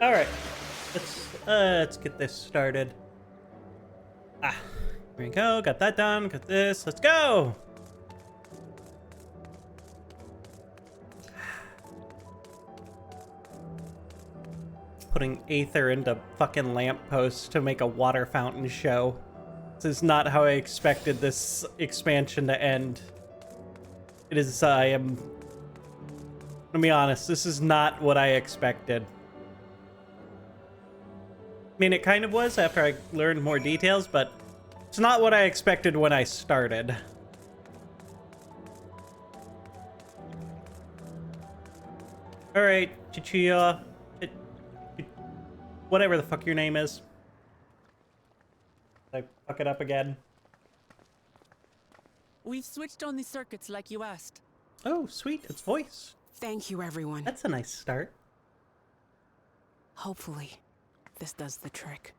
All right, let's get this started. Here we go. Got that done. Got this. Let's go. Putting Aether into fucking lampposts to make a water fountain show. This is not how I expected this expansion to end. It is, let me be honest, this is not what I expected. I mean, it kind of was after I learned more details, but it's not what I expected when I started. All right, Chichia, whatever the fuck your name is. Did I fuck it up again? We've switched on the circuits like you asked. Oh, sweet, it's voice. Thank you, everyone. That's a nice start. Hopefully, this does the trick.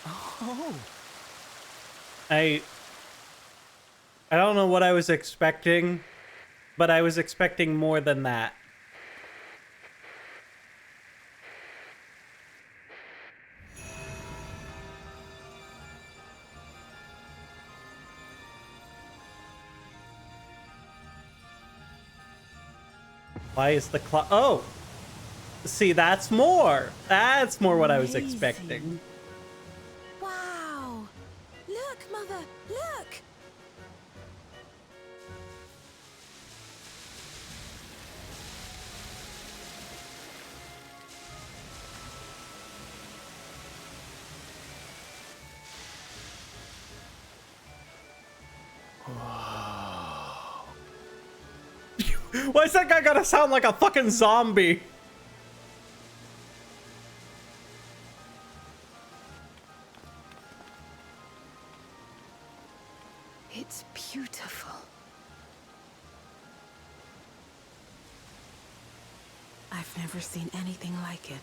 Oh. I don't know what I was expecting, but I was expecting more than that. Why is the clock? Oh! See, that's more! That's more what I was expecting. Wow! Look, Mother! Look! Why is that guy gotta sound like a fucking zombie? It's beautiful. I've never seen anything like it.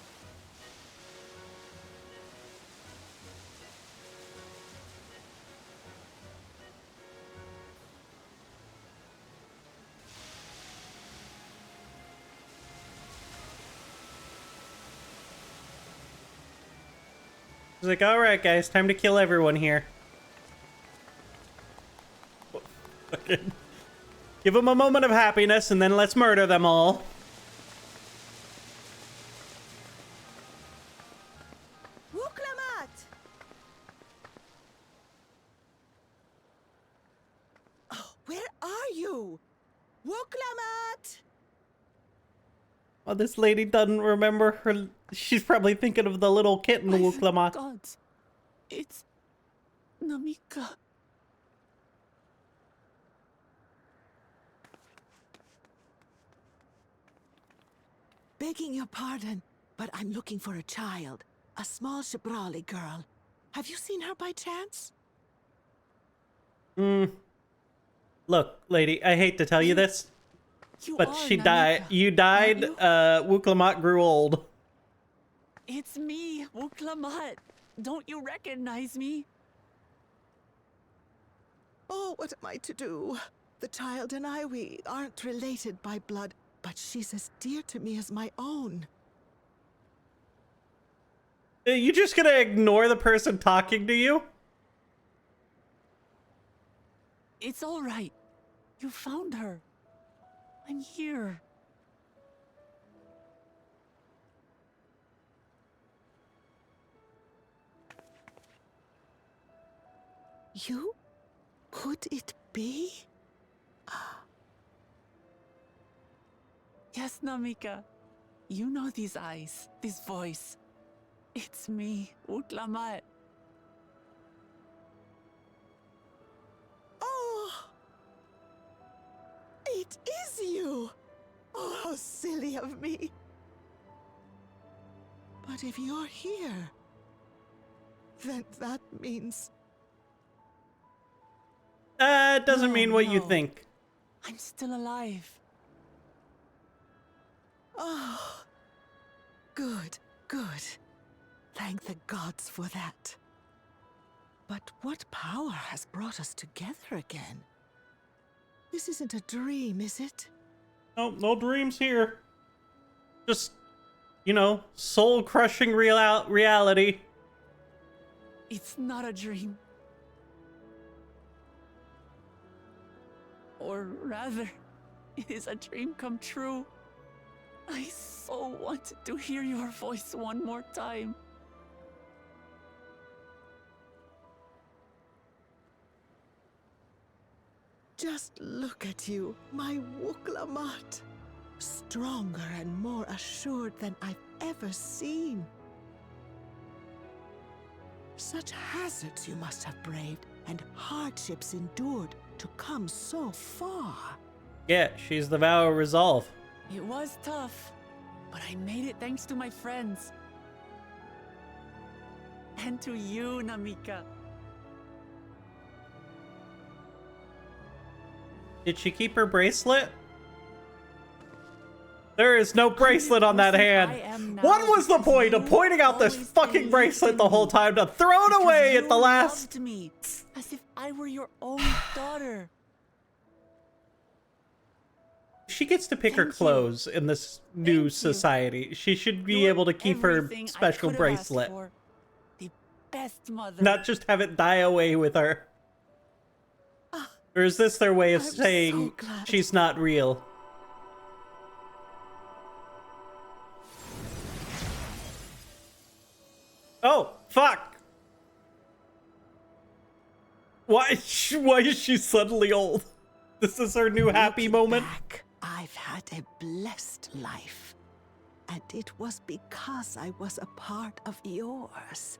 He's like, alright guys, time to kill everyone here. Fucking give them a moment of happiness and then let's murder them all. Wuklamat! Oh, where are you? Wuklamat! Well, this lady doesn't remember her. She's probably thinking of the little kitten, Wuklamat. God. It's Namika. Begging your pardon, but I'm looking for a child. A small Shibrali girl. Have you seen her by chance? Look, lady, I hate to tell you this, You but are she died. Namika, You died. aren't you? Wuklamat grew old. It's me, Wuklamat. Don't you recognize me? Oh, what am I to do? The child and I, we aren't related by blood, but she's as dear to me as my own. You just gonna ignore the person talking to you? It's all right. You found her. I'm here. You? Could it be? Yes, Namika. You know these eyes, this voice. It's me, Wuklamat. Oh! It is you! Oh, how silly of me. But if you're here, then that means... It doesn't No, mean what you no. think. I'm still alive. Oh, good, good. Thank the gods for that. But what power has brought us together again? This isn't a dream, is it? No, no dreams here. Just, you know, soul-crushing reality. It's not a dream. Or rather, it is a dream come true. I so wanted to hear your voice one more time. Just look at you, my Wuklamat. Stronger and more assured than I've ever seen. Such hazards you must have braved and hardships endured to come so far. Yeah, she's the vow of resolve. It was tough, but I made it thanks to my friends. And to you, Namika. Did she keep her bracelet? There is no bracelet on that hand. What was the point of pointing out this fucking bracelet the whole time to throw it away at the last? To me, as if I were your own daughter. She gets to pick her clothes in this new society. She should be able to keep her special bracelet. The best mother. Not just have it die away with her. Or is this their way of saying she's not real? Oh, fuck! Why is she suddenly old? This is her new happy moment? Back, I've had a blessed life. And it was because I was a part of yours.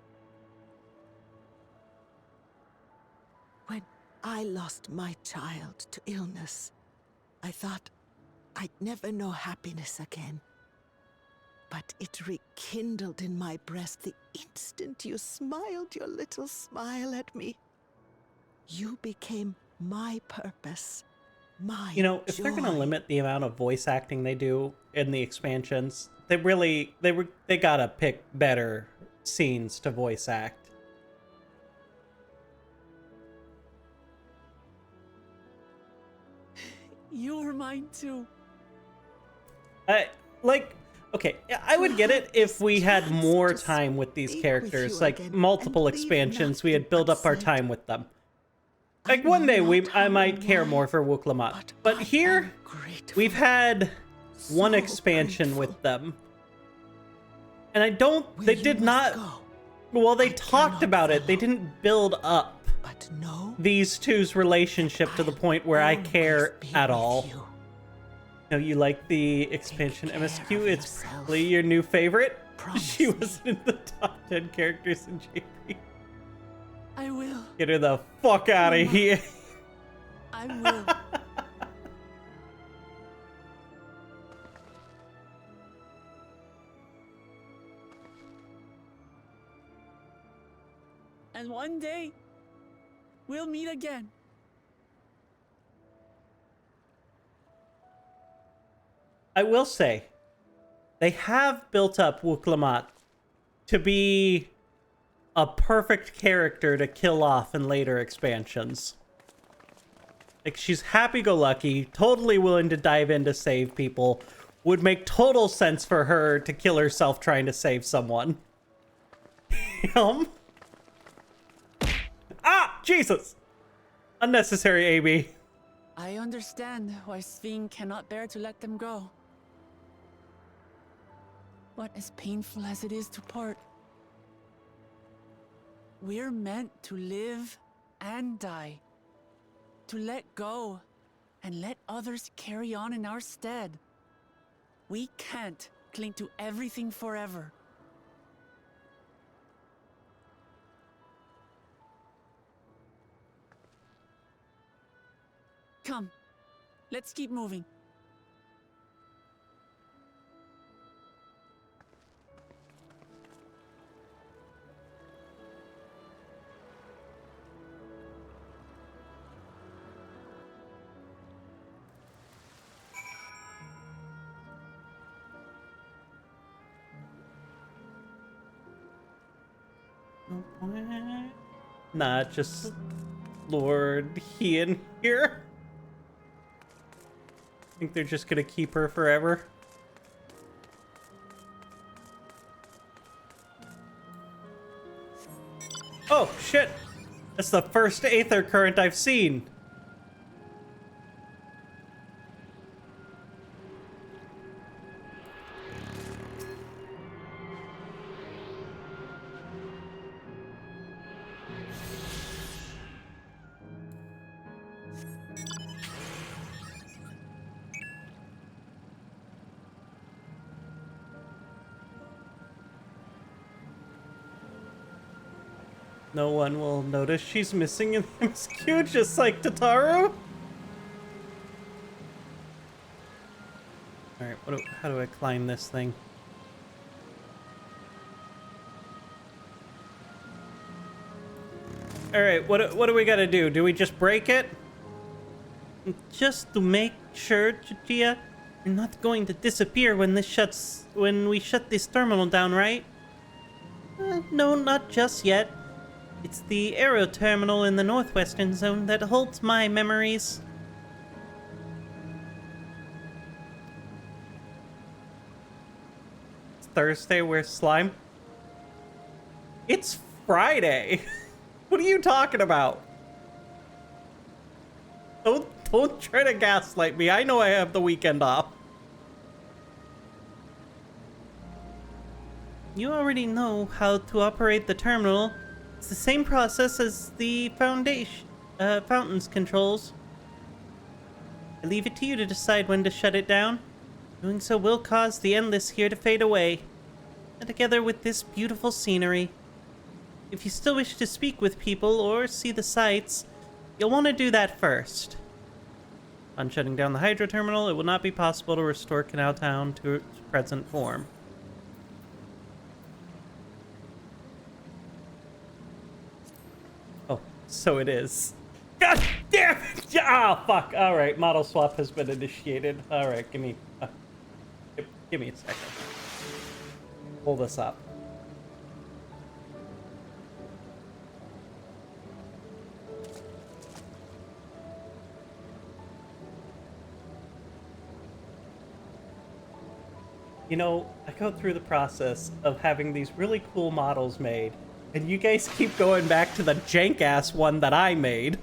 When I lost my child to illness, I thought I'd never know happiness again. But it rekindled in my breast the instant you smiled your little smile at me. You became my purpose, my You know, if they're gonna joy. limit the amount of voice acting they do in the expansions, they gotta pick better scenes to voice act. You're mine too. Okay, I would get it if we had more time with these characters, like multiple expansions, we had built up our time with them. Like one day I might care more for Wuklamat. But here, we've had one expansion with them. And they did not, well, they talked about it, they didn't build up these two's relationship to the point where I care at all. Know you like the expansion MSQ? It's probably your new favorite. She wasn't in the top 10 characters in JP. I will. Get her the fuck out of here. I will. And one day, we'll meet again. I will say, they have built up Wuklamat to be a perfect character to kill off in later expansions. Like, she's happy-go-lucky, totally willing to dive in to save people. Would make total sense for her to kill herself trying to save someone. Ah! Jesus! Unnecessary, Amy. I understand why Sven cannot bear to let them go. But as painful as it is to part, we're meant to live and die. To let go and let others carry on in our stead. We can't cling to everything forever. Come, let's keep moving. Nah, just Lord Ian here. I think they're just gonna keep her forever. Oh, shit! That's the first aether current I've seen. No one will notice she's missing in the MSQ, just like Tataru. Alright, how do I climb this thing? Alright, what do we gotta do? Do we just break it? Just to make sure, Chichia, you're not going to disappear when we shut this terminal down, right? No, not just yet. It's the aero terminal in the northwestern zone that holds my memories. It's Thursday, where's slime? It's Friday! What are you talking about? Don't try to gaslight me. I know I have the weekend off. You already know how to operate the terminal. It's the same process as the fountain's controls. I leave it to you to decide when to shut it down. Doing so will cause the endless here to fade away, and together with this beautiful scenery. If you still wish to speak with people or see the sights, you'll want to do that first. On shutting down the hydro terminal, it will not be possible to restore Canal Town to its present form. So it is. God damn it! Ah, oh, fuck. All right, model swap has been initiated. All right, give me a second. Pull this up. You know, I go through the process of having these really cool models made, and you guys keep going back to the jank-ass one that I made.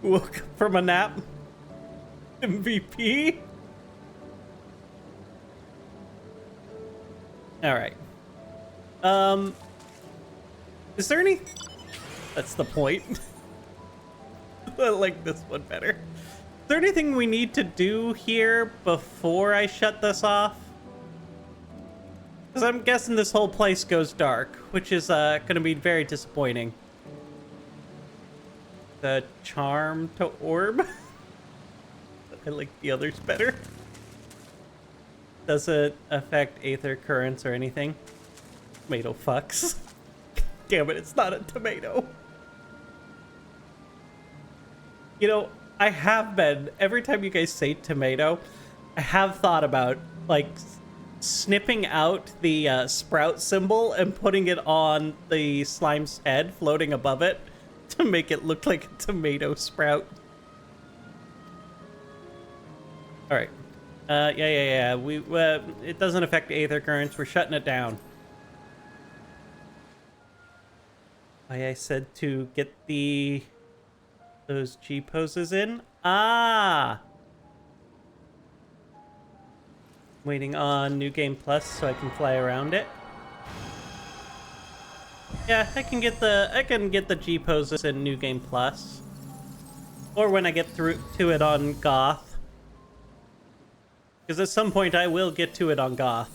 Woke from a nap. MVP? Alright. Is there any... That's the point. I like this one better. Is there anything we need to do here before I shut this off? Because I'm guessing this whole place goes dark, which is going to be very disappointing. The charm to orb. I like the others better. Does it affect aether currents or anything? Tomato fucks. Damn it, it's not a tomato. You know, I have been, every time you guys say tomato, I have thought about, like, snipping out the sprout symbol and putting it on the slime's head, floating above it, to make it look like a tomato sprout. Alright. Yeah. It doesn't affect aether currents. We're shutting it down. Why I said to get those G poses in? Ah! Waiting on New Game Plus so I can fly around it. Yeah, I can get the G poses in New Game Plus. Or when I get through to it on Goth. Because at some point I will get to it on Goth.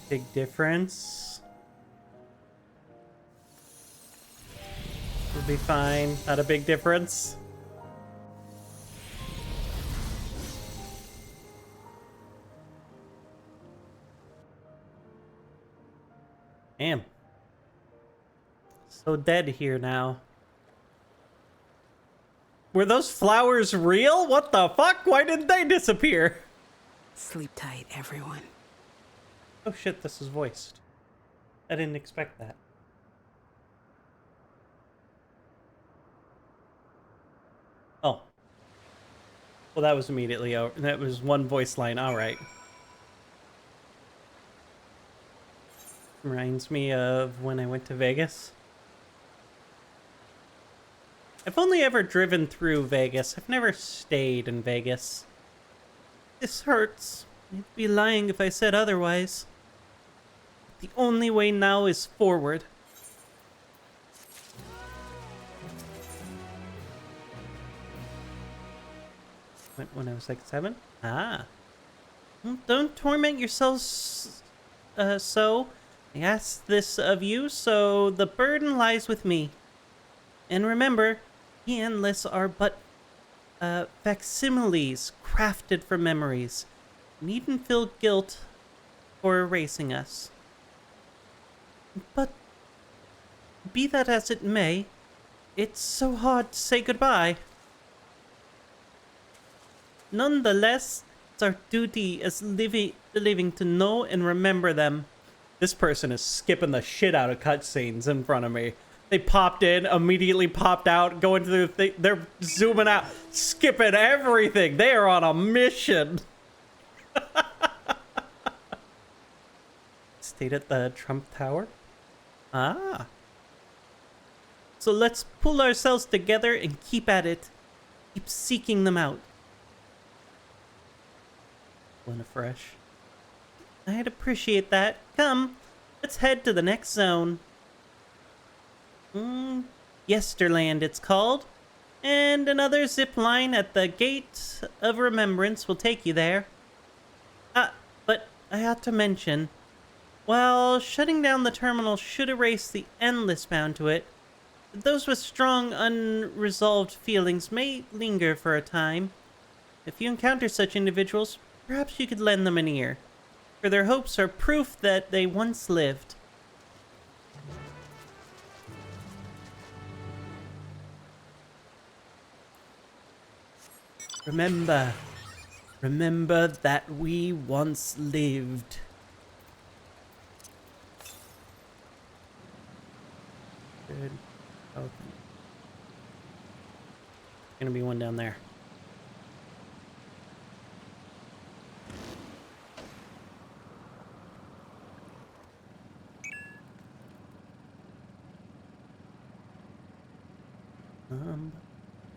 Big difference. We'll be fine. Not a big difference. Damn. So dead here now. Were those flowers real? What the fuck? Why did they disappear? Sleep tight, everyone. Oh shit, this is voiced. I didn't expect that. Oh. Well, that was immediately over. That was one voice line. All right. Reminds me of when I went to Vegas. I've only ever driven through Vegas. I've never stayed in Vegas. This hurts. I'd be lying if I said otherwise. The only way now is forward. When I was like 7? Ah. Don't torment yourselves so. I ask this of you, so the burden lies with me. And remember, he and Liz are but facsimiles crafted from memories. You needn't feel guilt for erasing us. But be that as it may, it's so hard to say goodbye. Nonetheless, it's our duty as living to know and remember them. This person is skipping the shit out of cutscenes in front of me. They popped in, immediately popped out, going through the thing. They're zooming out, skipping everything. They are on a mission. Stayed at the Trump Tower? Ah. So let's pull ourselves together and keep at it. Keep seeking them out. One afresh. I'd appreciate that. Come, let's head to the next zone. Yesterland it's called. And another zip line at the Gate of Remembrance will take you there. But I ought to mention, while shutting down the terminal should erase the endless bound to it, those with strong unresolved feelings may linger for a time. If you encounter such individuals, perhaps you could lend them an ear, for their hopes are proof that they once lived. Remember that we once lived. Good. Okay. Gonna be one down there.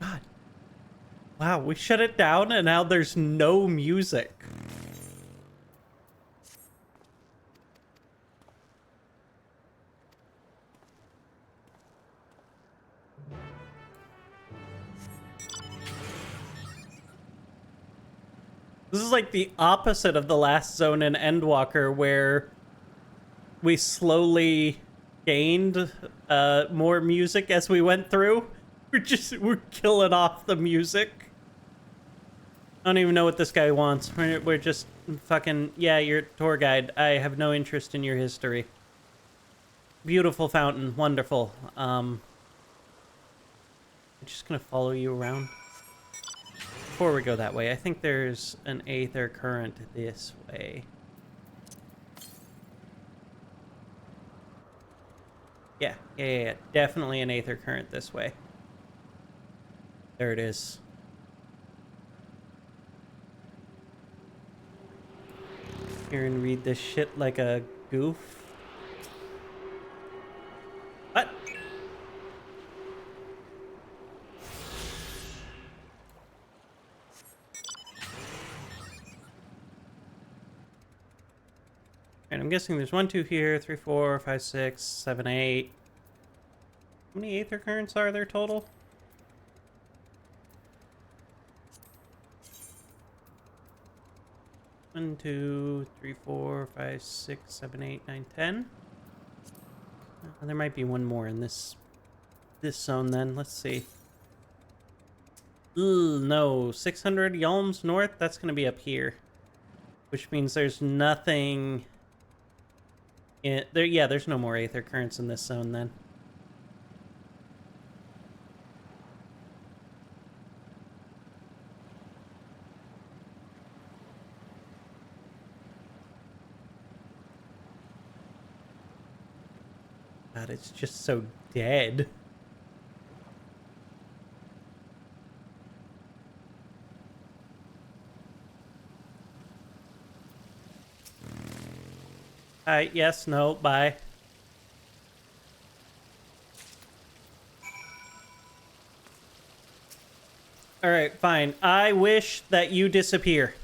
God. Wow, we shut it down and now there's no music. This is like the opposite of the last zone in Endwalker, where we slowly gained more music as we went through. We're killing off the music. I don't even know what this guy wants. We're just fucking, yeah, you're a tour guide. I have no interest in your history. Beautiful fountain, wonderful. I'm just gonna follow you around. Before we go that way, I think there's an aether current this way. Yeah. Definitely an aether current this way. There it is. Here and read this shit like a goof. What? And I'm guessing there's 1, 2 here, 3, 4, 5, 6, 7, 8. How many aether currents are there total? 1, 2, 3, 4, 5, 6, 7, 8, 9, 10. There might be one more in this zone then. Let's see. Ooh, no. 600 Yalms north? That's going to be up here. Which means there's nothing Yeah, there's no more aether currents in this zone then. God, it's just so dead. Yes, no, bye. Alright, fine. I wish that you disappear.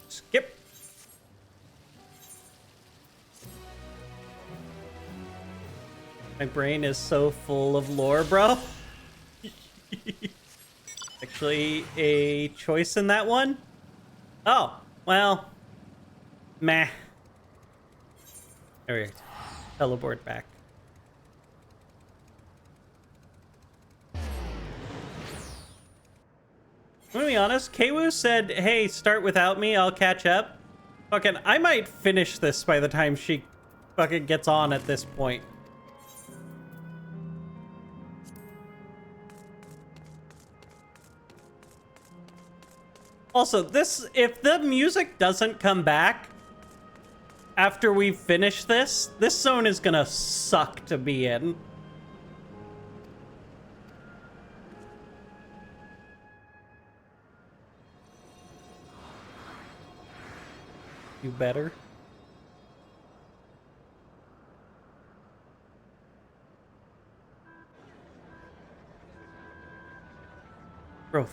Skip. My brain is so full of lore, bro. Actually, a choice in that one? Oh, well, meh. Alright, teleport back. I'm gonna be honest, Keiwu said, hey, start without me, I'll catch up. Fucking, I might finish this by the time she fucking gets on at this point. Also, if the music doesn't come back after we finish this zone is gonna suck to be in. You better. Bro,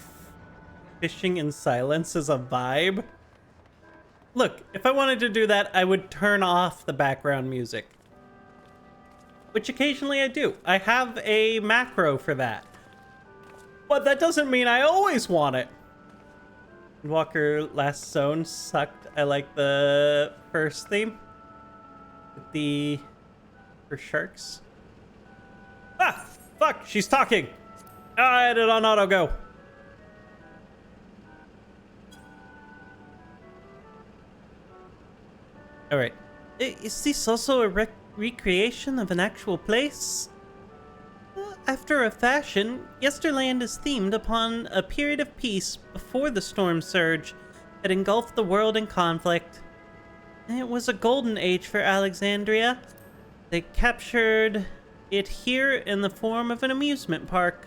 fishing in silence is a vibe. Look, if I wanted to do that, I would turn off the background music. Which occasionally I do. I have a macro for that. But that doesn't mean I always want it. Walker last zone sucked. I like the first theme. For sharks. Ah! Fuck! She's talking! I had it on auto go. Alright. Is this also a recreation of an actual place? After a fashion, Yesterland is themed upon a period of peace before the storm surge that engulfed the world in conflict. It was a golden age for Alexandria. They captured it here in the form of an amusement park.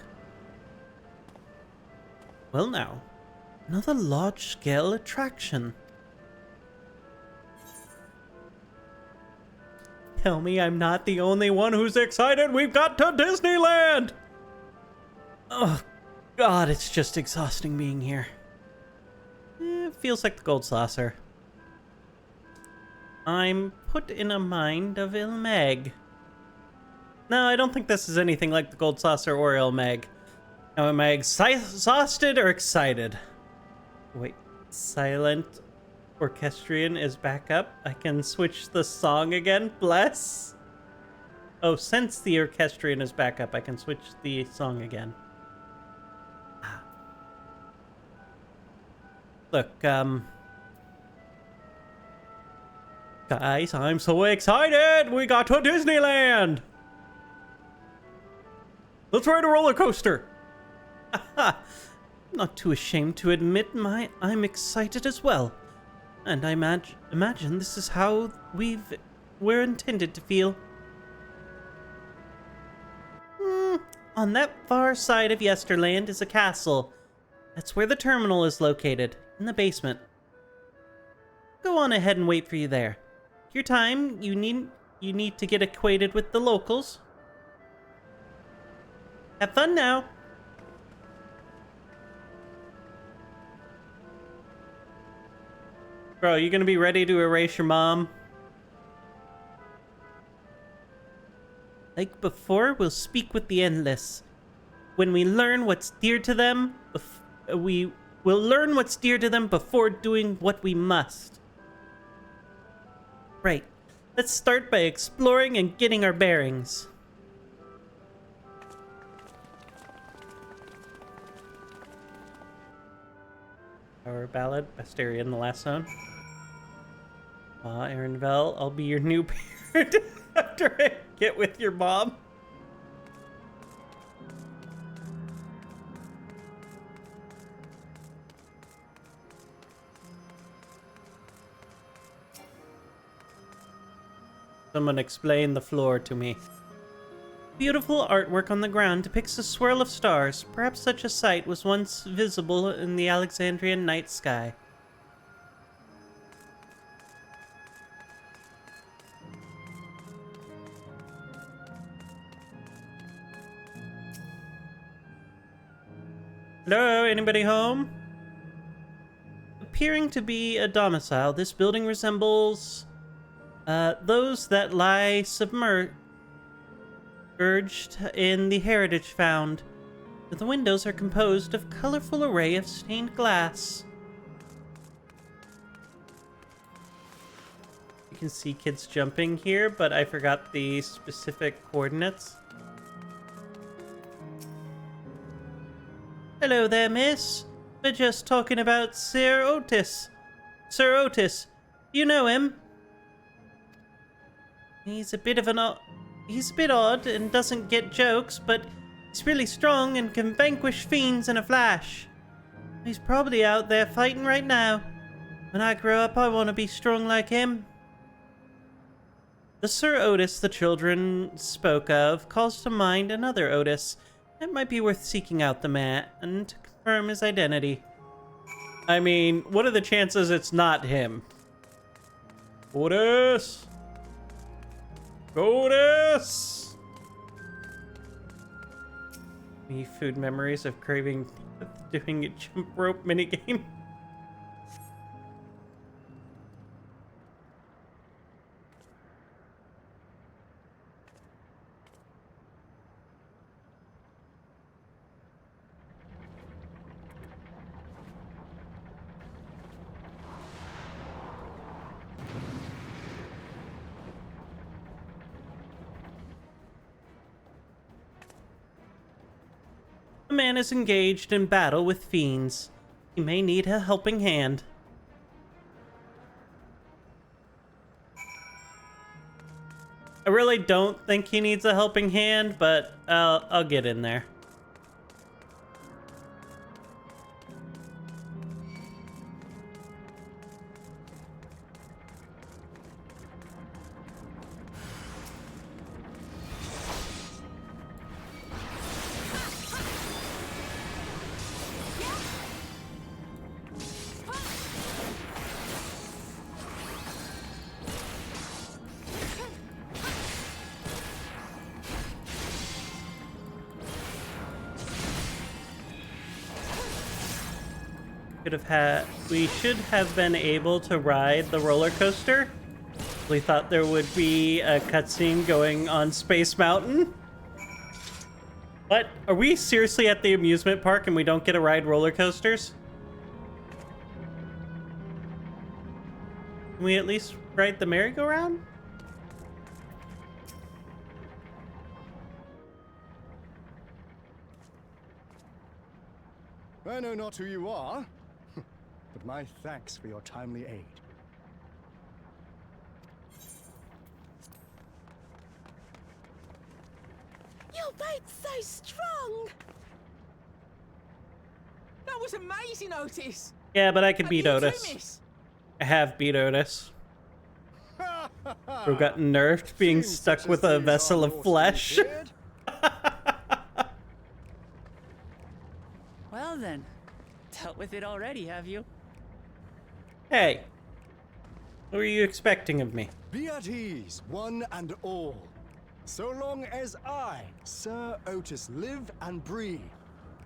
Well now, another large-scale attraction. Tell me I'm not the only one who's excited. We've got to Disneyland! Oh, God, it's just exhausting being here. It feels like the Gold Saucer. I'm put in a mind of Ilmeg. No, I don't think this is anything like the Gold Saucer or Ilmeg. Now, am I exhausted or excited? Wait, silent orchestrion is back up. I can switch the song again. Bless. Oh, since the orchestrion is back up, I can switch the song again. Look, guys, I'm so excited! We got to Disneyland! Let's ride a roller coaster! Not too ashamed to admit I'm excited as well. And I imagine this is how we're intended to feel. On that far side of Yesterland is a castle. That's where the terminal is located, in the basement. Go on ahead and wait for you there. Your time, you need to get acquainted with the locals. Have fun now. Bro, you gonna be ready to erase your mom? Like before, we'll speak with the Endless. When we learn what's dear to them, we will learn what's dear to them before doing what we must. Right. Let's start by exploring and getting our bearings. Our ballad, Astarion, the last zone. Aaronvel, I'll be your new parent after I get with your mom. Someone explain the floor to me. Beautiful artwork on the ground depicts a swirl of stars. Perhaps such a sight was once visible in the Alexandrian night sky. Hello, anybody home? Appearing to be a domicile, this building resembles those that lie submerged in the heritage found. The windows are composed of colorful array of stained glass. You can see kids jumping here, but I forgot the specific coordinates. Hello there, miss. We're just talking about Sir Otis. Sir Otis, you know him? He's a bit odd and doesn't get jokes, but he's really strong and can vanquish fiends in a flash. He's probably out there fighting right now. When I grow up, I want to be strong like him. The Sir Otis the children spoke of calls to mind another Otis. It might be worth seeking out the man and to confirm his identity. I mean, what are the chances it's not him? Otis! Otis! Me food memories of craving doing a jump rope minigame. A man is engaged in battle with fiends. He may need a helping hand. I really don't think he needs a helping hand, but I'll get in there. We should have been able to ride the roller coaster. We thought there would be a cutscene going on Space Mountain. What? Are we seriously at the amusement park and we don't get to ride roller coasters? Can we at least ride the merry-go-round? I know not who you are, but my thanks for your timely aid. Your bite's so strong! That was amazing, Otis. Yeah, but I could And beat you too, Otis. miss. I have beat Otis. Who got nerfed being Seems stuck such with as a these vessel are of more flesh. stupid. Well then, dealt with it already, have you? Hey, what were you expecting of me? Be at ease, one and all. So long as I, Sir Otis, live and breathe,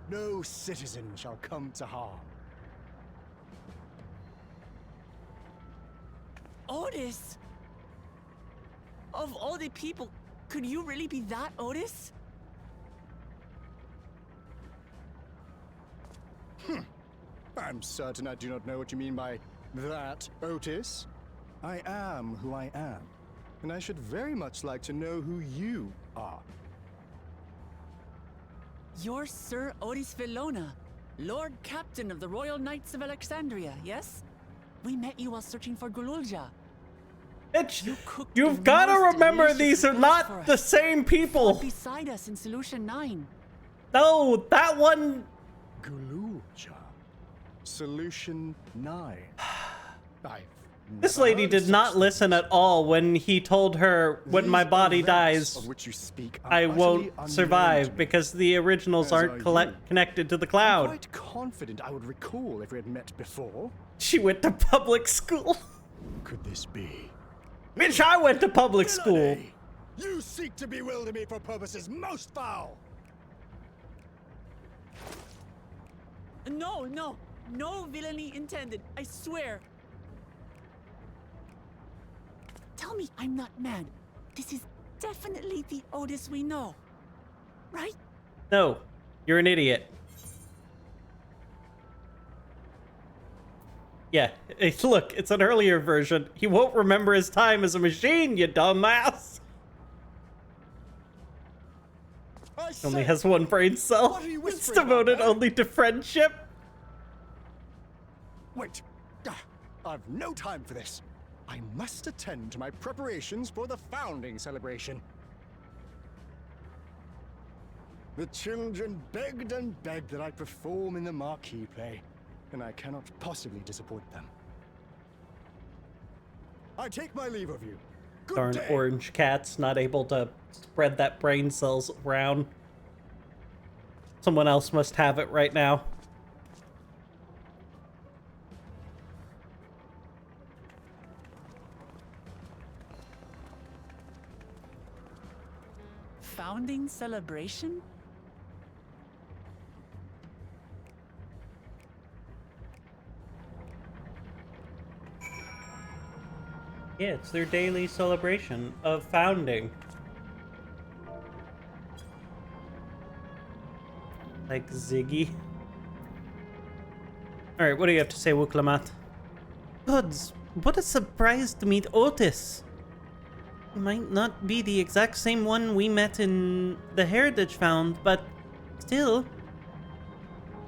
no citizen shall come to harm. Otis? Of all the people, could you really be that Otis? I'm certain I do not know what you mean by that, Otis. I am who I am. and I should very much like to know who you are. You're Sir Otis Villona, Lord Captain of the Royal Knights of Alexandria, yes? We met you while searching for Gululja. Bitch, Cooked you've the got to most remember delicious these are repast for not us. the same people. Beside us in Solution 9. No, that one. Gululja. Solution 9. This lady did not listen at all when he told her, when my body dies, of which you speak are I utterly won't unknown to survive me. because the originals As aren't are you. connected to the I'm cloud. quite confident I would recall if we had met before. She went to public school. Could this be? Bitch, I went to public school. Villainy! You seek to bewilder me for purposes most foul! No, no, no villainy intended, I swear. Tell me I'm not mad. This is definitely the Otis we know, right? No, you're an idiot. Yeah, look, it's an earlier version. He won't remember his time as a machine, you dumbass. I Only say, has one brain cell. What are you It's whispering about, devoted eh? only to friendship. Wait. I've no time for this. I must attend to my preparations for the founding celebration. The children begged and begged that I perform in the marquee play, and I cannot possibly disappoint them. I take my leave of you. Good Darn day. orange cat's not able to spread that brain cells around. Someone else must have it right now. Founding celebration? Yeah, it's their daily celebration of founding. Like Ziggy. Alright, what do you have to say, Wuklamat? Gods, what a surprise to meet Otis. He might not be the exact same one we met in the Heritage Found, but still.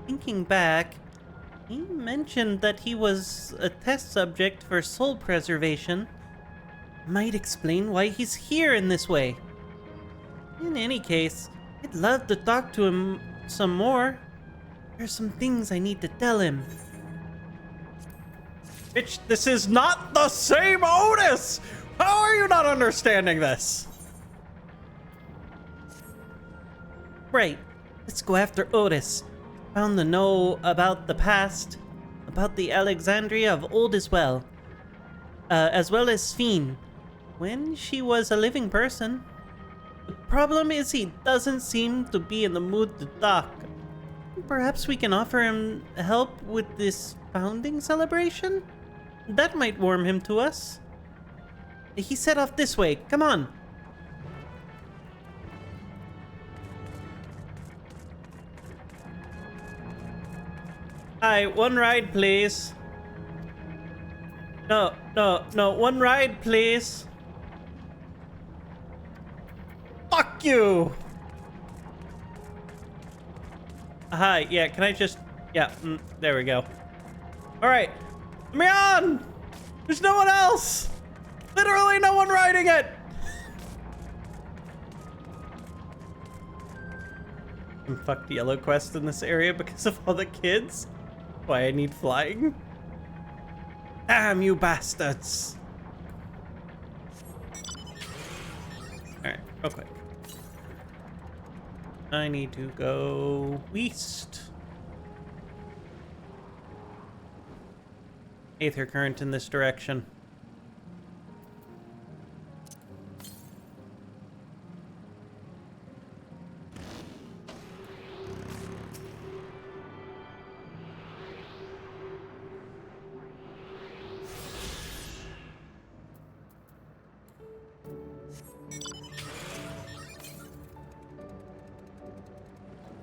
Thinking back, he mentioned that he was a test subject for soul preservation. Might explain why he's here in this way. In any case, I'd love to talk to him some more. There's some things I need to tell him. Bitch, this is not the same Otis! How are you not understanding this? Right, let's go after Otis. Found to know about the past, about the Alexandria of old as well as Sphene, when she was a living person. The problem is he doesn't seem to be in the mood to talk. Perhaps we can offer him help with this founding celebration? That might warm him to us. He set off this way. Come on. Hi, one ride, please. No, one ride, please. Fuck you! Hi, yeah, can I just... Yeah, there we go. Alright, let me on! There's no one else! Literally no one riding it! I'm fucked Yellow Quest in this area because of all the kids. Why I need flying? Damn you bastards! Alright, real quick. I need to go east. Aether current in this direction.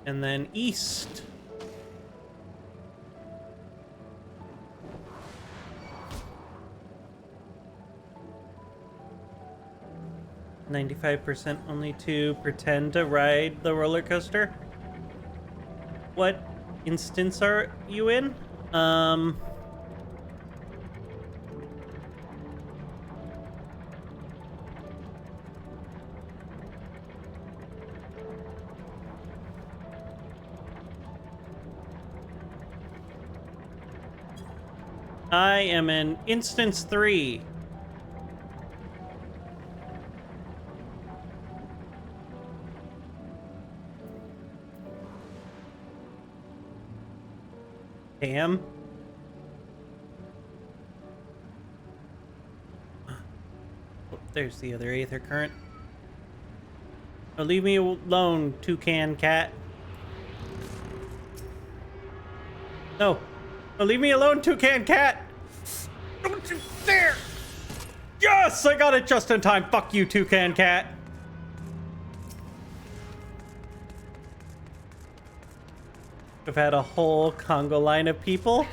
And then east. 95% only to pretend to ride the roller coaster. What instance are you in? I am in instance 3. Damn. Oh, there's the other aether current. Oh, leave me alone, toucan cat. No. Oh, leave me alone, toucan cat! Don't you dare! Yes! I got it just in time. Fuck you, toucan cat. We've had a whole Congo line of people.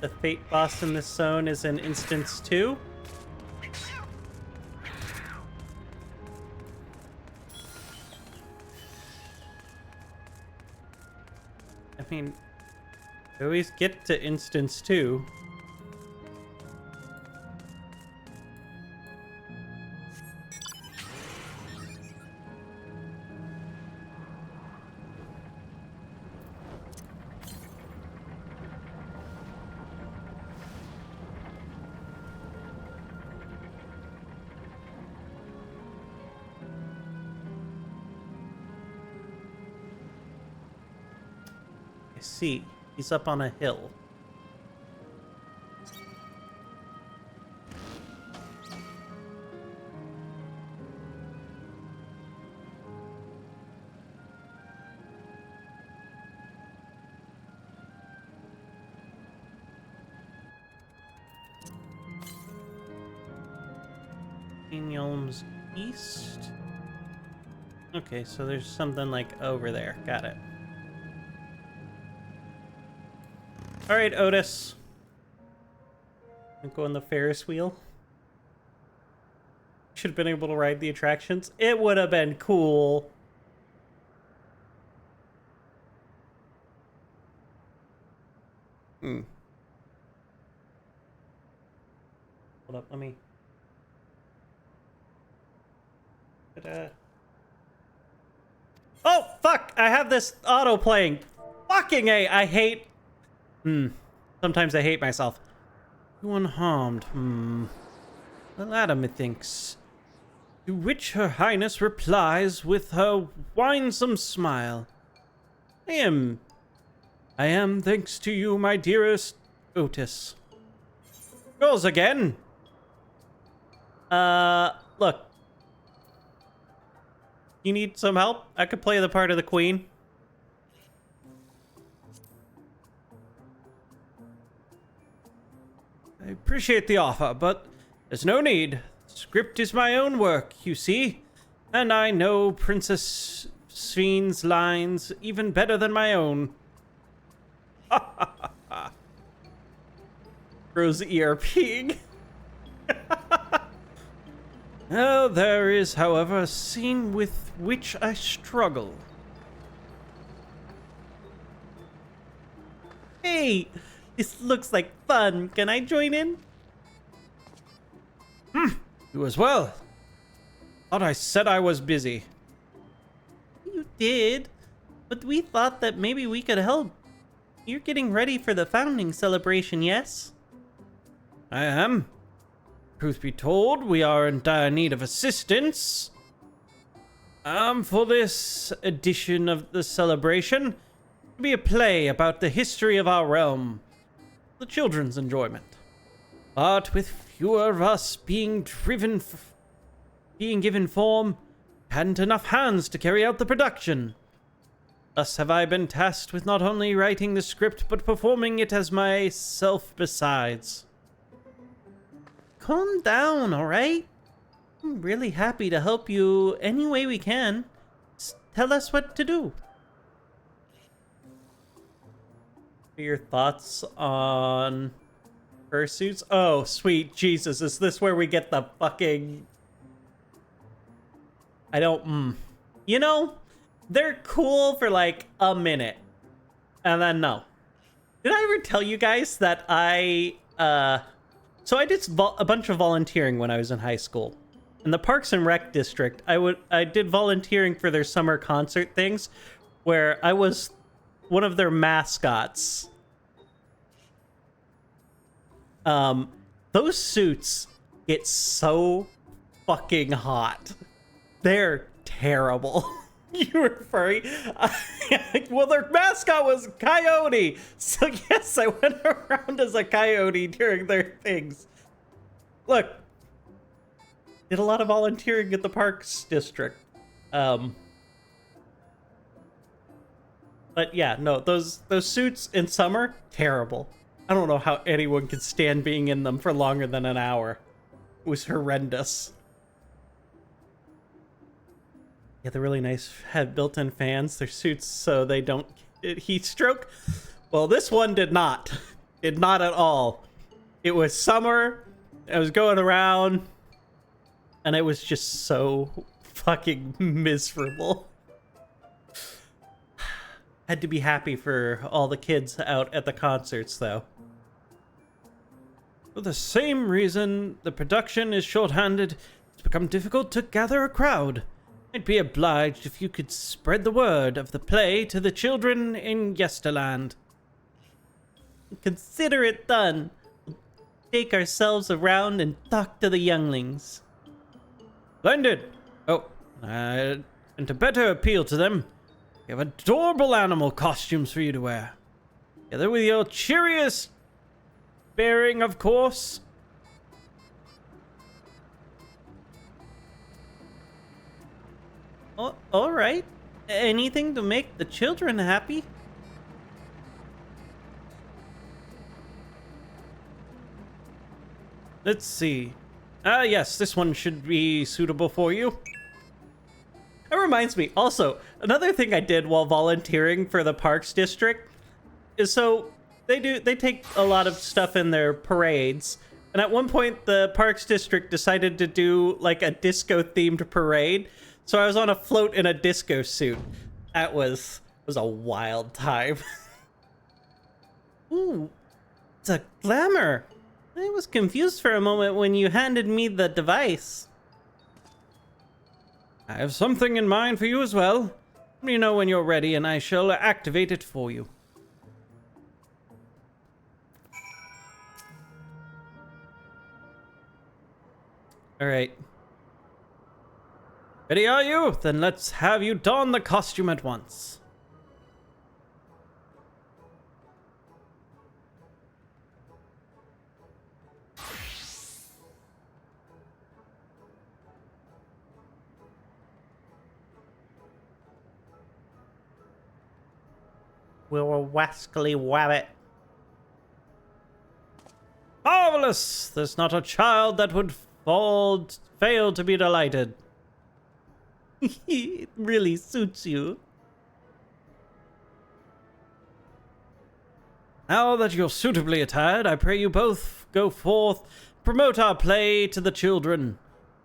The fate boss in this zone is in instance 2. I mean, we always get to instance 2. I see. He's up on a hill. Yelm's east. Okay, so there's something like over there. Got it. All right, Otis. Go on the Ferris wheel. Should have been able to ride the attractions. It would have been cool. Hold up, let me... Oh, fuck! I have this auto playing. Fucking A, I hate... Sometimes I hate myself. You unharmed. The latter, methinks. To which her highness replies with her winsome smile. I am, thanks to you, my dearest Otis. Goes again. Look. You need some help? I could play the part of the queen. I appreciate the offer, but there's no need. Script is my own work, you see. And I know Princess Sphne's lines even better than my own. Rose ERPing. Oh, there is, however, a scene with which I struggle. Hey, this looks like fun. Can I join in? You as well. Thought I said I was busy. You did, but we thought that maybe we could help. You're getting ready for the founding celebration, yes? I am. Truth be told, we are in dire need of assistance. For this edition of the celebration, it'll be a play about the history of our realm. The children's enjoyment. But with fewer of us being given form, hadn't enough hands to carry out the production. Thus have I been tasked with not only writing the script, but performing it as myself besides. Calm down, alright? I'm really happy to help you any way we can. Just tell us what to do. Your thoughts on fursuits? Oh, sweet Jesus, is this where we get the fucking I don't, You know, they're cool for like a minute. And then no. Did I ever tell you guys that so I did a bunch of volunteering when I was in high school. In the Parks and Rec district, I did volunteering for their summer concert things where I was one of their mascots. Those suits get so fucking hot. They're terrible. You were furry. Well, their mascot was Coyote. So yes, I went around as a coyote during their things. Look, did a lot of volunteering at the Parks District. But yeah, no, those suits in summer, terrible. I don't know how anyone could stand being in them for longer than an hour. It was horrendous. Yeah, they're really nice. Had built-in fans. Their suits so they don't get heat stroke. Well, this one did not. Did not at all. It was summer. I was going around. And it was just so fucking miserable. Had to be happy for all the kids out at the concerts, though. For the same reason the production is short-handed, it's become difficult to gather a crowd. I'd be obliged if you could spread the word of the play to the children in Yesterland. Consider it done. We'll take ourselves around and talk to the younglings. Splendid! Oh, and to better appeal to them, we have adorable animal costumes for you to wear. Together with your cheeriest bearing, of course. Oh, all right. Anything to make the children happy? Let's see. Yes, this one should be suitable for you. That reminds me, also, another thing I did while volunteering for the Parks District is so they take a lot of stuff in their parades. And at one point, the Parks District decided to do like a disco-themed parade. So I was on a float in a disco suit. That was a wild time. Ooh, it's a glamour. I was confused for a moment when you handed me the device. I have something in mind for you as well. Let me know when you're ready and I shall activate it for you. All right. Ready are you? Then let's have you don the costume at once. We're a wascally wabbit. Marvelous! There's not a child that would fail to be delighted. It really suits you. Now that you're suitably attired, I pray you both go forth, promote our play to the children.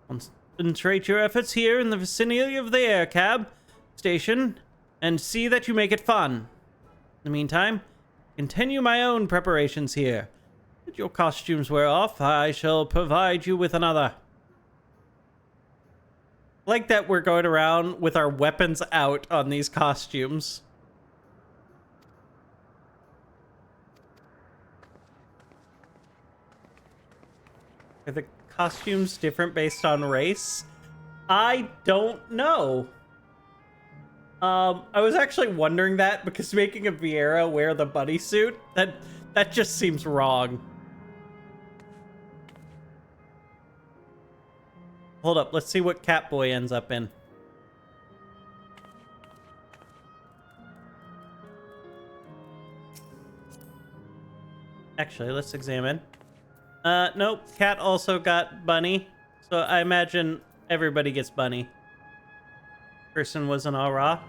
Concentrate your efforts here in the vicinity of the air cab station, and see that you make it fun. In the meantime, continue my own preparations here. If your costumes wear off, I shall provide you with another. Like that we're going around with our weapons out on these costumes. Are the costumes different based on race? I don't know. I was actually wondering that because making a Vieira wear the bunny suit, that just seems wrong. Hold up, let's see what Catboy ends up in. Actually, let's examine. Nope, Cat also got bunny. So I imagine everybody gets bunny. Person was an aura.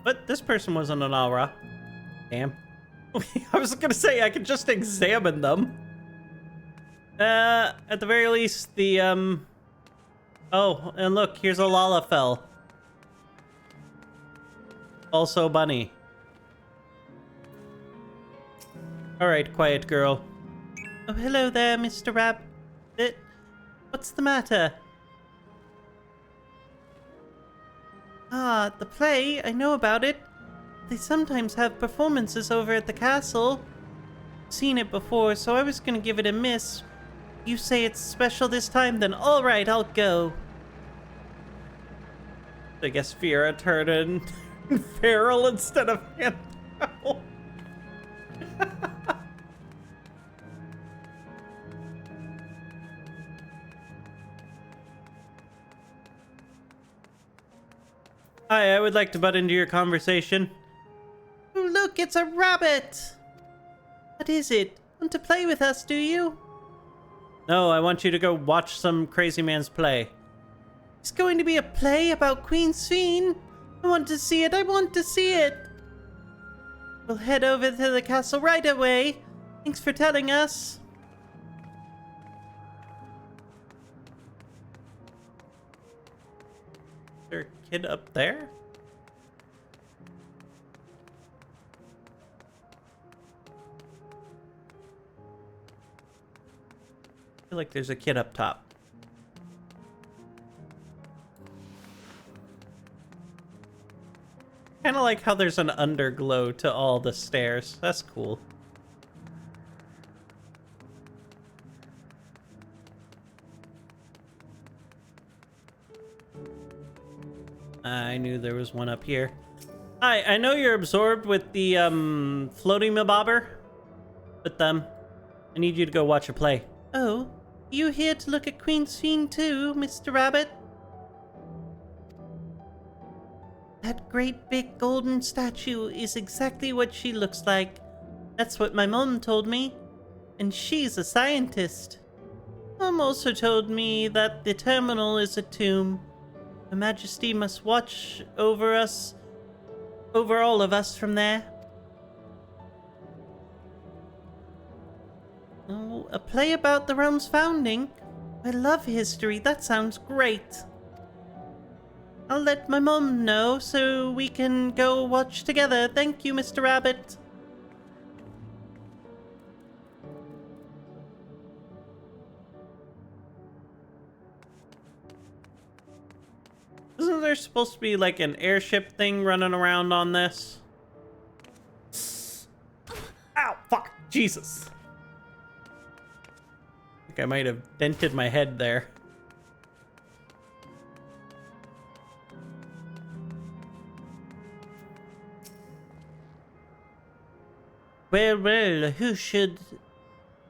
But this person wasn't an aura. Damn. I was gonna say I could just examine them. At the very least, the Oh, and look, here's a Lalafell. Also bunny. Alright, quiet girl. Oh, hello there, Mr. Rabbit. What's the matter? Ah, the play. I know about it. They sometimes have performances over at the castle. Seen it before, so I was gonna give it a miss. You say it's special this time? Then alright, I'll go. I guess Vera turned in feral instead of Anthro. Hi, I would like to butt into your conversation. Oh, look, it's a rabbit! What is it? Want to play with us, do you? No, I want you to go watch some crazy man's play. It's going to be a play about Queen Sphene. I want to see it, I want to see it! We'll head over to the castle right away. Thanks for telling us. Is there a kid up there? I feel like there's a kid up top. Kind of like how there's an underglow to all the stairs. That's cool. I knew there was one up here. Hi, I know you're absorbed with the floating mabobber, but I need you to go watch a play. Oh, you here to look at Queen Sphene too, Mr. Rabbit? That great big golden statue is exactly what she looks like. That's what my mom told me. And she's a scientist. Mom also told me that the terminal is a tomb. Her Majesty must watch over us, over all of us from there. Oh, a play about the realm's founding? I love history. That sounds great. I'll let my mom know so we can go watch together. Thank you, Mr. Rabbit. Isn't there supposed to be like an airship thing running around on this? Ow, fuck, Jesus. I think I might have dented my head there. Well, who should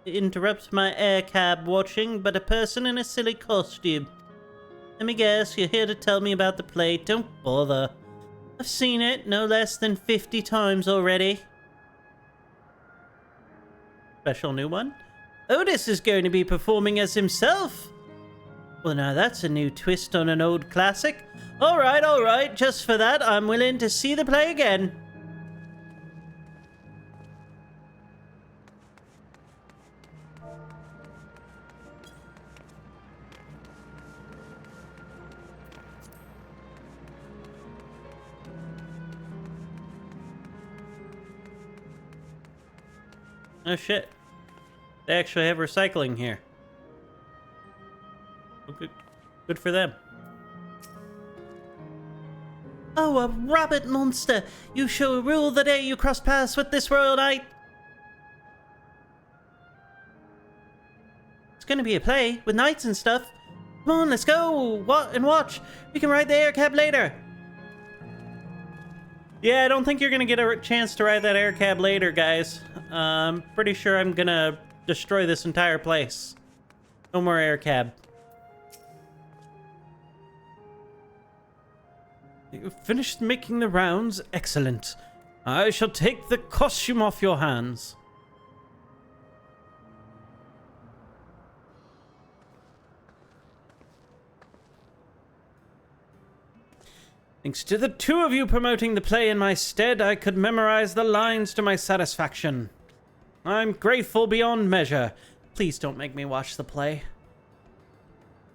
interrupt my air cab watching but a person in a silly costume? Let me guess, you're here to tell me about the play. Don't bother. I've seen it no less than 50 times already. Special new one? Otis is going to be performing as himself. Well, now that's a new twist on an old classic. All right, just for that, I'm willing to see the play again. Oh shit. They actually have recycling here. Well, good for them. Oh, a rabbit monster! You shall rule the day you cross paths with this royal knight! It's gonna be a play, with knights and stuff. Come on, let's go! And watch! We can ride the air cab later! Yeah, I don't think you're gonna get a chance to ride that air cab later, guys. I'm pretty sure I'm gonna destroy this entire place. No more air cab. You've finished making the rounds? Excellent. I shall take the costume off your hands. Thanks to the two of you promoting the play in my stead, I could memorize the lines to my satisfaction. I'm grateful beyond measure. Please don't make me watch the play.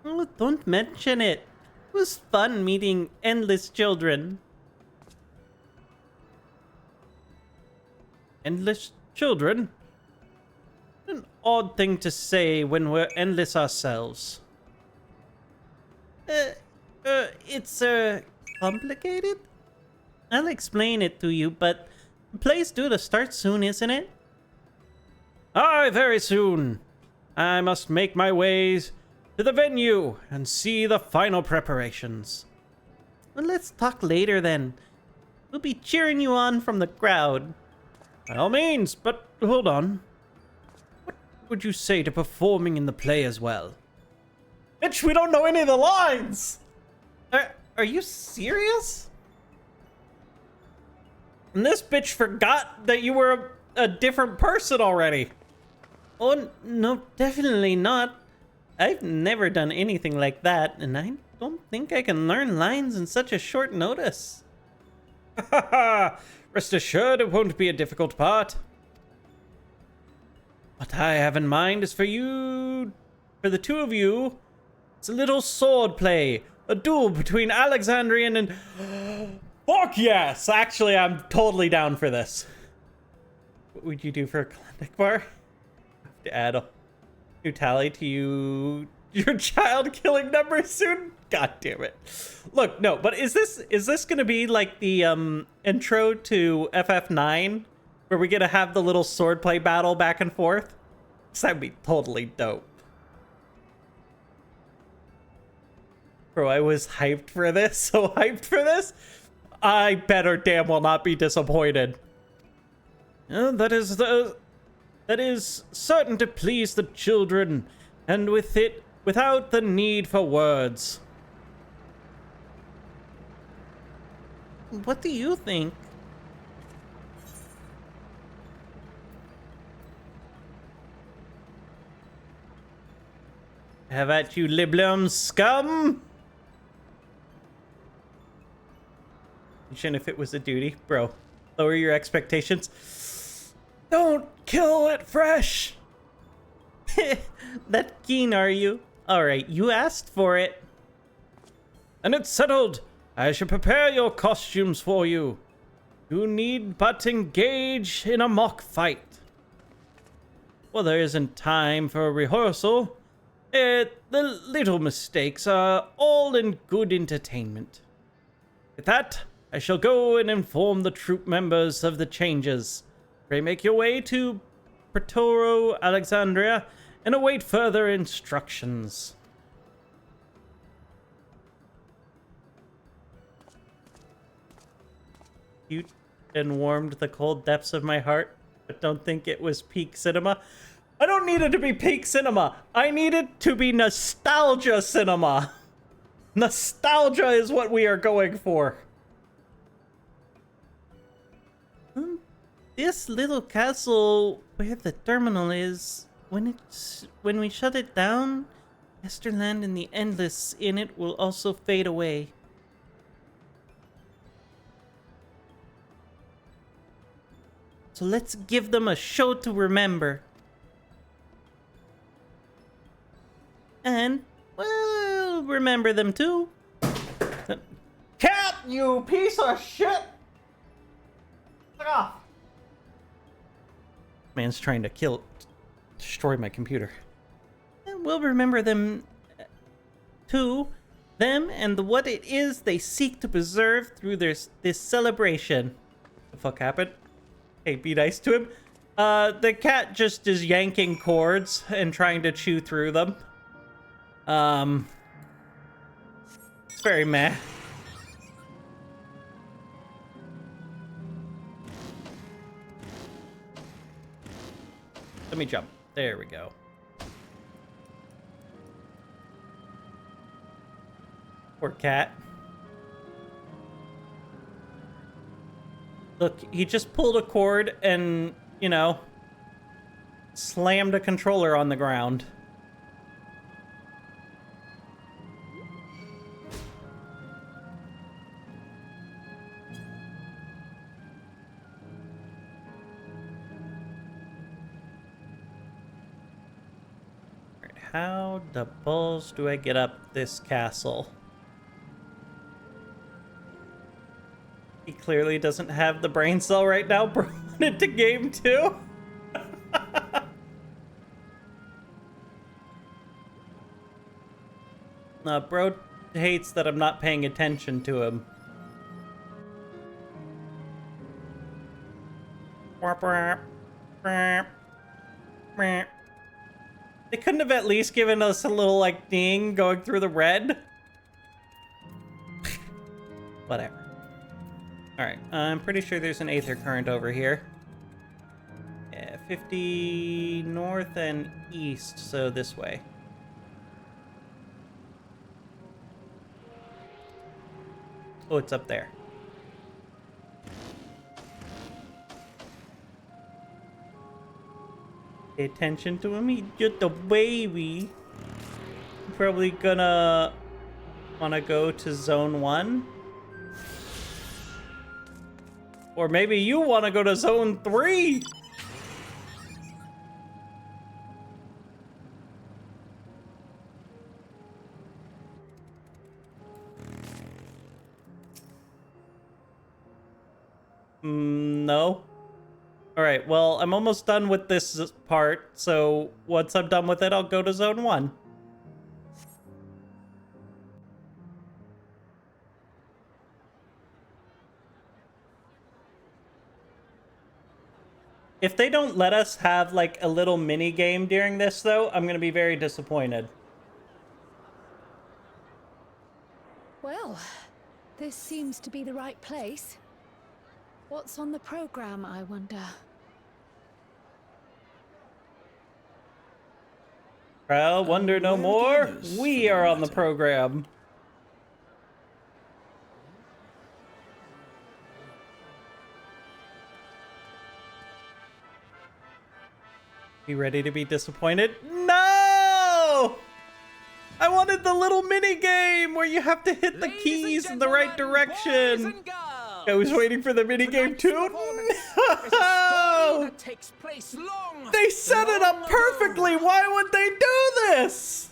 Oh, don't mention it. It was fun meeting endless children. Endless children? An odd thing to say when we're endless ourselves. It's complicated? I'll explain it to you, but the play's due to start soon, isn't it? Aye, very soon. I must make my ways to the venue and see the final preparations. Well, let's talk later then. We'll be cheering you on from the crowd. By all means, but hold on. What would you say to performing in the play as well? Bitch, we don't know any of the lines! Are you serious? And this bitch forgot that you were a different person already. Oh, no, definitely not. I've never done anything like that, and I don't think I can learn lines in such a short notice. Rest assured it won't be a difficult part. What I have in mind is for the two of you, it's a little sword play. A duel between Alexandrian and... Fuck yes! Actually, I'm totally down for this. What would you do for a clinic bar? To add a new tally to your child killing number soon? God damn it. Look, no, but is this gonna be like the intro to FF9? Where we get to have the little swordplay battle back and forth? 'Cause that'd be totally dope. Bro, I was hyped for this, so hyped for this. I better damn well not be disappointed. That is certain to please the children, and without the need for words. What do you think? Have at you, Liblum scum! If it was a duty, bro, lower your expectations. Don't kill it fresh. That keen, are you? All right, you asked for it. And it's settled. I shall prepare your costumes for you. You need but engage in a mock fight. Well, there isn't time for a rehearsal. The little mistakes are all in good entertainment. With that, I shall go and inform the troop members of the changes. Pray make your way to Protoro, Alexandria, and await further instructions. Cute and warmed the cold depths of my heart, but don't think it was peak cinema. I don't need it to be peak cinema. I need it to be nostalgia cinema. Nostalgia is what we are going for. This little castle where the terminal is, when we shut it down, Esterland and the Endless in it will also fade away. So let's give them a show to remember. And, well, remember them too. Cat, you piece of shit! Fuck off. Man's trying to destroy my computer. And we'll remember them too. Them and what it is they seek to preserve through this celebration. The fuck happened? Hey, be nice to him. The cat just is yanking cords and trying to chew through them. It's very meh. Let me jump. There we go. Poor cat. Look, he just pulled a cord and, you know, slammed a controller on the ground. how the balls do I get up this castle? He clearly doesn't have the brain cell right now. Bro wanted to game too. Bro hates that I'm not paying attention to him. They couldn't have at least given us a little, like, ding going through the red? Whatever. Alright, I'm pretty sure there's an aether current over here. Yeah, 50 north and east, so this way. Oh, it's up there. Pay attention to him, he's just a baby. Probably gonna wanna go to zone 1. Or maybe you wanna go to zone 3. No. Alright, well, I'm almost done with this part, so once I'm done with it, I'll go to zone 1. If they don't let us have, like, a little mini game during this, though, I'm gonna be very disappointed. Well, this seems to be the right place. What's on the program, I wonder? Well, wonder no more. We are on the program. You ready to be disappointed? No! I wanted the little mini game where you have to hit the keys in the right direction. I was waiting for the mini game too. No! They set it up perfectly. Why would they do this?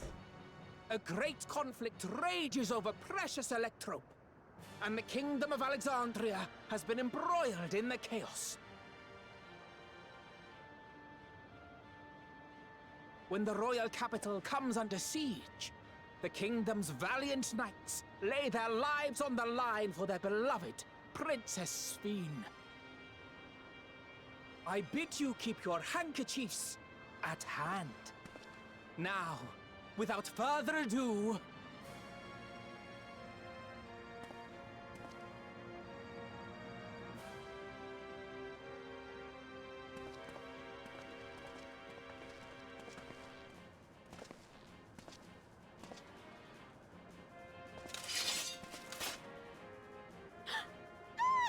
A great conflict rages over precious electrope, and the kingdom of Alexandria has been embroiled in the chaos. When the royal capital comes under siege, the kingdom's valiant knights lay their lives on the line for their beloved Princess Sphene. I bid you keep your handkerchiefs at hand. Now, without further ado...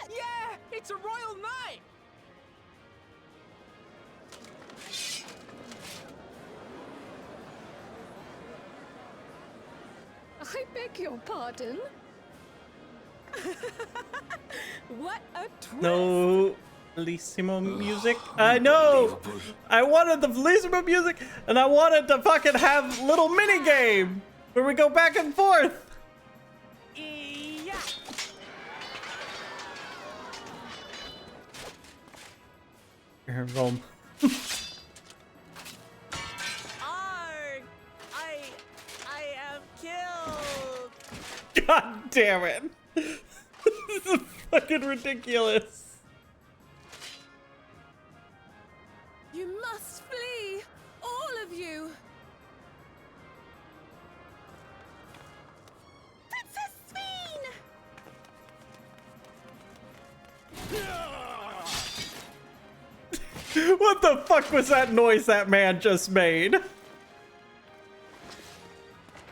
Yeah! It's a royal knight! I beg your pardon? What a twist! No Bellissimo music. I know. I wanted the Bellissimo music, and I wanted to fucking have little mini game where we go back and forth. Yeah. Here, home. I am killed. God damn it. This is fucking ridiculous. You must flee! All of you! Princess Sphene! What the fuck was that noise that man just made?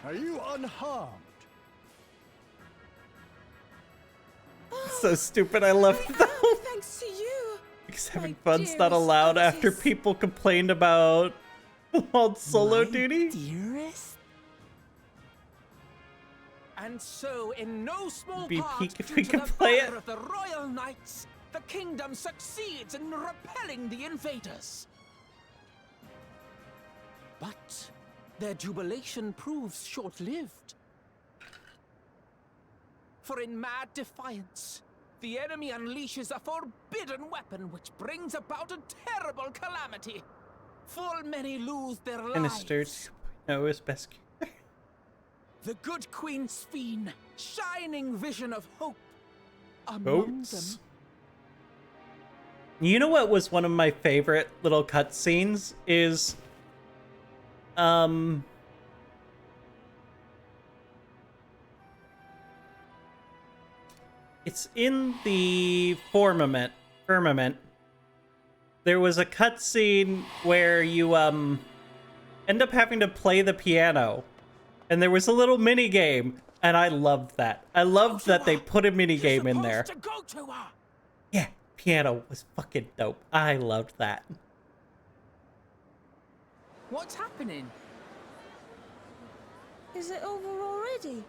Are you unharmed? So stupid, I love it though. Thanks to you! Because having My fun's not allowed dearest after Otis. people complained about solo My duty. Dearest? And so, in no small Be part, peak if due we to could the play valor it. of the royal knights, the kingdom succeeds in repelling the invaders. But their jubilation proves short-lived. For in mad defiance, the enemy unleashes a forbidden weapon which brings about a terrible calamity. Full many lose their Minister lives. 2.0 is best. The good Queen Sphene, shining vision of hope among Goats. them. You know what was one of my favorite little cutscenes is it's in the firmament. There was a cutscene where you end up having to play the piano, and there was a little mini game, and I loved that. I loved that they put a mini game in there. To go to her. Yeah, piano was fucking dope. I loved that. What's happening? Is it over already?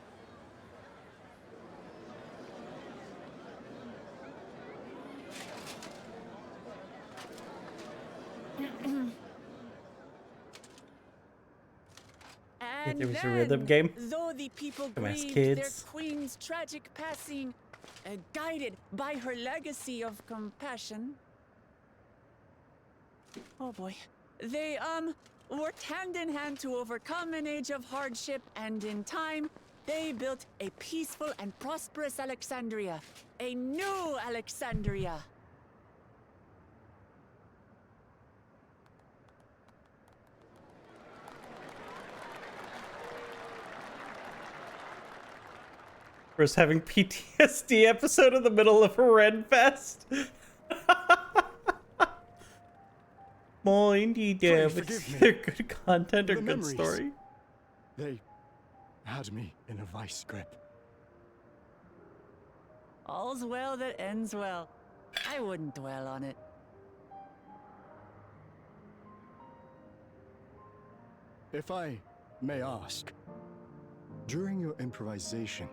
And there was a then, rhythm game. though the people Come on, grieved kids. their queen's tragic passing, guided by her legacy of compassion. Oh boy. They, worked hand in hand to overcome an age of hardship, and in time, they built a peaceful and prosperous Alexandria. A new Alexandria. Was having PTSD episode in the middle of a Ren Fest. More indie dev. forgive It's me. either good content or The good memories. story. They had me in a vice grip. All's well that ends well. I wouldn't dwell on it. If I may ask, during your improvisation,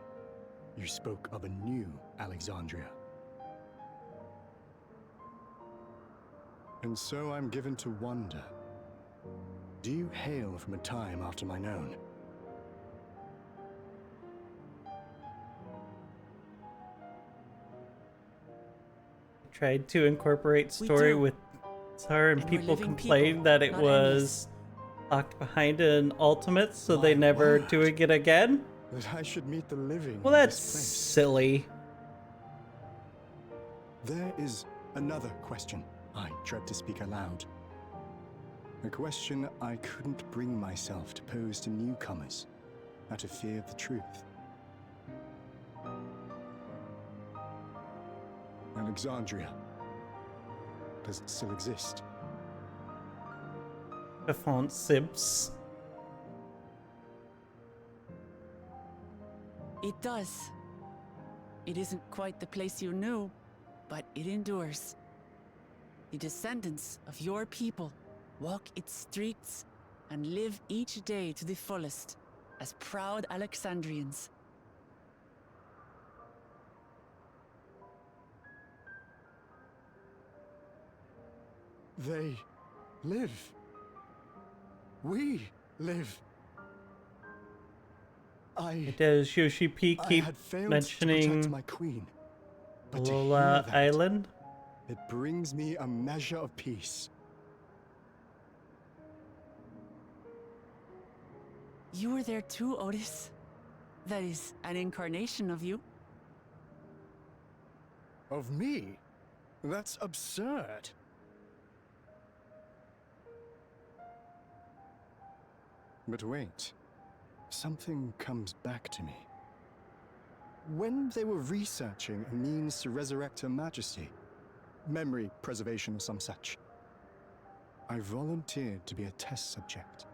you spoke of a new Alexandria. And so I'm given to wonder, do you hail from a time after mine own? Tried to incorporate story do. with Tsar, and And we're people living complained people, that it not was locked behind an ultimate, so they My never word. doing it again. That I should meet the living Well, in that's this place. silly. There is another question I dread to speak aloud. A question I couldn't bring myself to pose to newcomers, out of fear of the truth. Alexandria. Does it still exist? Font Sibs. It does. It isn't quite the place you knew, but it endures. The descendants of your people walk its streets and live each day to the fullest as proud Alexandrians. They live. We live. Does Yoshi P I keep had failed to mentioning protect my queen, but to hear Lola that, Island? it brings me a measure of peace. You were there too, Otis. That is an incarnation of you. Of me? That's absurd. But wait, something comes back to me. When they were researching a means to resurrect Her Majesty, memory preservation or some such, I volunteered to be a test subject.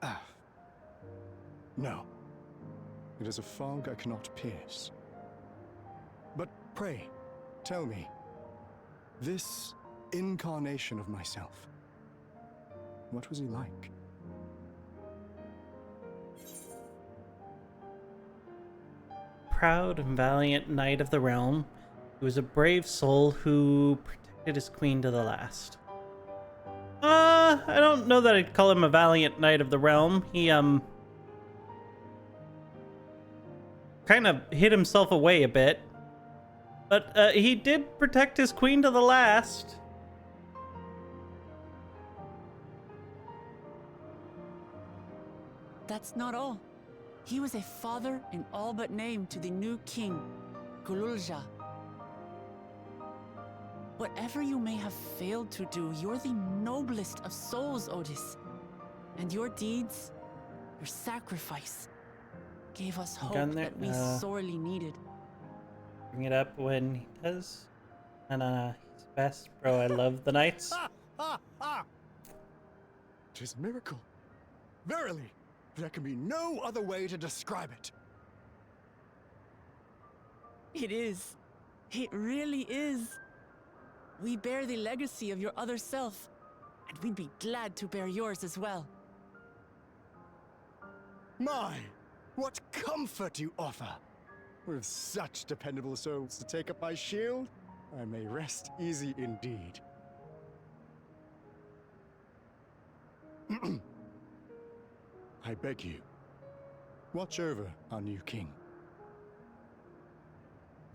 Ah. No. It is a fog I cannot pierce. But pray, tell me, this incarnation of myself, what was he like? Proud and valiant knight of the realm, he was a brave soul who protected his queen to the last. I don't know that I'd call him a valiant knight of the realm. He, kind of hid himself away a bit. But, he did protect his queen to the last. That's not all. He was a father in all but name to the new king, Gululja. Whatever you may have failed to do, you're the noblest of souls, Otis. And your deeds, your sacrifice, gave us hope that we sorely needed. Bring it up when he does. And, he's best, bro. I love the knights. Tis miracle. Verily, there can be no other way to describe it. It is. It really is. We bear the legacy of your other self, and we'd be glad to bear yours as well. My, what comfort you offer! With such dependable souls to take up my shield, I may rest easy indeed. I beg you, watch over our new king.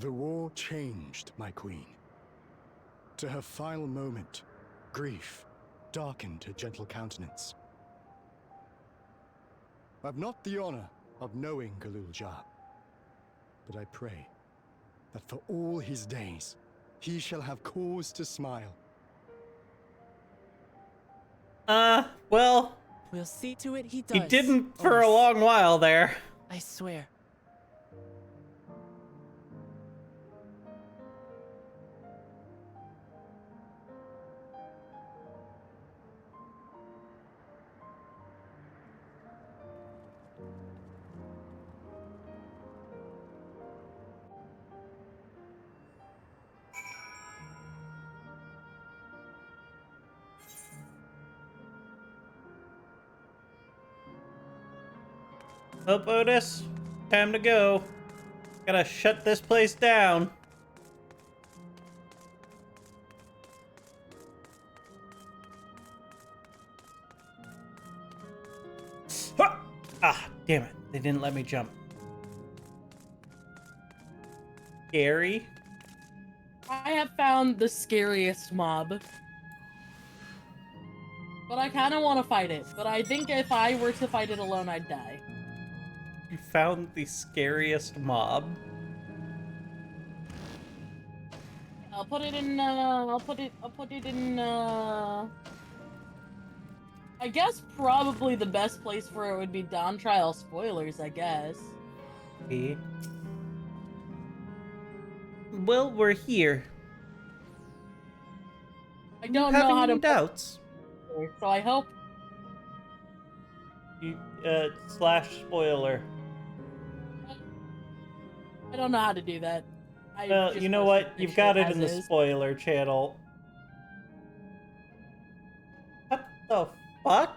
The war changed my queen. To her final moment, grief darkened her gentle countenance. I've not the honor of knowing Gululja, but I pray that for all his days, he shall have cause to smile. Well, We'll see to it he does. he didn't for a Otis. long while there. I swear. Up, Otis. Time to go. Gotta shut this place down. Ha! Ah, damn it. They didn't let me jump. Scary. I have found the scariest mob. But I kind of want to fight it. But I think if I were to fight it alone, I'd die. You found the scariest mob. I'll put it in, I'll put it in, I guess probably the best place for it would be Dawntrail spoilers, I guess. Okay. Well, we're here. I don't Having know how any to doubts? so I hope. You, slash spoiler. I don't know how to do that. You know what? You've got it in the spoiler channel. What the fuck?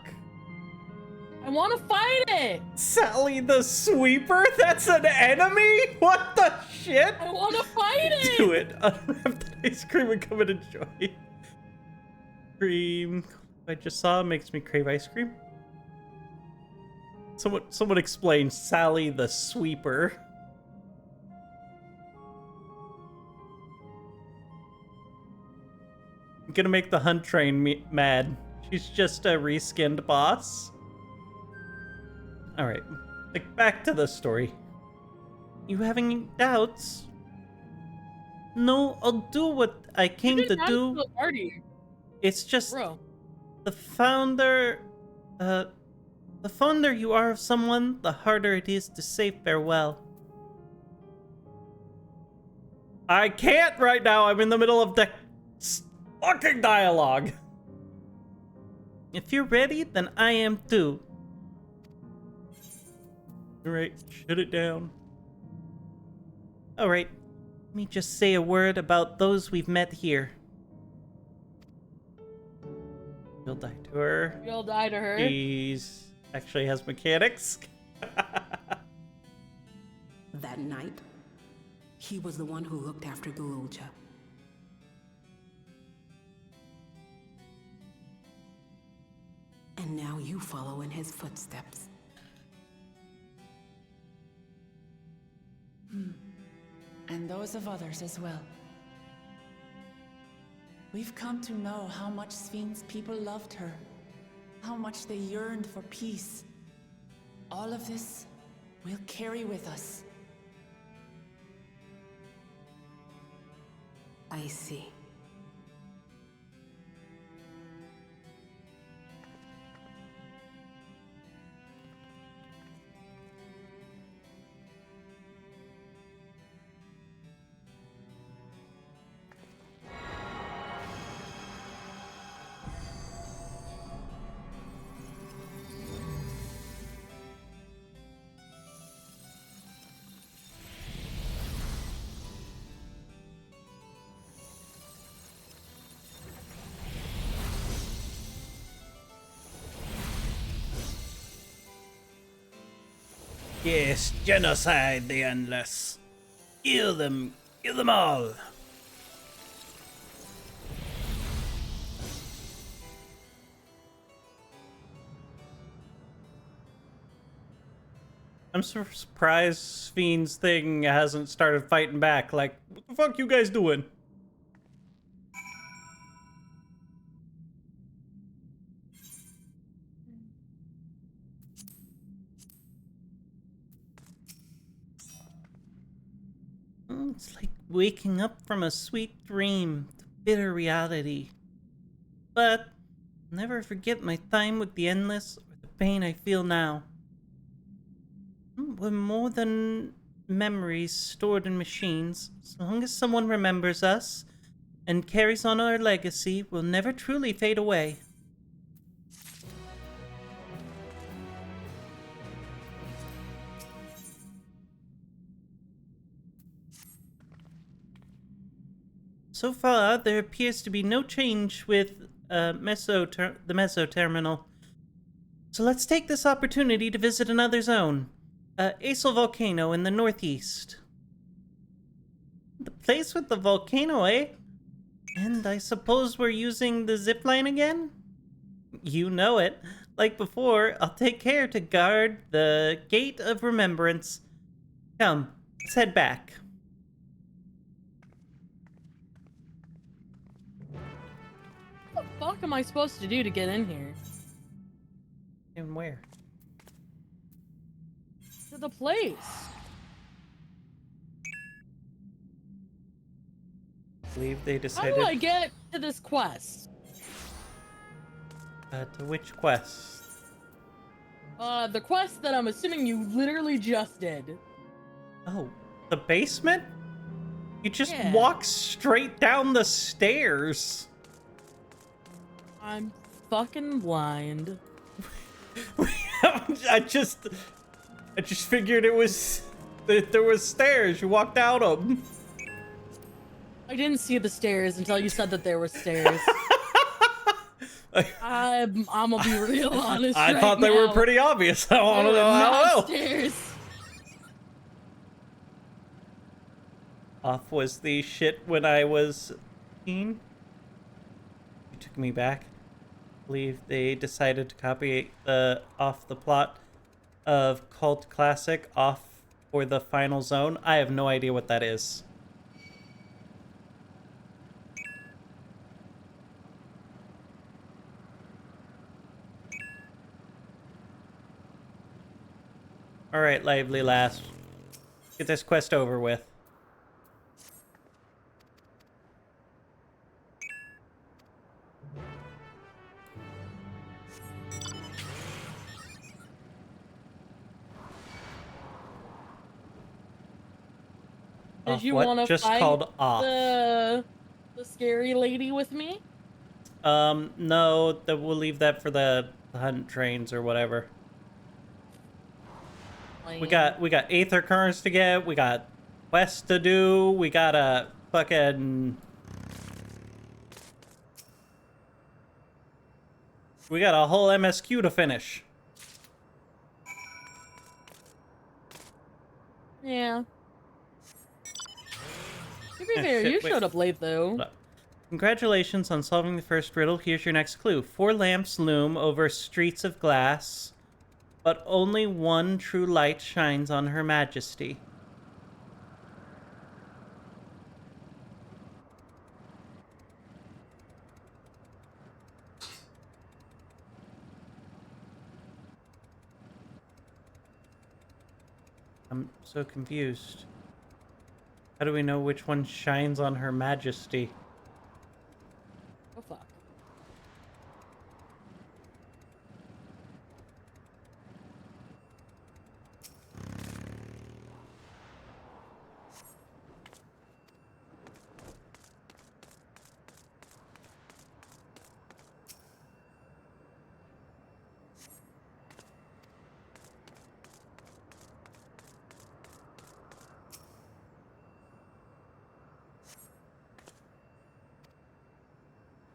I want to fight it! Sally the Sweeper? That's an enemy? What the shit? I want to fight it! Do it. Unwrap that ice cream and come and enjoy. Cream. I just saw makes me crave ice cream. Someone explain Sally the Sweeper. I'm gonna make the hunt train mad. She's just a reskinned boss. Alright, like back to the story. You having any doubts? No, I'll do what I came to do. It's just Bro. the founder you are of someone, the harder it is to say farewell. I can't right now. I'm in the middle of the fucking dialogue. If you're ready, then I am too. Alright, shut it down. Alright, let me just say a word about those we've met here. You'll die to her. You'll die to her. She's actually has mechanics. That night, he was the one who looked after Gululja. And now you follow in his footsteps. And those of others as well. We've come to know how much Sphyn's people loved her, how much they yearned for peace. All of this we'll carry with us. I see. Yes, genocide the endless. Kill them all. I'm surprised Sphyn's thing hasn't started fighting back. Like, what the fuck you guys doing? It's like waking up from a sweet dream to bitter reality. But I'll never forget my time with the Endless or the pain I feel now. We're more than memories stored in machines. As long as someone remembers us and carries on our legacy, we'll never truly fade away. So far, there appears to be no change with the Meso Terminal. So let's take this opportunity to visit another zone. Aesol Volcano in the northeast. The place with the volcano, eh? And I suppose we're using the zipline again? You know it. Like before, I'll take care to guard the Gate of Remembrance. Come, let's head back. What the fuck am I supposed to do to get in here? And where? To the place. I believe they How decided... do I get to this quest? To which quest? The quest that I'm assuming you literally just did. Oh, the basement? You just Yeah. walk straight down the stairs. I'm fucking blind. I just figured it was that there was stairs. You walked out them. I didn't see the stairs until you said that there were stairs. I'm gonna be real honest. I right thought they now. were pretty obvious. I There want to were know not how. stairs. Off was the shit when I was 18. You took me back. I believe they decided to copy off the plot of Cult Classic off for the final zone. I have no idea what that is. Alright, lively lass. Get this quest over with. Did you What want to just fight called off? the scary lady with me? No, we'll leave that for the hunt trains or whatever. We got Aether Currents to get, we got quests to do, we got a fucking... We got a whole MSQ to finish. Yeah. To be fair, shit, you wait. showed up late though. Congratulations on solving the first riddle. Here's your next clue. 4 lamps loom over streets of glass, but only one true light shines on Her Majesty. I'm so confused. How do we know which one shines on Her Majesty? Oh fuck.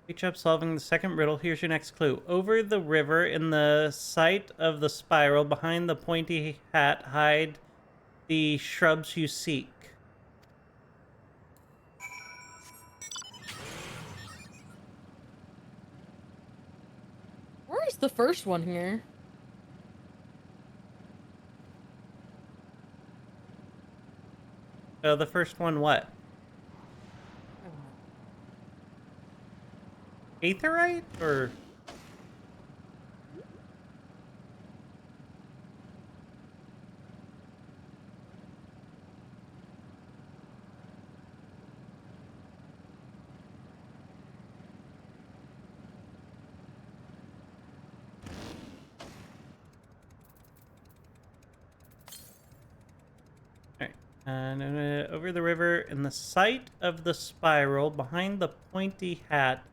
Great job solving the second riddle. Here's your next clue. Over the river, in the sight of the spiral, behind the pointy hat, hide the shrubs you seek. Where is the first one here? The first one, what? Aetherite? Or... Alright. And over the river, in the sight of the spiral, behind the pointy hat,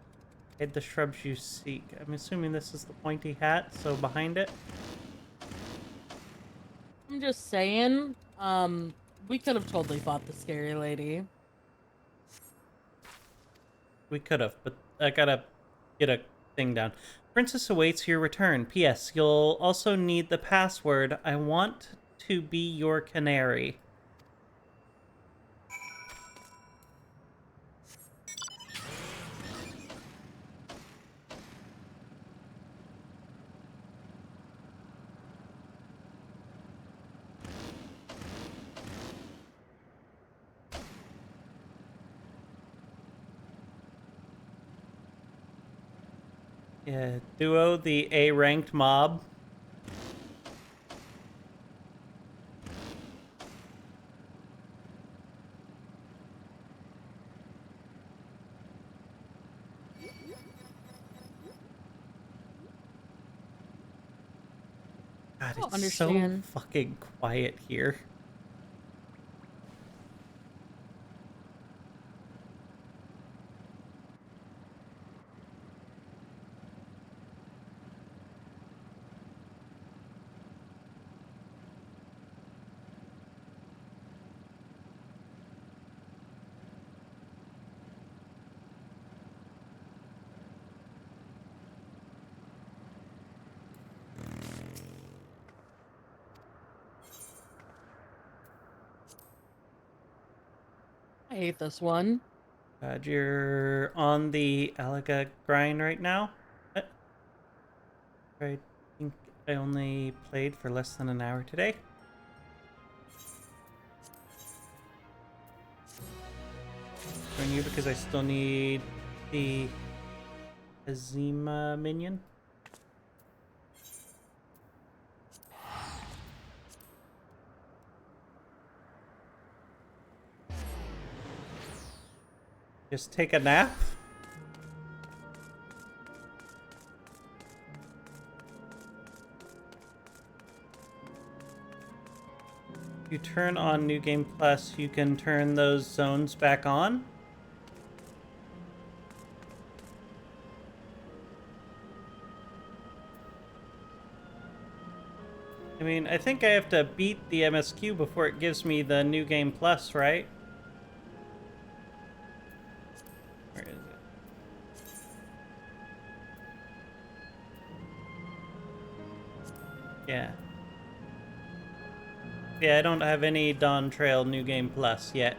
hide the shrubs you seek. I'm assuming this is the pointy hat, so behind it. I'm just saying, we could have totally fought the scary lady. We could have, but I gotta get a thing down. Princess awaits your return. P.S. You'll also need the password. I want to be your canary. Yeah, Duo, the A-ranked mob. God, don't it's so understand. fucking quiet here. I hate this one. God, you're on the Alaga grind right now? What? I think I only played for less than an hour today. Join you because I still need the Azima minion. Just take a nap? If you turn on New Game Plus, you can turn those zones back on. I mean, I think I have to beat the MSQ before it gives me the New Game Plus, right? Where is it? Yeah. Yeah, I don't have any Dawntrail New Game Plus yet.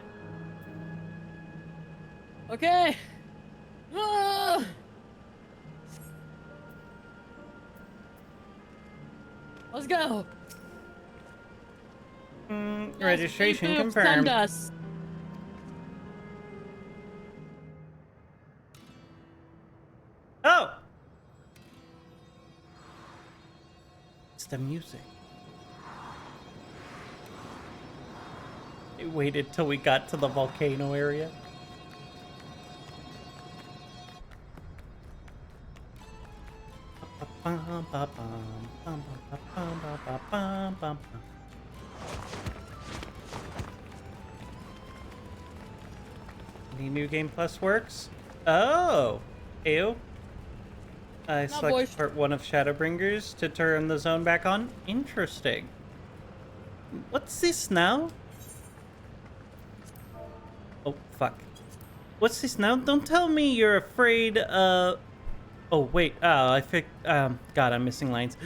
Okay. Let's go. Registration Send confirmed. us. Oh! It's the music. It waited till we got to the volcano area. Any New Game Plus works? Oh! Ew. I select voiced. part 1 of Shadowbringers to turn the zone back on. Interesting. What's this now? Oh, fuck. What's this now? Don't tell me you're afraid of... Oh, wait. Oh, I think... God, I'm missing lines.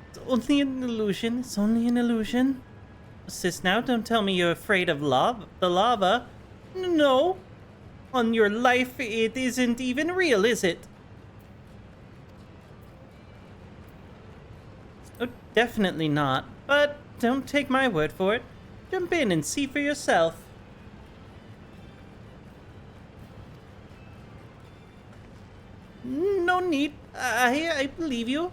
It's only an illusion. It's only an illusion. What's this now? Don't tell me you're afraid of the lava. No. On your life, it isn't even real, is it? Oh, definitely not. But don't take my word for it. Jump in and see for yourself. No need. I believe you.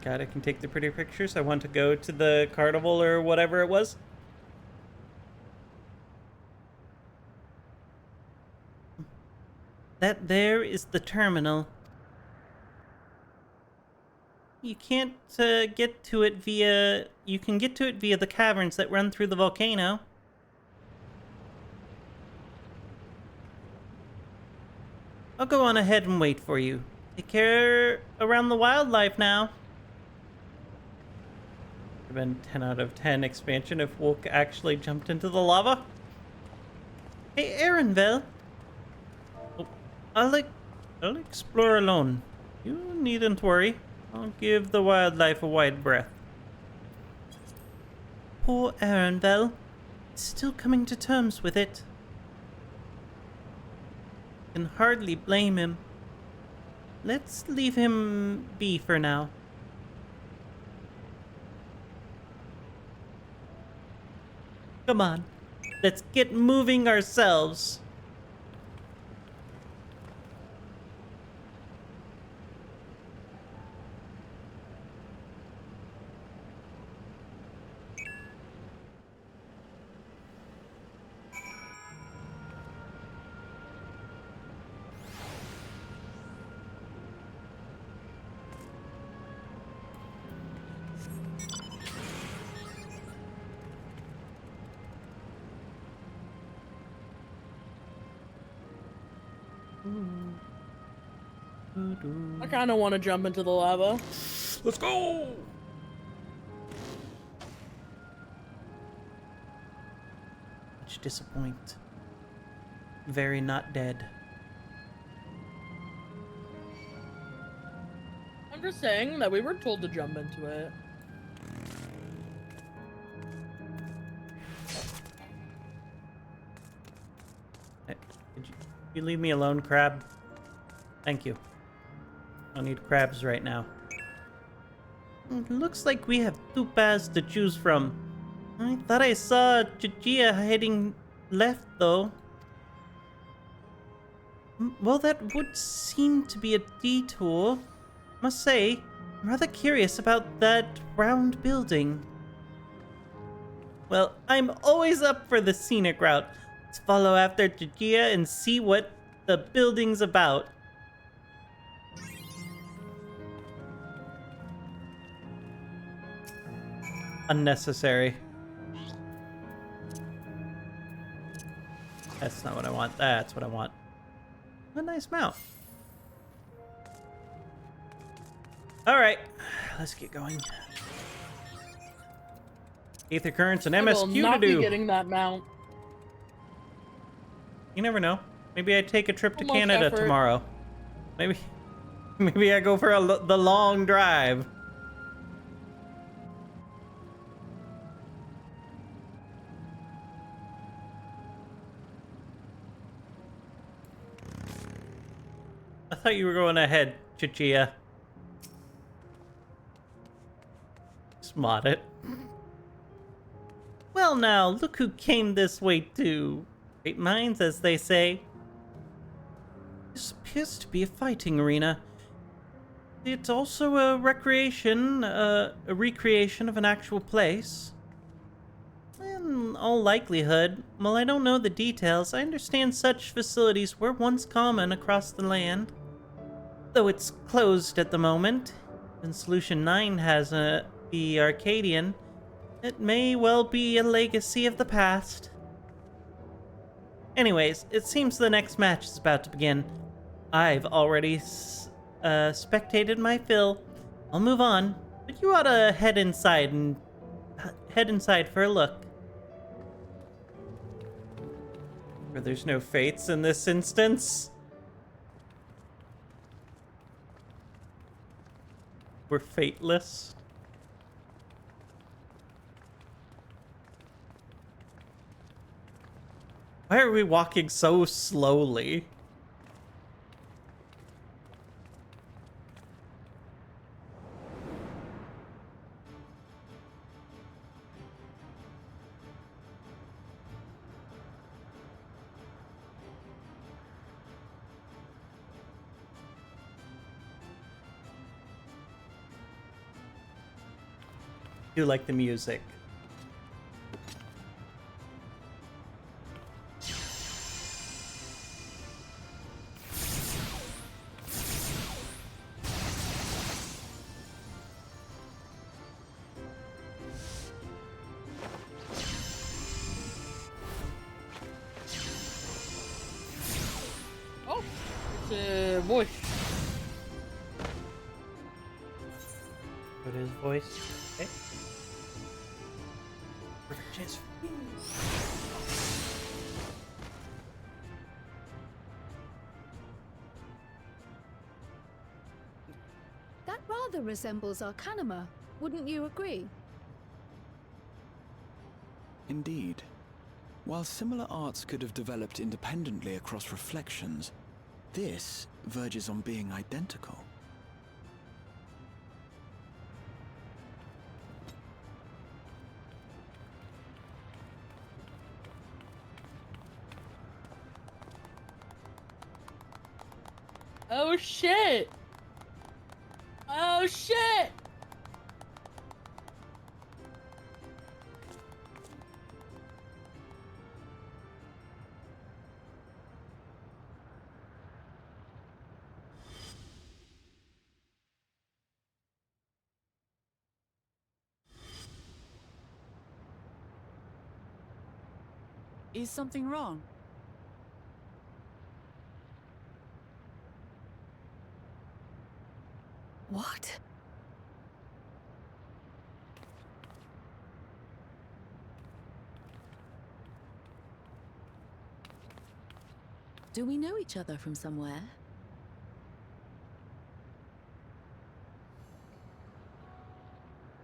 God, I can take the pretty pictures. I want to go to the carnival or whatever it was. That there is the terminal. You can't get to it via... You can get to it via the caverns that run through the volcano. I'll go on ahead and wait for you. Take care around the wildlife now. Would have been 10 out of 10 expansion if Wolk actually jumped into the lava. Hey, Aaronville. Oh, I'll explore alone. You needn't worry. I'll give the wildlife a wide breath. Poor Aaronville. Still coming to terms with it. Can hardly blame him. Let's leave him be for now. Come on. Let's get moving ourselves. I kind of want to jump into the lava. Let's go! Much disappoint. Very not dead. I'm just saying that we were told to jump into it. Hey, could you leave me alone, crab? Thank you. I need crabs right now. It looks like we have 2 paths to choose from. I thought I saw Chichia heading left, though. Well, that would seem to be a detour. Must say, I'm rather curious about that round building. Well, I'm always up for the scenic route. Let's follow after Chichia and see what the building's about. Unnecessary. That's not what I want. That's what I want. A nice mount. Alright, let's get going. Aether currents and I will MSQ not to do. be getting that mount. You never know. Maybe I take a trip to Almost Canada effort. tomorrow. Maybe I go for the long drive. I thought you were going ahead, Chichia. Smot it. Well now, look who came this way too. Great minds, as they say. This appears to be a fighting arena. It's also a recreation, a recreation of an actual place. In all likelihood, while I don't know the details, I understand such facilities were once common across the land. Though it's closed at the moment, and Solution 9 has the Arcadian, it may well be a legacy of the past. Anyways, it seems the next match is about to begin. I've already spectated my fill. I'll move on, but you ought to head inside for a look. Where there's no fates in this instance. We're fateless. Why are we walking so slowly? I do like the music. Oh, it's a boy. Put his voice. Okay. Perfect chance. That rather resembles Arcanima, wouldn't you agree? Indeed. While similar arts could have developed independently across reflections, this verges on being identical. Oh shit! Oh shit! Is something wrong? What? Do we know each other from somewhere?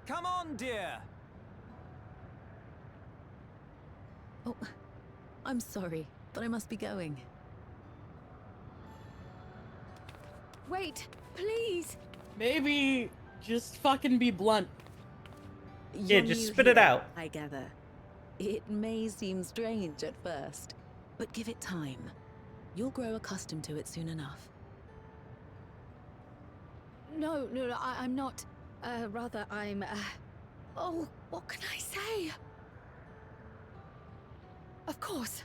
Come on, dear. Oh, I'm sorry, but I must be going. Wait, please! Maybe just fucking be blunt. Yeah, You're just new spit it here, out. I gather. It may seem strange at first, but give it time. You'll grow accustomed to it soon enough. No, I'm not. Rather, I'm, Oh, what can I say? Of course.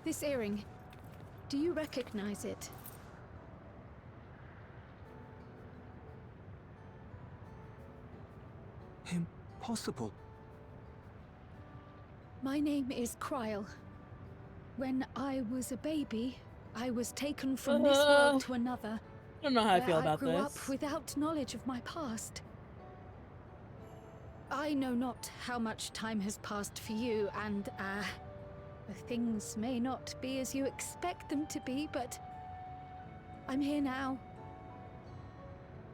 This earring. Do you recognize it? Impossible. My name is Cryle. When I was a baby, I was taken from this world to another. I don't know how I where feel about I grew this. up without knowledge of my past. I know not how much time has passed for you, and, things may not be as you expect them to be, but I'm here now.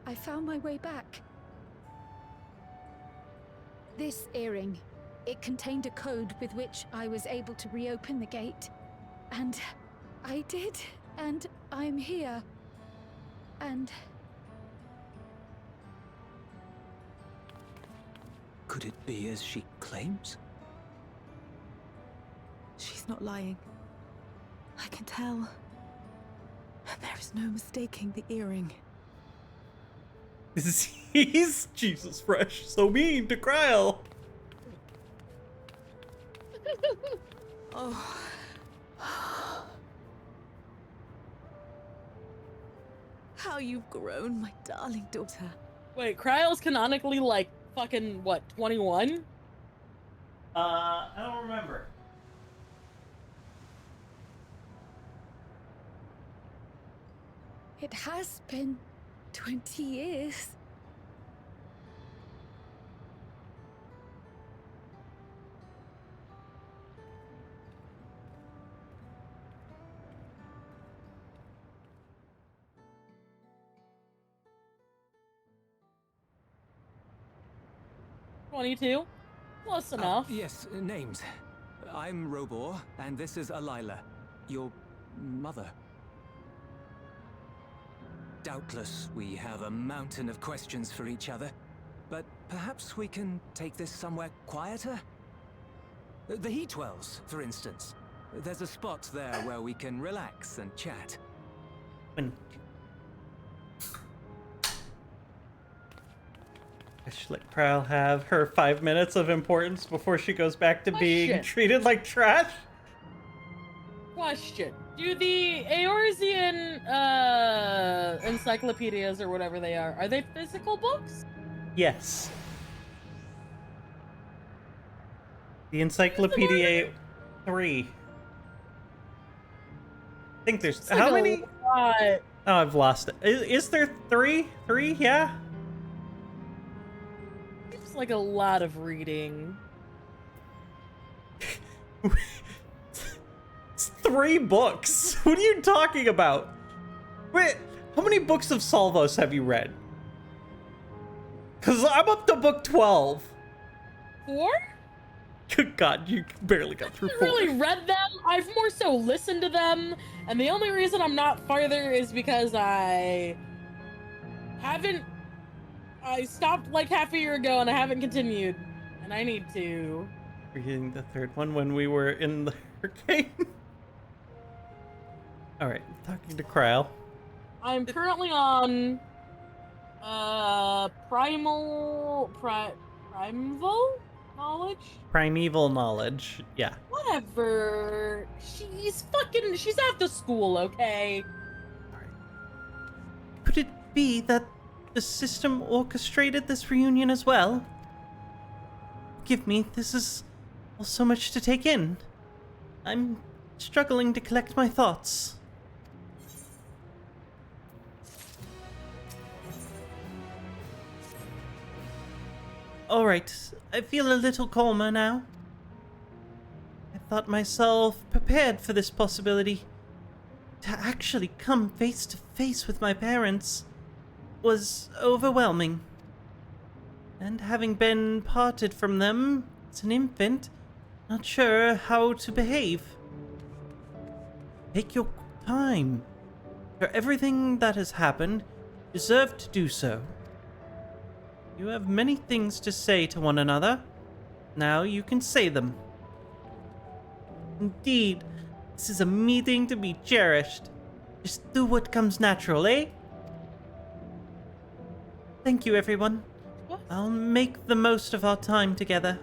I found my way back. This earring, it contained a code with which I was able to reopen the gate. And I did, and I'm here. And Could it be as she claims? She's not lying. I can tell. And there is no mistaking the earring. He's Jesus fresh, so mean to Kryl. Oh. How you've grown, my darling daughter. Wait, Kryle's canonically like fucking what, 21? I don't remember. it has been 20 years. $22? Close enough. Yes, names. I'm Robor, and this is Alila, your mother. Doubtless, we have a mountain of questions for each other, but perhaps we can take this somewhere quieter? The Heatwells, for instance. There's a spot there where we can relax and chat. When I should let Kryl have her 5 minutes of importance before she goes back to being Question. treated like trash. Question. Do the Eorzean encyclopedias or whatever they are they physical books? Yes. The Encyclopedia 3. I think there's It's how like many? a lot. Oh, I've lost it. Is there 3? 3? Yeah. It's like a lot of reading. It's 3 books. What are you talking about? Wait, how many books of Salvos have you read? Because I'm up to book 12. 4? Good God, you barely got through I 4. haven't really read them. I've more so listened to them, and the only reason I'm not farther is because I stopped like half a year ago and I haven't continued, and I need to. Reading the 3rd one when we were in the hurricane. Alright, talking to Kryl. I'm currently on primal knowledge? Primeval knowledge, yeah. Whatever. She's after school, okay? Could it be that the system orchestrated this reunion as well? Forgive me, this is all so much to take in. I'm struggling to collect my thoughts. Alright, I feel a little calmer now. I thought myself prepared for this possibility. To actually come face to face with my parents was overwhelming. And having been parted from them as an infant, not sure how to behave. Take your time. For everything that has happened, you deserve to do so. You have many things to say to one another. Now you can say them. Indeed, this is a meeting to be cherished. Just do what comes natural, eh? Thank you, everyone. What? I'll make the most of our time together.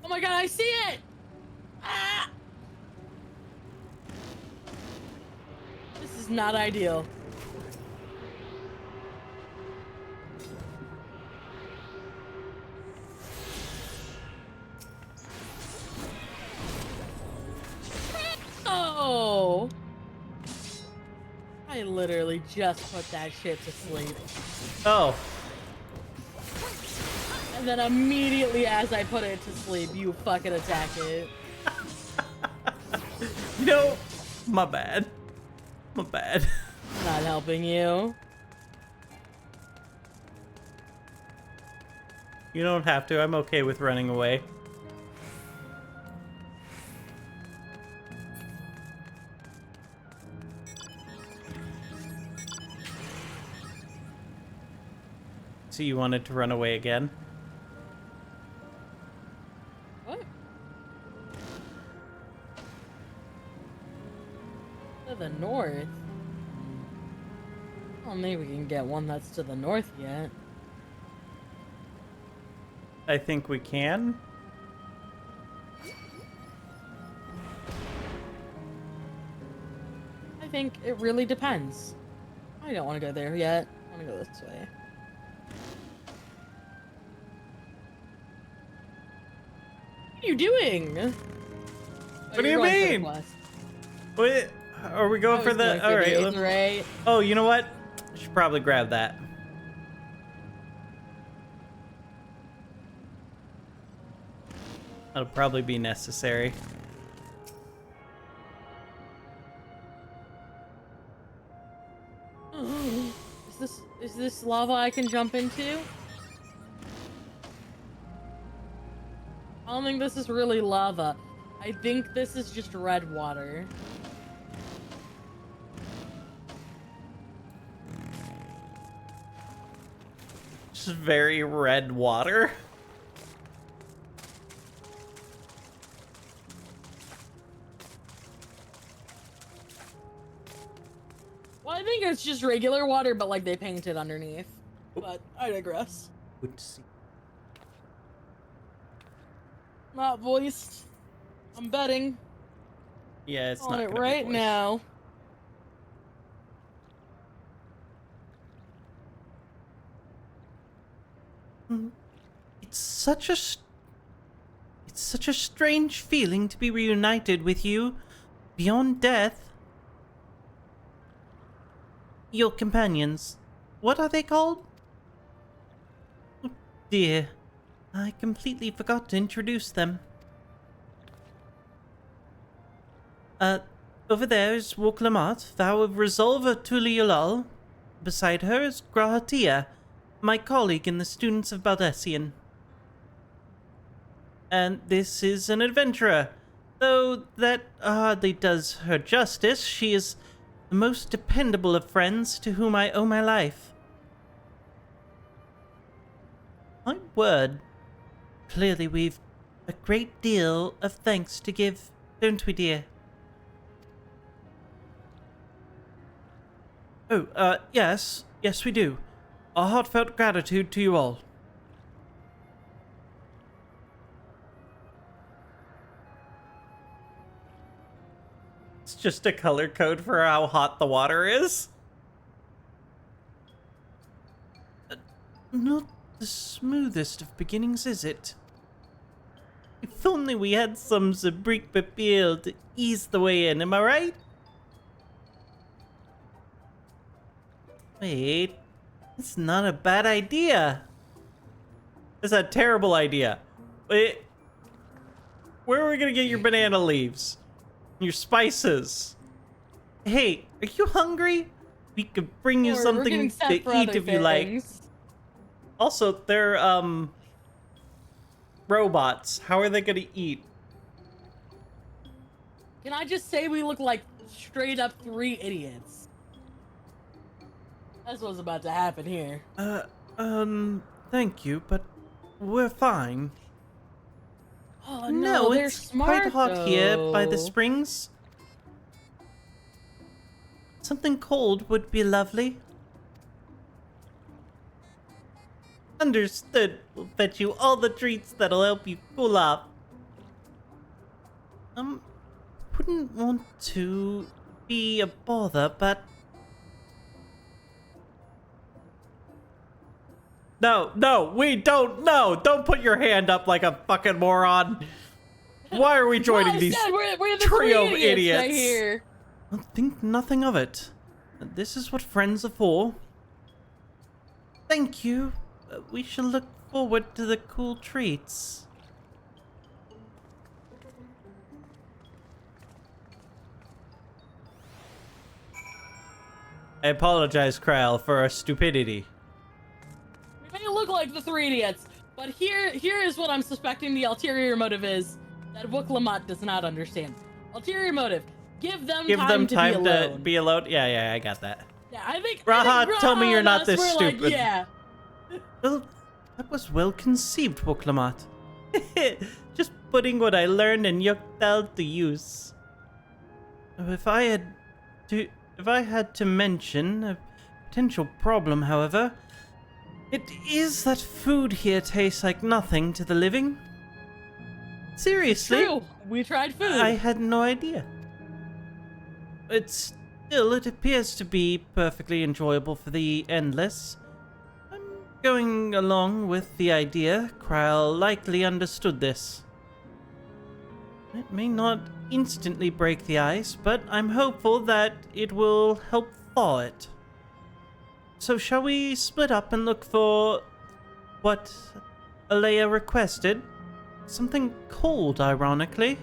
Oh my god, I see it! Ah! This is not ideal. Oh! I literally just put that shit to sleep. Oh. And then immediately as I put it to sleep, you fucking attack it. You know, my bad. My bad. Not helping you. You don't have to. I'm okay with running away. So you wanted to run away again? What? To the north? Well, maybe we can get one that's to the north yet. I think we can. I think it really depends. I don't want to go there yet. I want to go this way. What are you doing? What do you mean? Wait, are we going for the? All right. Right. Oh, you know what? I should probably grab that. That'll probably be necessary. Is this lava I can jump into? I don't think this is really lava. I think this is just red water. Just very red water. Well, I think it's just regular water, but like they painted underneath. But I digress. Good to see. Not voiced. I'm betting Yeah, it's on not it gonna be right voiced. now. It's such a strange feeling to be reunited with you beyond death. Your companions, what are they called? Oh dear, I completely forgot to introduce them. Over there is Woklamat, vow of Resolver Tuliolal. Beside her is Grahatia, my colleague in the Students of Baldessian. And this is an adventurer. Though that hardly does her justice, she is the most dependable of friends to whom I owe my life. My word. Clearly we've a great deal of thanks to give, don't we, dear? Oh, yes. Yes, we do. Our heartfelt gratitude to you all. It's just a color code for how hot the water is. Not the smoothest of beginnings, is it? If only we had some Zabrik Papil to ease the way in, am I right? Wait, it's not a bad idea. It's a terrible idea. Wait, where are we gonna get your banana leaves? Your spices? Hey, are you hungry? We could bring you something to eat if you like. Also, they're, robots. How are they gonna eat? Can I just say we look like straight up 3 idiots? That's what's about to happen here. Thank you, but we're fine. Oh no, they're it's smart, quite hot here by the though. springs. Something cold would be lovely. Understood. We'll fetch you all the treats that'll help you cool off. Wouldn't want to be a bother, but... No, we don't know! Don't put your hand up like a fucking moron! Why are we joining these we're the trio of 3 idiots idiots? right here. I'll think nothing of it. This is what friends are for. Thank you. We shall look forward to the cool treats. I apologize, Kral, for our stupidity. We may look like the three idiots, but here is what I'm suspecting the ulterior motive is that Wook Lamont does not understand. Ulterior motive: give them time to be alone. Yeah, I got that. Yeah, I think Raha, tell me you're not this stupid. Like, yeah. Well, that was well conceived, Wook Lamont. Just putting what I learned in Yukdal to use. If I had to mention a potential problem, however, it is that food here tastes like nothing to the living. Seriously? True. We tried food. I had no idea. It appears to be perfectly enjoyable for the endless. I'm going along with the idea. Kral likely understood this. It may not instantly break the ice, but I'm hopeful that it will help thaw it. So shall we split up and look for what Alea requested? Something cold, ironically.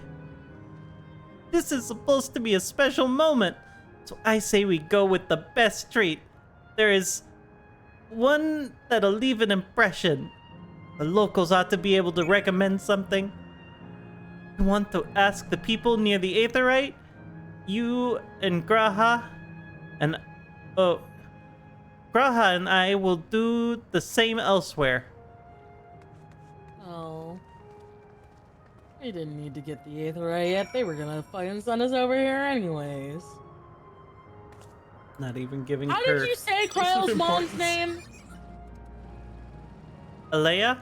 This is supposed to be a special moment, so I say we go with the best treat. There is one that'll leave an impression. The locals ought to be able to recommend something. You want to ask the people near the Aetherite? You and Graha and Graha and I will do the same elsewhere. Oh. We didn't need to get the Aetherite yet. They were gonna fucking send us over here anyways. Not even giving How her... did you say Kryl's mom's name? Alea?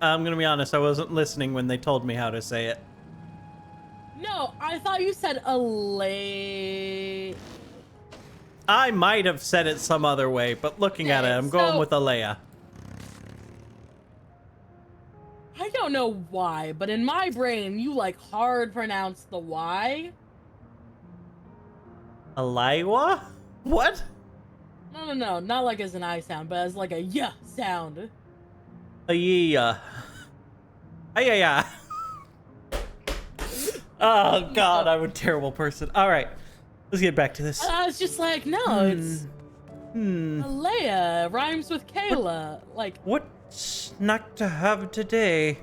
I'm gonna be honest, I wasn't listening when they told me how to say it. No, I thought you said Alea. I might have said it some other way, but looking at it, I'm going with Alea. I don't know why, but in my brain, you like hard pronounce the Y. Alaiwa? What? No, not like as an I sound, but as like a yeah sound. Yeah. Ayaya. Oh god, I'm a terrible person. Alright, let's get back to this. And I was just like, no, it's Alea rhymes with Kayla. Like, what snack to have today?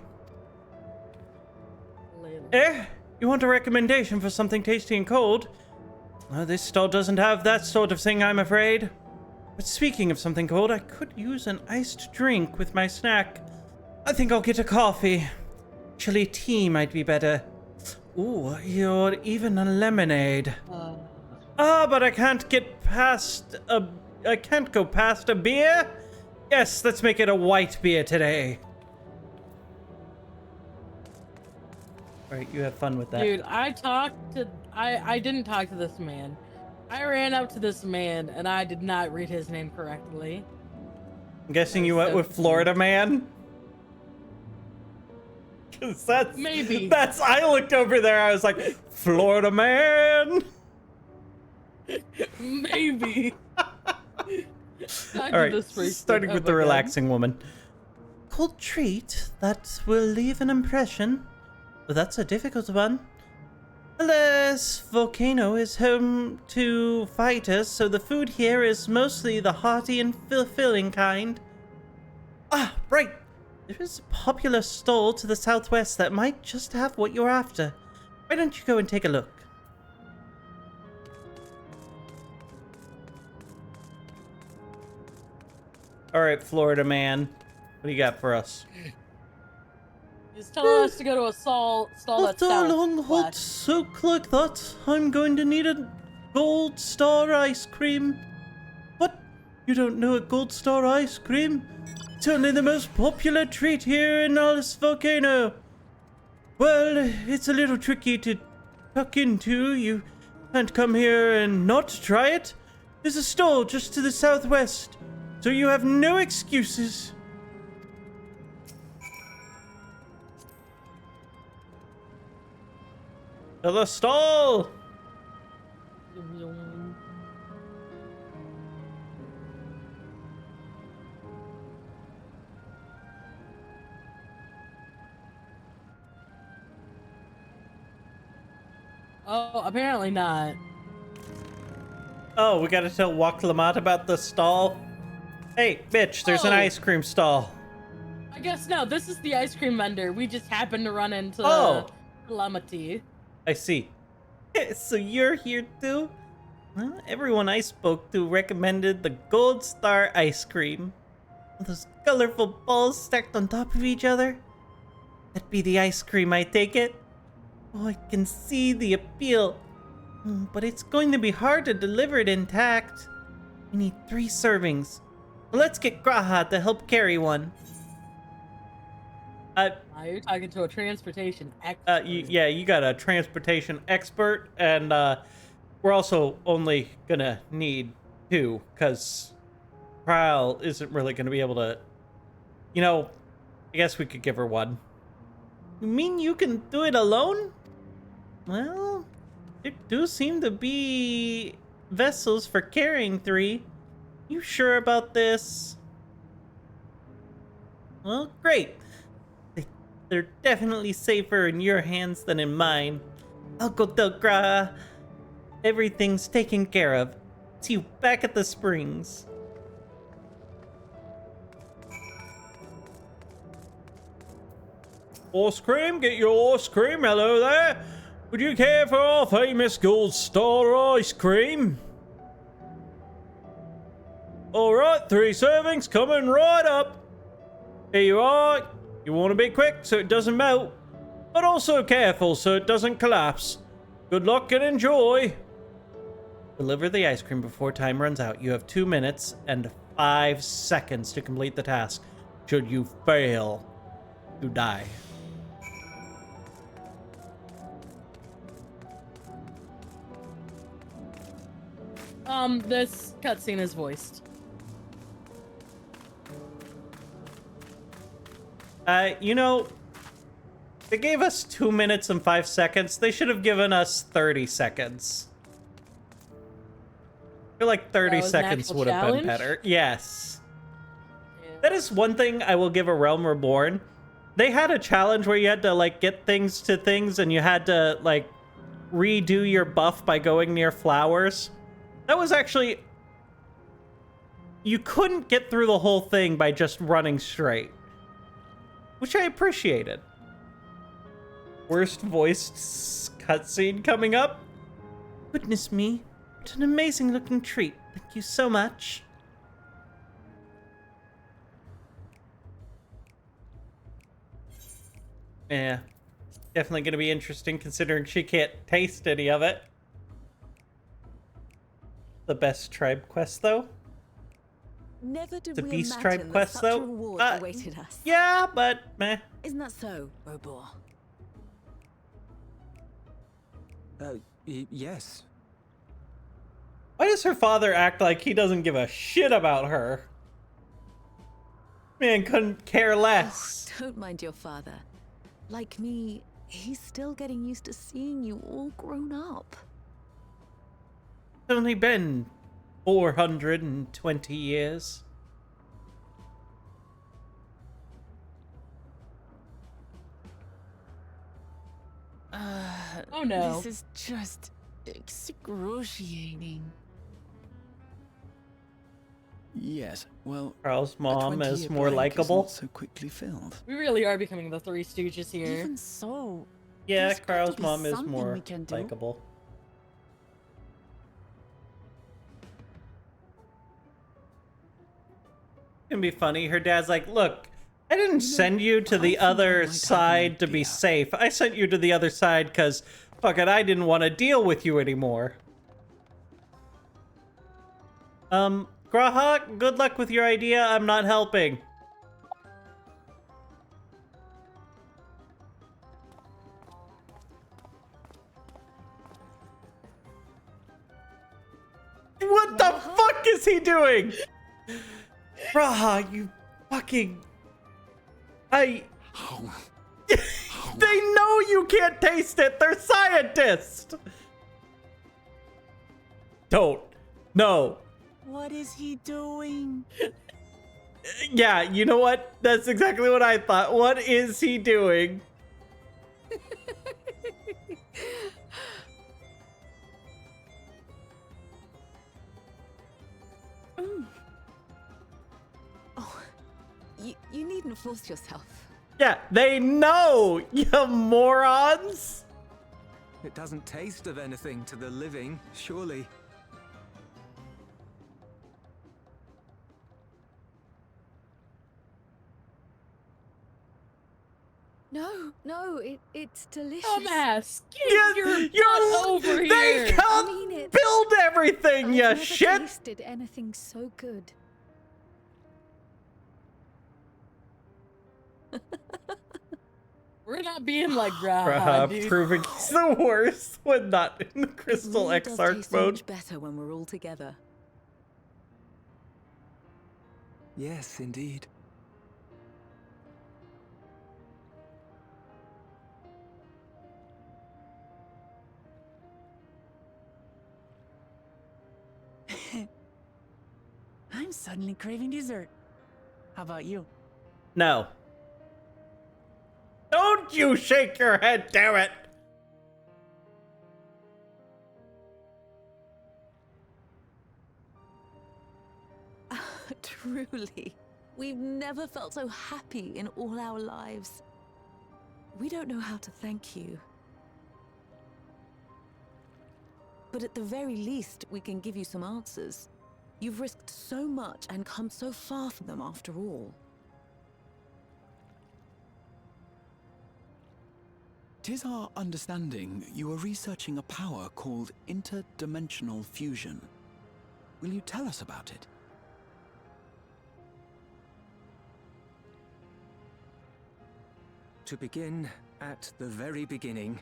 Layla. You want a recommendation for something tasty and cold? This stall doesn't have that sort of thing, I'm afraid. But speaking of something cold, I could use an iced drink with my snack. I think I'll get a coffee. Chilly tea might be better. Ooh, you're even a lemonade. But I can't go past a beer? Yes, let's make it a white beer today. Alright, you have fun with that. Dude, I didn't talk to this man. I ran up to this man and I did not read his name correctly. I'm guessing you went with Florida Man? Cause Maybe. I looked over there, I was like, Florida Man! Maybe. Alright, starting with the relaxing woman. Cold treat that will leave an impression. Well, that's a difficult one. Alas, Volcano is home to fighters, so the food here is mostly the hearty and fulfilling kind. Ah, right. There is a popular stall to the southwest that might just have what you're after. Why don't you go and take a look? Alright, Florida Man. What do you got for us? He's telling us to go to a stall that's After a long hot soak like that, I'm going to need a Gold Star ice cream. What? You don't know a Gold Star ice cream? It's only the most popular treat here in Alice Volcano. Well, it's a little tricky to tuck into. You can't come here and not try it. There's a stall just to the southwest, so you have no excuses. To the stall! Oh, apparently not. Oh, we gotta tell Wok Lamont about the stall? Hey, bitch, there's an Oh. ice cream stall. I guess no, this is the ice cream vendor. We just happened to run into Lamati. I see. So you're here too? Well, everyone I spoke to recommended the Gold Star ice cream. Those colorful balls stacked on top of each other? That'd be the ice cream, I take it? Oh, I can see the appeal. But it's going to be hard to deliver it intact. We need 3 servings. Let's get Graha to help carry one. You're talking to a transportation expert. Yeah, you got a transportation expert, and we're also only gonna need 2, because Prowl isn't really gonna be able to... You know, I guess we could give her 1. You mean you can do it alone? Well, there do seem to be vessels for carrying 3. You sure about this? Well, great. They're definitely safer in your hands than in mine. I'll go tell Graha. Everything's taken care of. See you back at the springs. Ice cream, get your ice cream. Hello there. Would you care for our famous Gold Star ice cream? Alright, 3 servings coming right up. Here you are. You want to be quick so it doesn't melt, but also careful so it doesn't collapse. Good luck and enjoy. Deliver the ice cream before time runs out. You have 2 minutes and 5 seconds to complete the task. Should you fail, you die. This cutscene is voiced. You know, they gave us 2 minutes and 5 seconds. They should have given us 30 seconds. I feel like 30 seconds would have been better. Yes. Yeah. That is one thing I will give A Realm Reborn. They had a challenge where you had to, like, get things to things and you had to, like, redo your buff by going near flowers. That was actually... You couldn't get through the whole thing by just running straight, which I appreciated. Worst voiced cutscene coming up. Goodness me, what an amazing looking treat. Thank you so much. Yeah, definitely gonna be interesting considering she can't taste any of it. The best tribe quest though. Never did The we Beast imagine Tribe that quest such though. a reward awaited us. Yeah, but meh. Isn't that so, Robor? Yes. Why does her father act like he doesn't give a shit about her? Man couldn't care less. Oh, don't mind your father. Like me, he's still getting used to seeing you all grown up. It's only been 420 years. Oh no. This is just excruciating. Yes, well, Carl's a mom 20-year is more blank likable. not so quickly filled. We really are becoming the Three Stooges here. Even so, Yeah, there's got to Carl's be mom is something more we can do. likable. It's gonna be funny. Her dad's like, look, I didn't send you to I the think I other might have an side to be idea. safe. I sent you to the other side because, fuck it, I didn't want to deal with you anymore. Graha, good luck with your idea. I'm not helping. What the fuck is he doing? Graha, you fucking... They know you can't taste it? They're scientists! Don't. No. What is he doing? Yeah, you know what? That's exactly what I thought. What is he doing? Oh, you needn't force yourself. Yeah, they know, you morons! It doesn't taste of anything to the living, surely. No, it's delicious. Dumbass, get your butt over They here. can't I mean it. build everything, I've you never shit! tasted anything so good. We're not being like Graha, dude. Proving he's the worst when not in the Crystal It really does Exarch taste so mode. much better when we're all together. Yes, indeed. I'm suddenly craving dessert. How about you? No. Don't you shake your head, damn it! Truly, we've never felt so happy in all our lives. We don't know how to thank you. But at the very least, we can give you some answers. You've risked so much and come so far for them after all. 'Tis our understanding you are researching a power called interdimensional fusion. Will you tell us about it? To begin at the very beginning,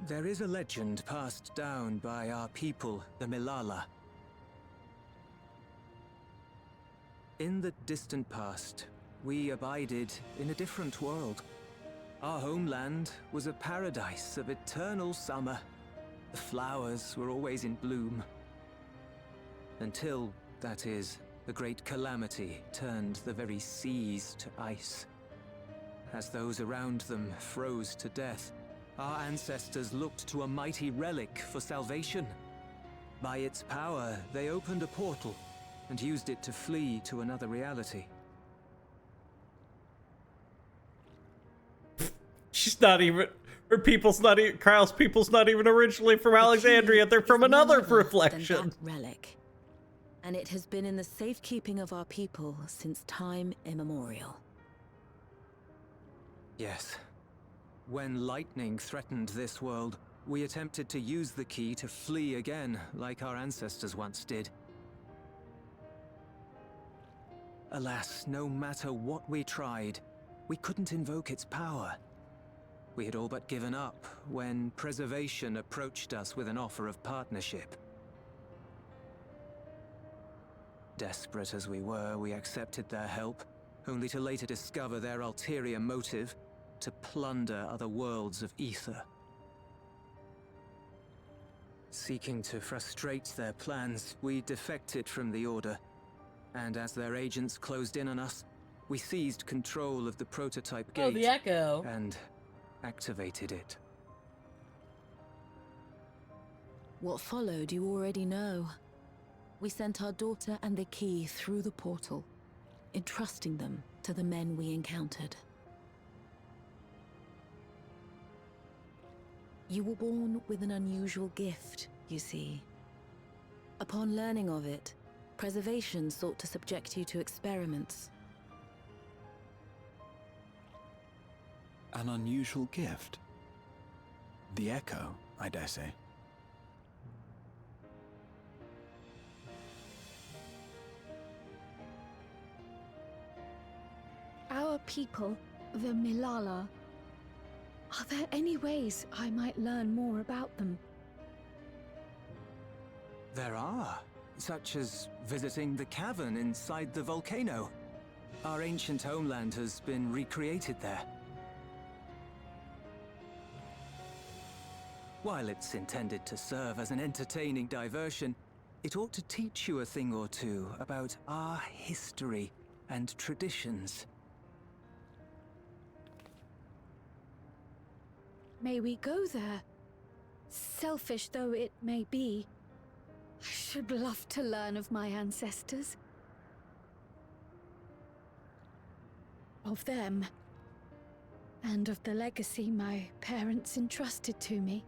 there is a legend passed down by our people, the Milala. In the distant past, we abided in a different world. Our homeland was a paradise of eternal summer. The flowers were always in bloom. Until, that is, the great calamity turned the very seas to ice. As those around them froze to death, our ancestors looked to a mighty relic for salvation. By its power, they opened a portal and used it to flee to another reality. She's not even... Her people's not even... Kryle's people's not even originally from Alexandria. They're from another reflection. That relic. And it has been in the safekeeping of our people since time immemorial. Yes. When lightning threatened this world, we attempted to use the key to flee again, like our ancestors once did. Alas, no matter what we tried, we couldn't invoke its power. We had all but given up when Preservation approached us with an offer of partnership. Desperate as we were, we accepted their help, only to later discover their ulterior motive: to plunder other worlds of ether. Seeking to frustrate their plans, we defected from the Order, and as their agents closed in on us, we seized control of the prototype gate. Oh, the Echo. And activated it. What followed you already know. We sent our daughter and the key through the portal, entrusting them to the men we encountered. You were born with an unusual gift, you see. Upon learning of it, Preservation sought to subject you to experiments. An unusual gift? The Echo, I dare say. Our people, the Milala. Are there any ways I might learn more about them? There are, such as visiting the cavern inside the volcano. Our ancient homeland has been recreated there. While it's intended to serve as an entertaining diversion, it ought to teach you a thing or two about our history and traditions. May we go there? Selfish though it may be, I should love to learn of my ancestors. Of them. And of the legacy my parents entrusted to me.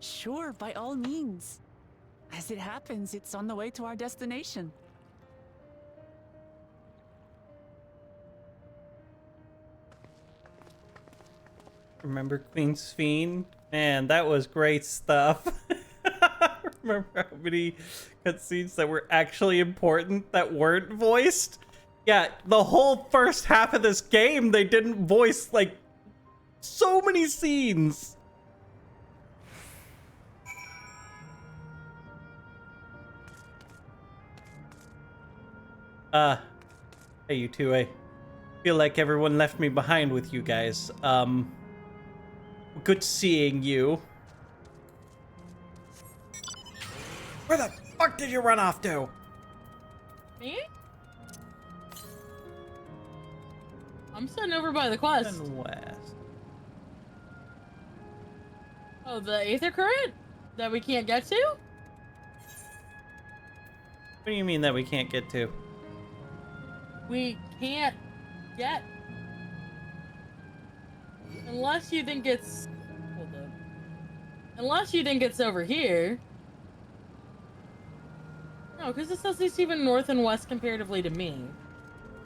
Sure, by all means. As it happens, it's on the way to our destination. Remember Queen Sphene? Man, that was great stuff. Remember how many cutscenes that were actually important that weren't voiced? Yeah, the whole first half of this game, they didn't voice, like, so many scenes. Hey, you two, I feel like everyone left me behind with you guys. Good seeing you. Where the fuck did you run off to? Me? I'm sitting over by the quest. And west. Oh, the Aether Current? That we can't get to? What do you mean that we can't get to? We can't get. Unless you think it's... Hold up. Unless you think it's over here. No, because it says it's even north and west comparatively to me.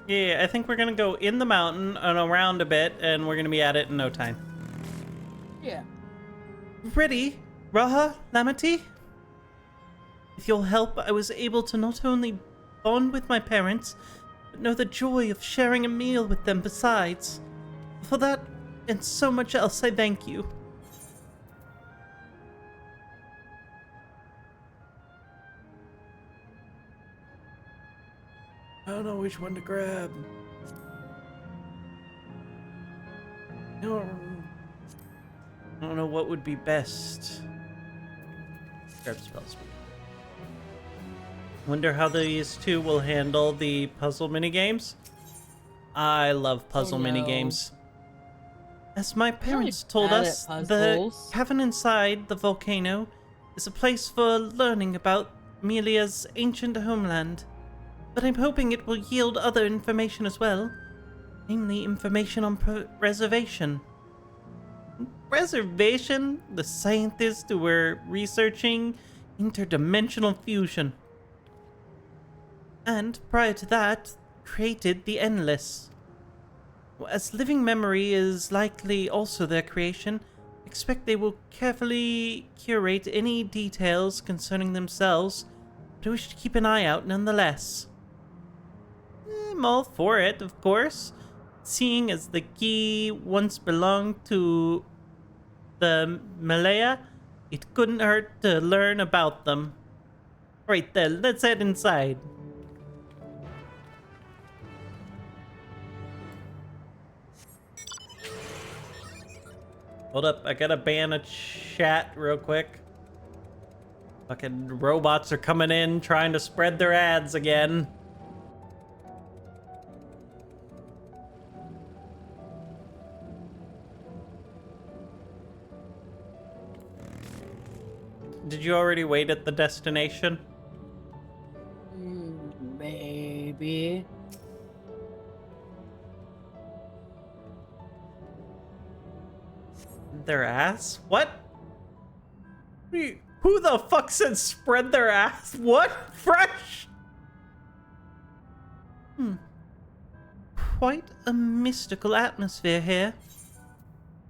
Yeah, I think we're gonna go in the mountain and around a bit, and we're gonna be at it in no time. Yeah. Ready, Raha, Lamity? With your help, I was able to not only bond with my parents, but know the joy of sharing a meal with them besides. For that, and so much else, I thank you. I don't know which one to grab. I don't know what would be best. Grab spell speed. Wonder how these two will handle the puzzle minigames. I love puzzle minigames. As my parents told us, the cavern inside the volcano is a place for learning about Amelia's ancient homeland. But I'm hoping it will yield other information as well. Namely, information on preservation. Preservation? The scientists who were researching interdimensional fusion. And prior to that, created the Endless. As living memory is likely also their creation, expect they will carefully curate any details concerning themselves, but I wish to keep an eye out nonetheless. I'm all for it, of course. Seeing as the key once belonged to the Malaya, it couldn't hurt to learn about them. Right then, let's head inside. Hold up, I gotta ban a chat real quick. Fucking robots are coming in trying to spread their ads again. Did you already wait at the destination? Maybe. Their ass? What? Who the fuck said spread their ass? What? Fresh? Quite a mystical atmosphere here.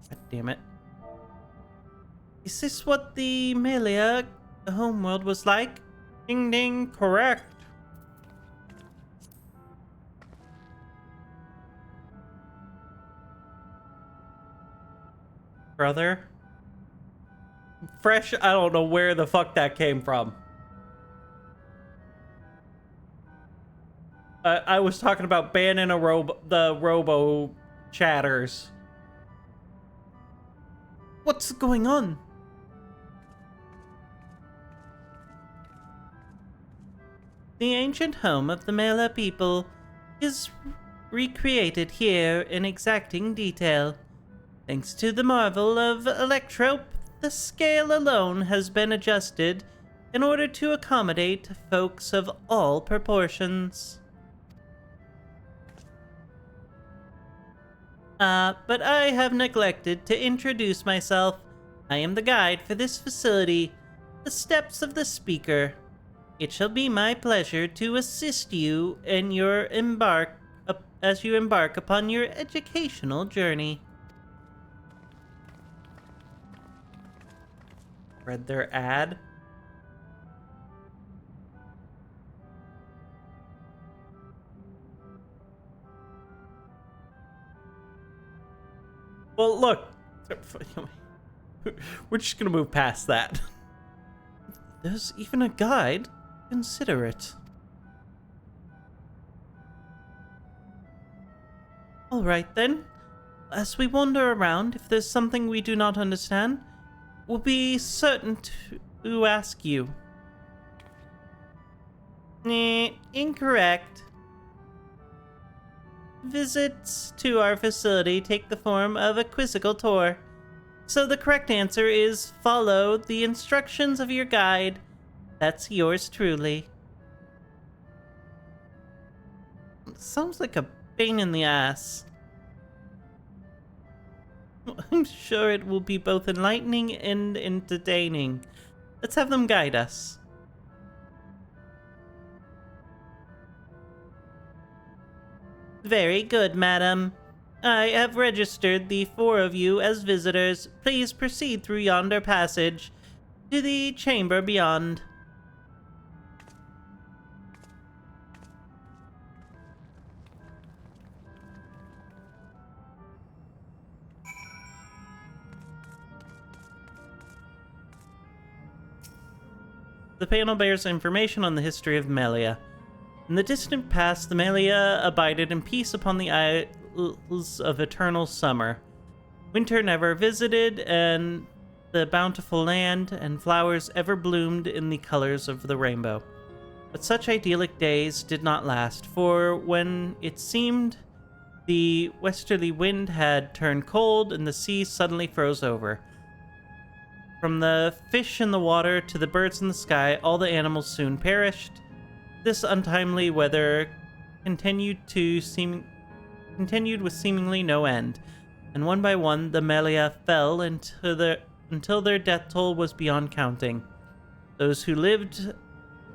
God damn it. Is this what the Melia, the homeworld, was like? Ding ding, correct. Brother? Fresh, I don't know where the fuck that came from. I was talking about banning the robo chatters. What's going on? The ancient home of the Mela people is recreated here in exacting detail. Thanks to the marvel of electrope, the scale alone has been adjusted in order to accommodate folks of all proportions. But I have neglected to introduce myself. I am the guide for this facility, the Steps of the Speaker. It shall be my pleasure to assist you in your as you embark upon your educational journey. Read their ad. Well, look. We're just gonna move past that. There's even a guide. Consider it. Alright then. As we wander around, if there's something we do not understand, we'll be certain to ask you. Incorrect. Visits to our facility take the form of a quizzical tour. So the correct answer is follow the instructions of your guide. That's yours truly. Sounds like a pain in the ass. I'm sure it will be both enlightening and entertaining. Let's have them guide us. Very good, madam. I have registered the 4 of you as visitors. Please proceed through yonder passage to the chamber beyond. The panel bears information on the history of Melia. In the distant past, the Melia abided in peace upon the Isles of Eternal Summer. Winter never visited, and the bountiful land and flowers ever bloomed in the colors of the rainbow. But such idyllic days did not last, for when it seemed the westerly wind had turned cold and the sea suddenly froze over. From the fish in the water to the birds in the sky, all the animals soon perished. This untimely weather continued with seemingly no end, and one by one the Melia fell until their death toll was beyond counting. Those who lived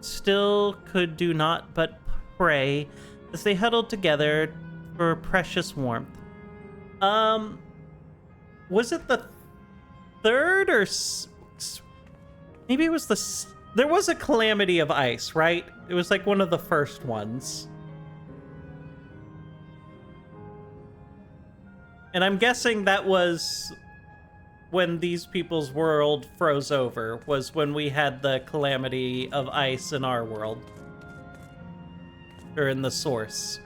still could do naught but pray as they huddled together for precious warmth. Was it the third or maybe it was there was a calamity of ice, right? It was like one of the first ones. And I'm guessing that was when these people's world froze over, was when we had the calamity of ice in our world. Or in the source.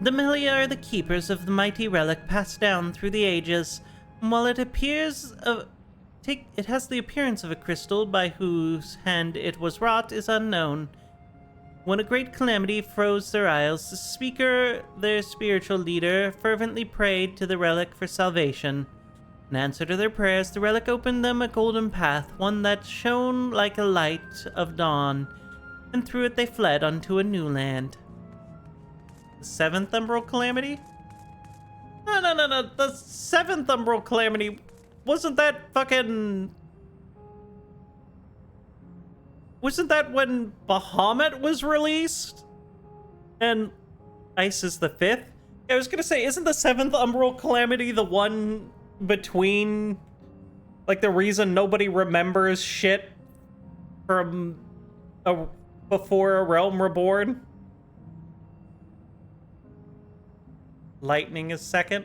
The Melia are the keepers of the mighty relic passed down through the ages, and while it has the appearance of a crystal by whose hand it was wrought is unknown. When a great calamity froze their isles, the speaker, their spiritual leader, fervently prayed to the relic for salvation. In answer to their prayers, the relic opened them a golden path, one that shone like a light of dawn, and through it they fled unto a new land. The 7th Umbral Calamity? No. The 7th Umbral Calamity, wasn't that fucking... Wasn't that when Bahamut was released? And Ice is the 5th? I was gonna say, isn't the 7th Umbral Calamity the one between... like, the reason nobody remembers shit from before A Realm Reborn? Lightning is 2nd.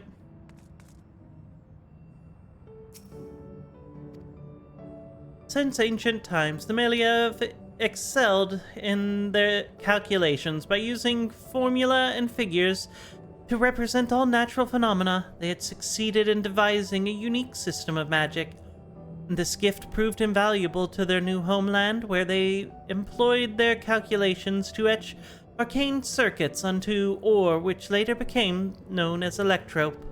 Since ancient times, the Melia have excelled in their calculations by using formula and figures to represent all natural phenomena. They had succeeded in devising a unique system of magic. This gift proved invaluable to their new homeland, where they employed their calculations to etch arcane circuits onto ore, which later became known as electrope.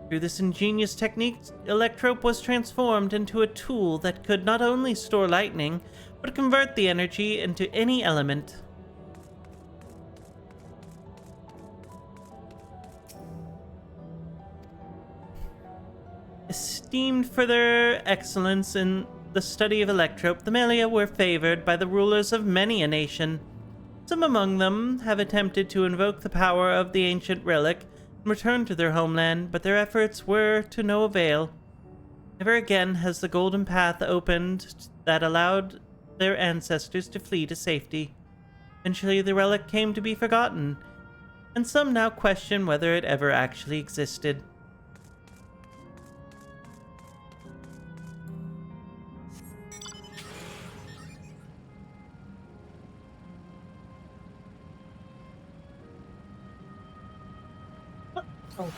Through this ingenious technique, electrope was transformed into a tool that could not only store lightning, but convert the energy into any element. Esteemed for their excellence in the study of electrope, the Melia were favored by the rulers of many a nation. Some among them have attempted to invoke the power of the ancient relic and return to their homeland, but their efforts were to no avail. Never again has the golden path opened that allowed their ancestors to flee to safety. Eventually, the relic came to be forgotten, and some now question whether it ever actually existed. Oh.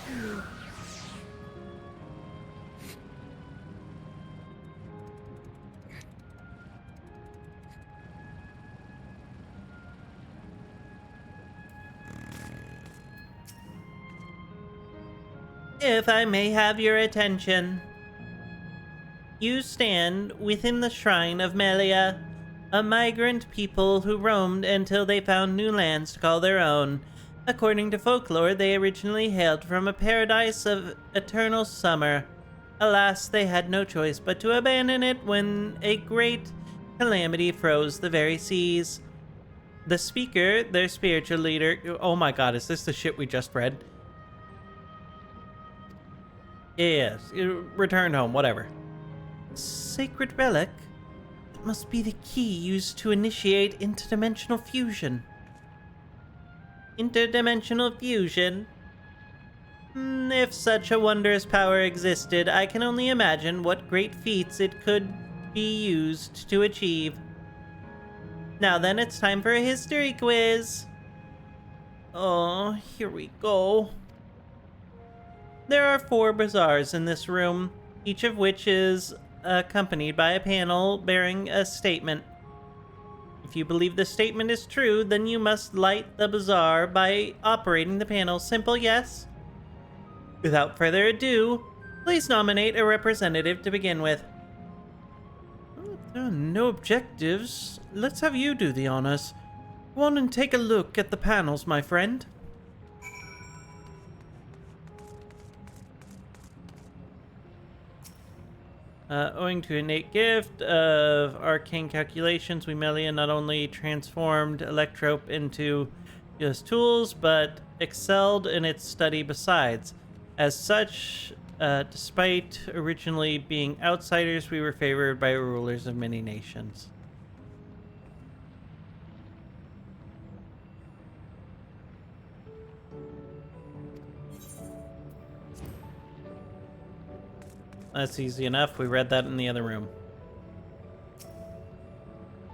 If I may have your attention. You stand within the shrine of Melia, a migrant people who roamed until they found new lands to call their own. According to folklore, they originally hailed from a paradise of eternal summer. Alas, they had no choice but to abandon it when a great calamity froze the very seas. The speaker, their spiritual leader... Oh my god, is this the shit we just read? Yes, returned home, whatever. Sacred relic? It must be the key used to initiate interdimensional fusion. Interdimensional fusion? If such a wondrous power existed, I can only imagine what great feats it could be used to achieve. Now then, it's time for a history quiz. Oh, here we go. There are 4 bazaars in this room, each of which is accompanied by a panel bearing a statement. If you believe the statement is true, then you must light the bazaar by operating the panel. Simple yes? Without further ado, please nominate a representative to begin with. There are no objectives. Let's have you do the honors. Go on and take a look at the panels, my friend. Owing to innate gift of arcane calculations, we Melia not only transformed electrope into just tools, but excelled in its study besides. As such, despite originally being outsiders, we were favored by rulers of many nations. That's easy enough. We read that in the other room.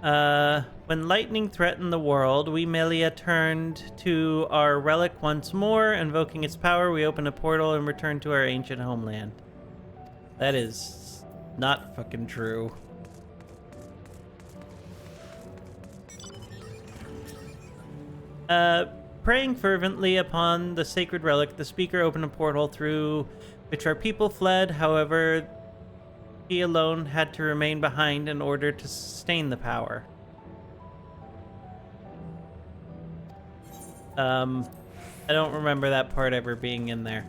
When lightning threatened the world, we Melia turned to our relic once more. Invoking its power, we opened a portal and returned to our ancient homeland. That is not fucking true. Praying fervently upon the sacred relic, the speaker opened a portal through which our people fled. However, he alone had to remain behind in order to sustain the power. I don't remember that part ever being in there.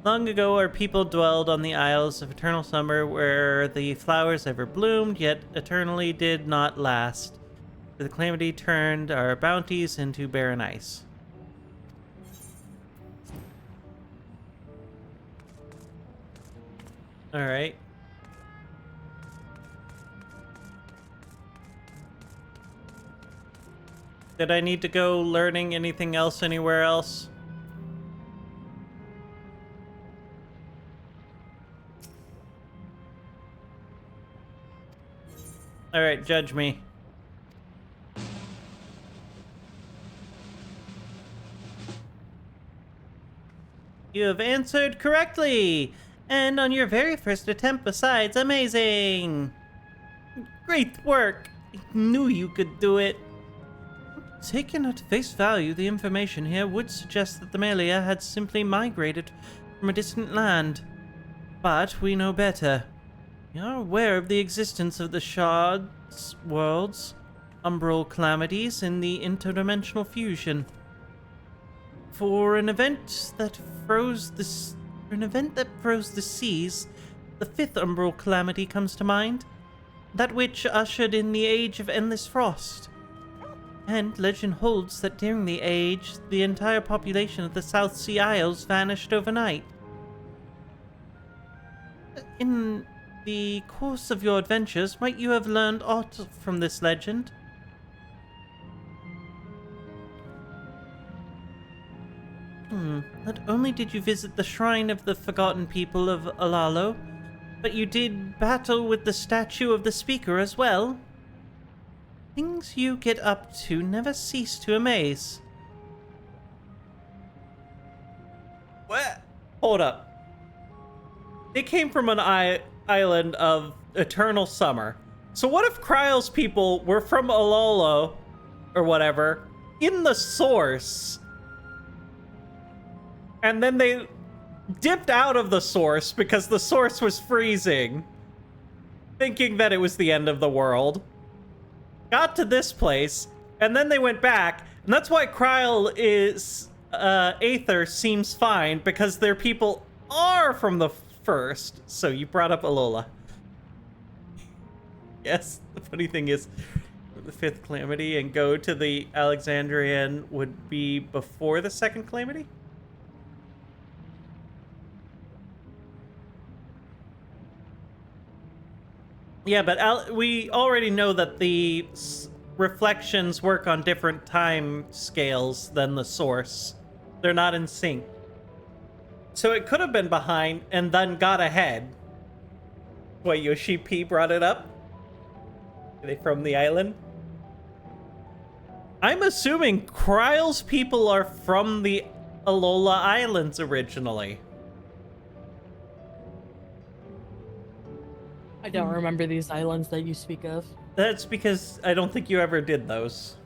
Long ago, our people dwelled on the Isles of Eternal Summer, where the flowers ever bloomed, yet eternally did not last. The calamity turned our bounties into barren ice. Alright. Did I need to go learning anything else anywhere else? Alright, judge me. You have answered correctly! And on your very first attempt besides, amazing! Great work! I knew you could do it. Taken at face value, the information here would suggest that the Melia had simply migrated from a distant land. But we know better. We are aware of the existence of the shards, worlds, umbral calamities, and the interdimensional fusion. For an event that froze the seas, the fifth umbral calamity comes to mind. That which ushered in the age of endless frost. And legend holds that during the age, the entire population of the South Sea Isles vanished overnight. In the course of your adventures, might you have learned aught from this legend? Not only did you visit the shrine of the forgotten people of Alalo, but you did battle with the statue of the speaker as well. Things you get up to never cease to amaze. What? Hold up. They came from an island of eternal summer. So what if Kryle's people were from Alalo, or whatever, in the source, and then they dipped out of the source because the source was freezing, thinking that it was the end of the world, got to this place, and then they went back, and that's why Kryle is, Aether seems fine, because their people are from the first. So you brought up Alola. Yes, the funny thing is, the fifth calamity and go to the Alexandrian would be before the second calamity? Yeah, but we already know that the reflections work on different time scales than the source. They're not in sync. So it could have been behind and then got ahead. What, Yoshi P brought it up? Are they from the island? I'm assuming Kryle's people are from the Alola Islands originally. I don't remember these islands that you speak of. That's because I don't think you ever did those.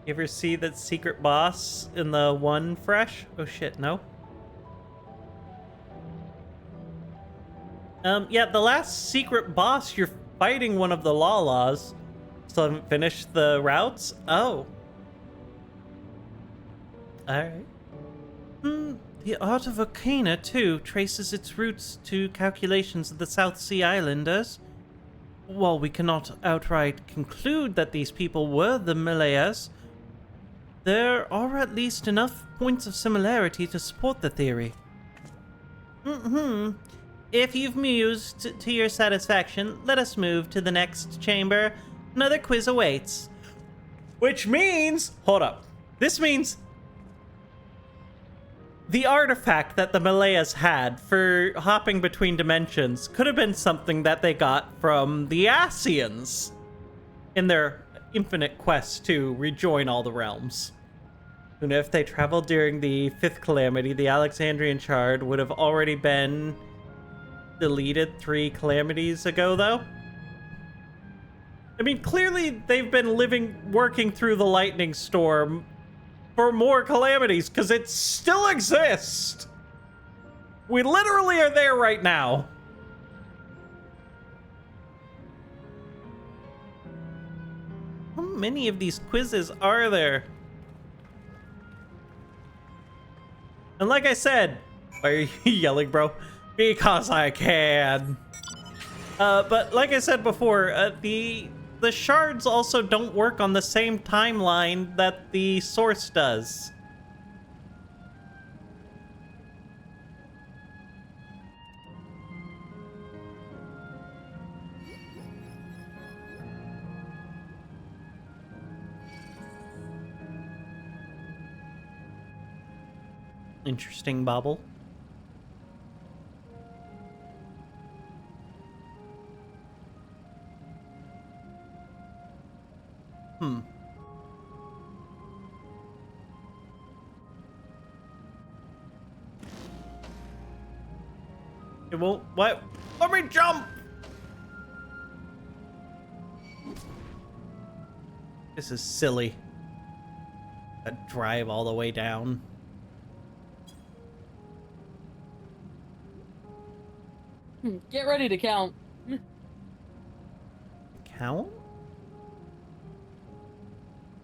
You ever see that secret boss in the one fresh? Oh shit, no? Yeah, the last secret boss, you're fighting one of the Lalas. Still haven't finished the routes? Oh. Alright. The art of Arcana, too, traces its roots to calculations of the South Sea Islanders. While we cannot outright conclude that these people were the Malayas, there are at least enough points of similarity to support the theory. If you've mused to your satisfaction, let us move to the next chamber. Another quiz awaits. Which means... Hold up. This means... the artifact that the Malayas had for hopping between dimensions could have been something that they got from the Asians in their infinite quest to rejoin all the realms. And if they traveled during the fifth calamity, the Alexandrian shard would have already been deleted 3 calamities ago, though. I mean, clearly they've been working through the lightning storm for more calamities, because it still exists. We literally are there right now. How many of these quizzes are there? And like I said, why are you yelling, bro? Because I can. But like I said before, the shards also don't work on the same timeline that the source does. Interesting, Bobble. It won't. What? Let me jump! This is silly. A drive all the way down. Get ready to count. Count?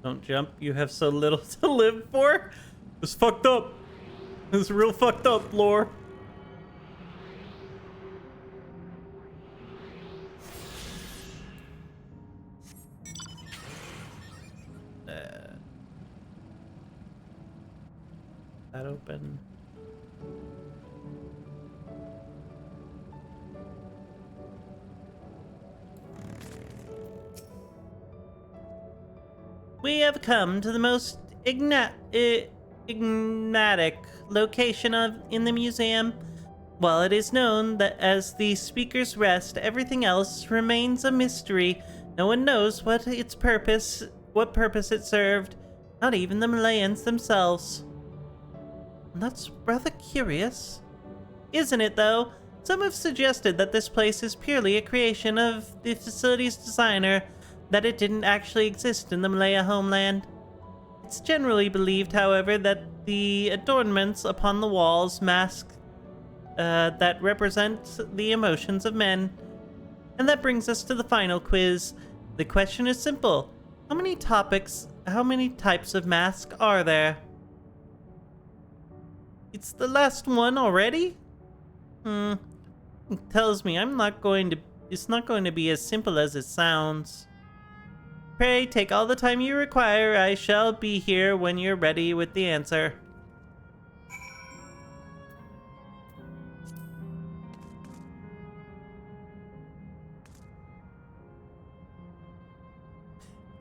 Don't jump. You have so little to live for. It's fucked up. It's real fucked up, lore. That open. We have come to the most enigmatic location in the museum. While it is known that as the Speaker's Rest, everything else remains a mystery. No one knows what purpose it served. Not even the Malayans themselves. That's rather curious. Isn't it, though? Some have suggested that this place is purely a creation of the facility's designer, that it didn't actually exist in the Malaya homeland. It's generally believed, however, that the adornments upon the walls mask that represent the emotions of men. And that brings us to the final quiz. The question is simple. How many types of mask are there? It's the last one already? It tells me it's not going to be as simple as it sounds. Pray take all the time you require. I shall be here when you're ready with the answer.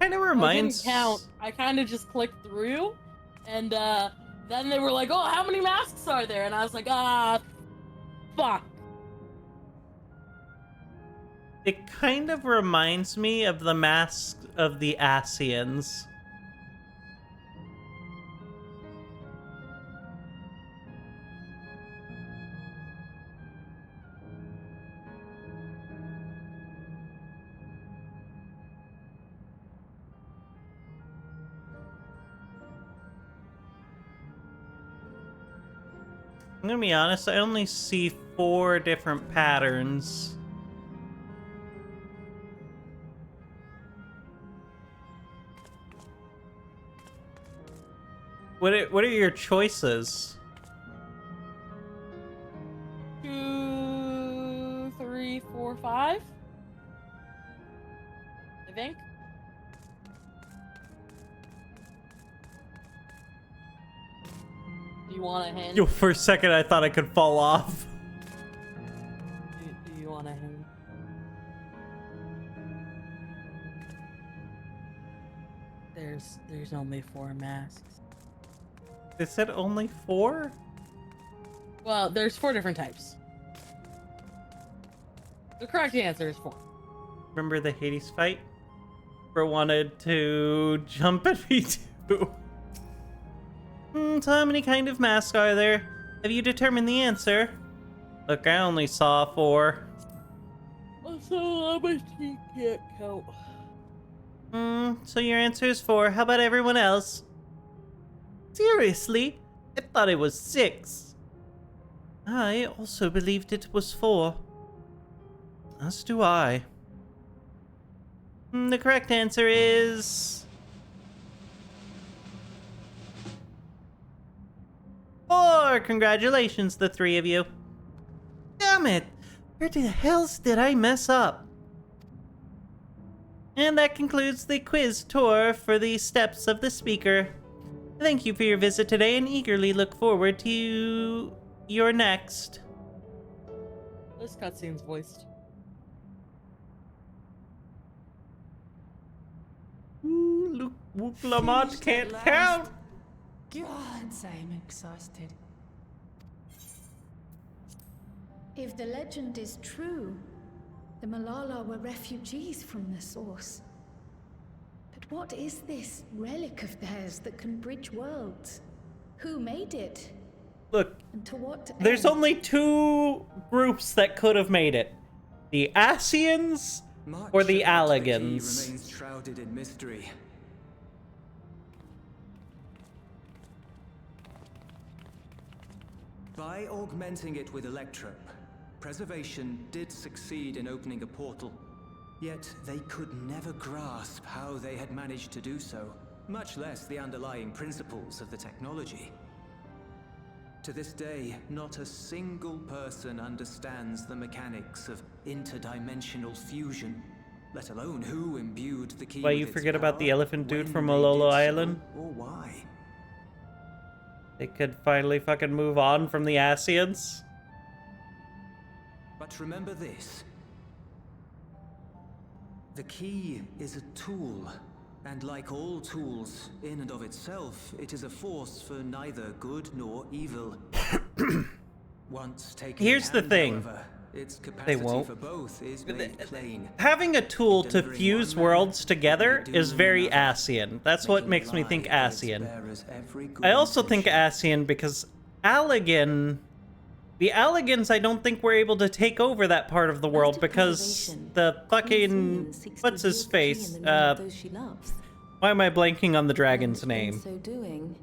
Kind of reminds. I didn't count. I kind of just clicked through, and then they were like, "Oh, how many masks are there?" And I was like, fuck." It kind of reminds me of the mask of the Asians. I'm gonna be honest, I only see 4 different patterns. What are your choices? 2, 3, 4, 5. I think. Do you want a hint? Yo, for a second I thought I could fall off. Do you want a hint? There's only 4 masks. It said only 4? Well, there's 4 different types. The correct answer is 4. Remember the Hades fight? Bro wanted to jump at me too. So how many kind of masks are there? Have you determined the answer? Look, I only saw 4. So I can't count. So your answer is 4. How about everyone else? Seriously? I thought it was 6. I also believed it was 4. As do I. The correct answer is 4. Congratulations, the 3 of you. Damn it! Where the hells did I mess up? And that concludes the quiz tour for the steps of the Speaker. Thank you for your visit today and eagerly look forward to your next. This cutscene's voiced. Ooh, Luke Lamont can't count. God, I'm exhausted. If the legend is true, the Malala were refugees from the source. But What is this relic of theirs that can bridge worlds? Who made it? Look, And to what there's end? only two groups that could have made it. The Asians or the Much about the key Alligans. remains shrouded in mystery. By augmenting it with electrope, Preservation did succeed in opening a portal. Yet they could never grasp how they had managed to do so, much less the underlying principles of the technology. To this day, not a single person understands the mechanics of interdimensional fusion, let alone who imbued the key Why with you its forget about the power, elephant dude when from they Malolo did so, Island? or why. They could finally fucking move on from the Asians. But remember this. The key is a tool, and like all tools, in and of itself, it is a force for neither good nor evil. Once taken Here's in the hand, thing. however, its capacity won't. for both is made plain. Having a tool to Delivering fuse one worlds man, together they do is very another, Asian. That's what making makes me lie think against Asian. bearers every good I also think intention. Asian because Allagan... The Alligans, I don't think were able to take over that part of the world After because preservation, the Queen fucking... Sylvan seeks to What's his wield the key face? in the name of those she loves. Why am I blanking on the dragon's And name? in so doing,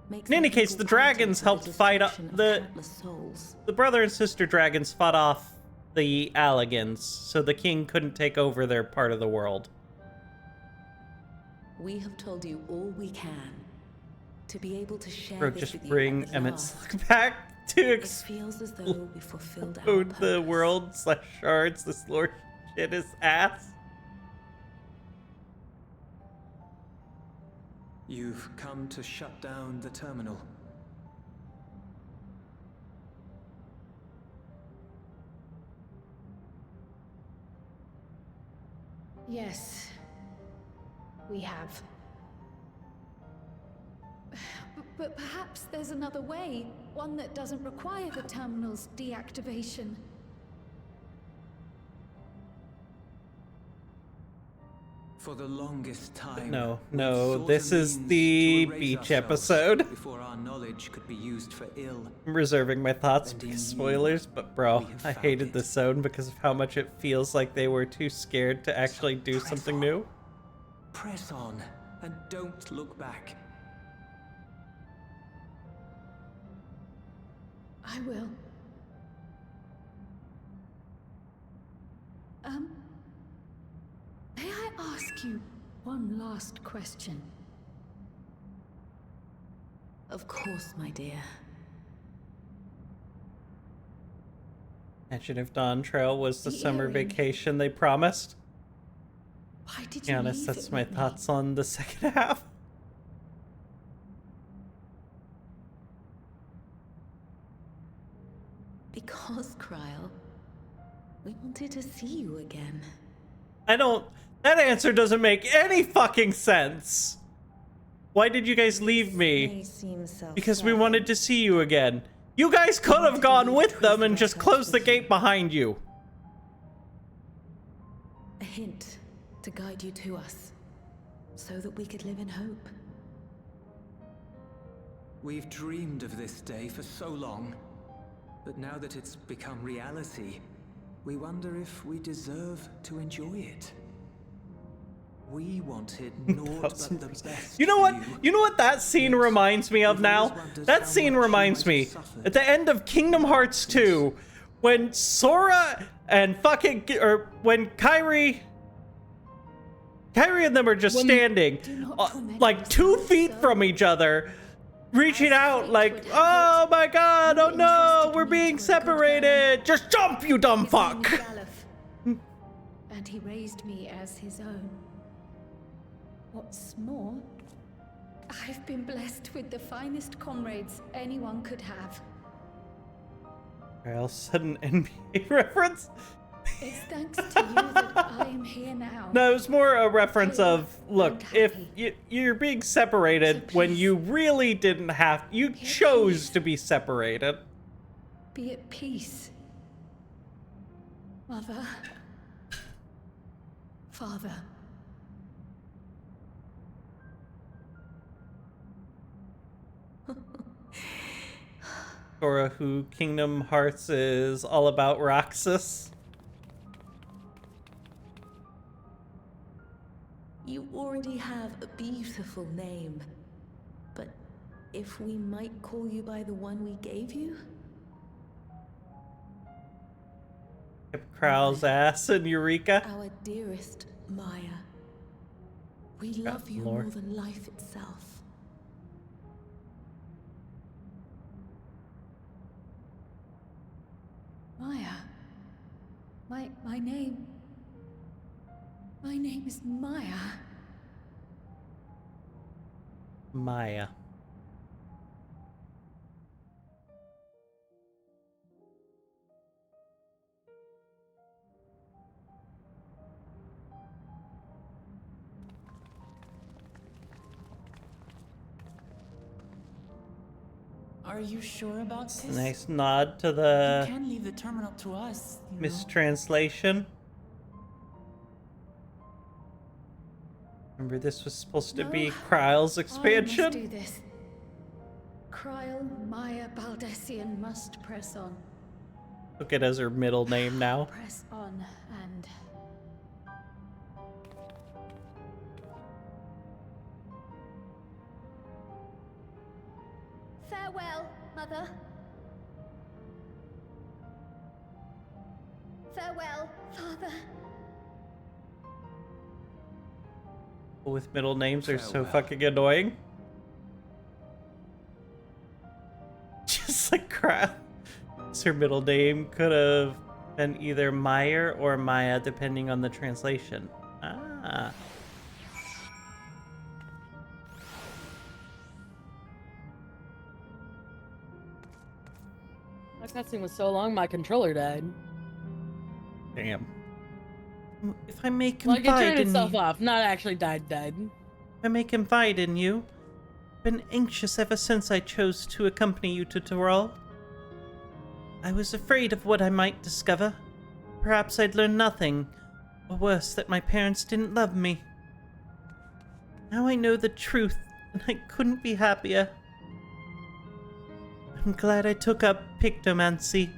makes In any an case, equal the party dragons to helped fight up destruction of the... countless souls. The brother and sister dragons fought off the Alligans, so the king couldn't take over their part of the world. We have told you all we can to be able to share Or this just with you bring at the Emmett last. Slug back to It feels as though we fulfilled our explode the purpose. world / shards this lord shit his ass. You've come to shut down the terminal. Yes, we have. But perhaps there's another way, one that doesn't require the terminal's deactivation. For the longest time, No, we've no, sought this a is means the to erase beach ourselves episode. before our knowledge could be used for ill. I'm reserving my thoughts And because in spoilers, you, but bro, we have I found hated it. this zone because of how much it feels like they were too scared to actually do press something on. new. Press on and don't look back. I will. May I ask you one last question? Of course, my dear. Imagine if Dawntrail was the The summer earring. vacation they promised. Why did To be you honest, leave that's it my with me? thoughts on the second half. Because, Kryl, we wanted to see you again. That answer doesn't make any fucking sense. Why did you guys leave May me? seem Because we self-serving. wanted to see you again. You guys could have gone with them and just closed the gate behind you. A hint to guide you to us, so that we could live in hope. We've dreamed of this day for so long, but now that it's become reality, we wonder if we deserve to enjoy it. We wanted naught but the best. You know for what? You know what that scene reminds me of now? That scene reminds me at the end of Kingdom Hearts 2 when Sora and when Kairi and them are just standing like 2 feet from each other, reaching out like, "Oh my god, oh no, we're being separated. Just jump, you dumb His name fuck." is Galuf, and he raised me as his own. What's more, I've been blessed with the finest comrades anyone could have. All of a sudden, NBA reference? It's thanks to you that I am here now. No, it was more a reference of, look, if you're being separated when you really didn't have, you chose to be separated. Be at peace. Mother. Father. Cora, who Kingdom Hearts is all about Roxas. You already have a beautiful name. But if we might call you by the one we gave you? Krau's ass and Eureka. Our dearest Maya. We love you Lord. more than life itself. Maya. My name. My name is Maya. Maya. Are you sure about this? Nice nod to You the can leave the terminal to us, you know. mistranslation. Remember, this was supposed to be Kryle's I expansion? must do this. Kryle Maya Baldessian must press on. Look at it as her middle name now. Press on and... Farewell, Mother. Farewell, Father. People with middle names are so Farewell. fucking annoying. Just like Kryle. Her middle name could have been either Meyer or Maya, depending on the translation. Ah. That cutscene was so long, my controller died. Damn. If I may Like, it confide turned in itself you, off, not actually died. if I may confide in you, I've been anxious ever since I chose to accompany you to Tyrol. I was afraid of what I might discover. Perhaps I'd learn nothing, or worse, that my parents didn't love me. Now I know the truth, and I couldn't be happier. I'm glad I took up pictomancy.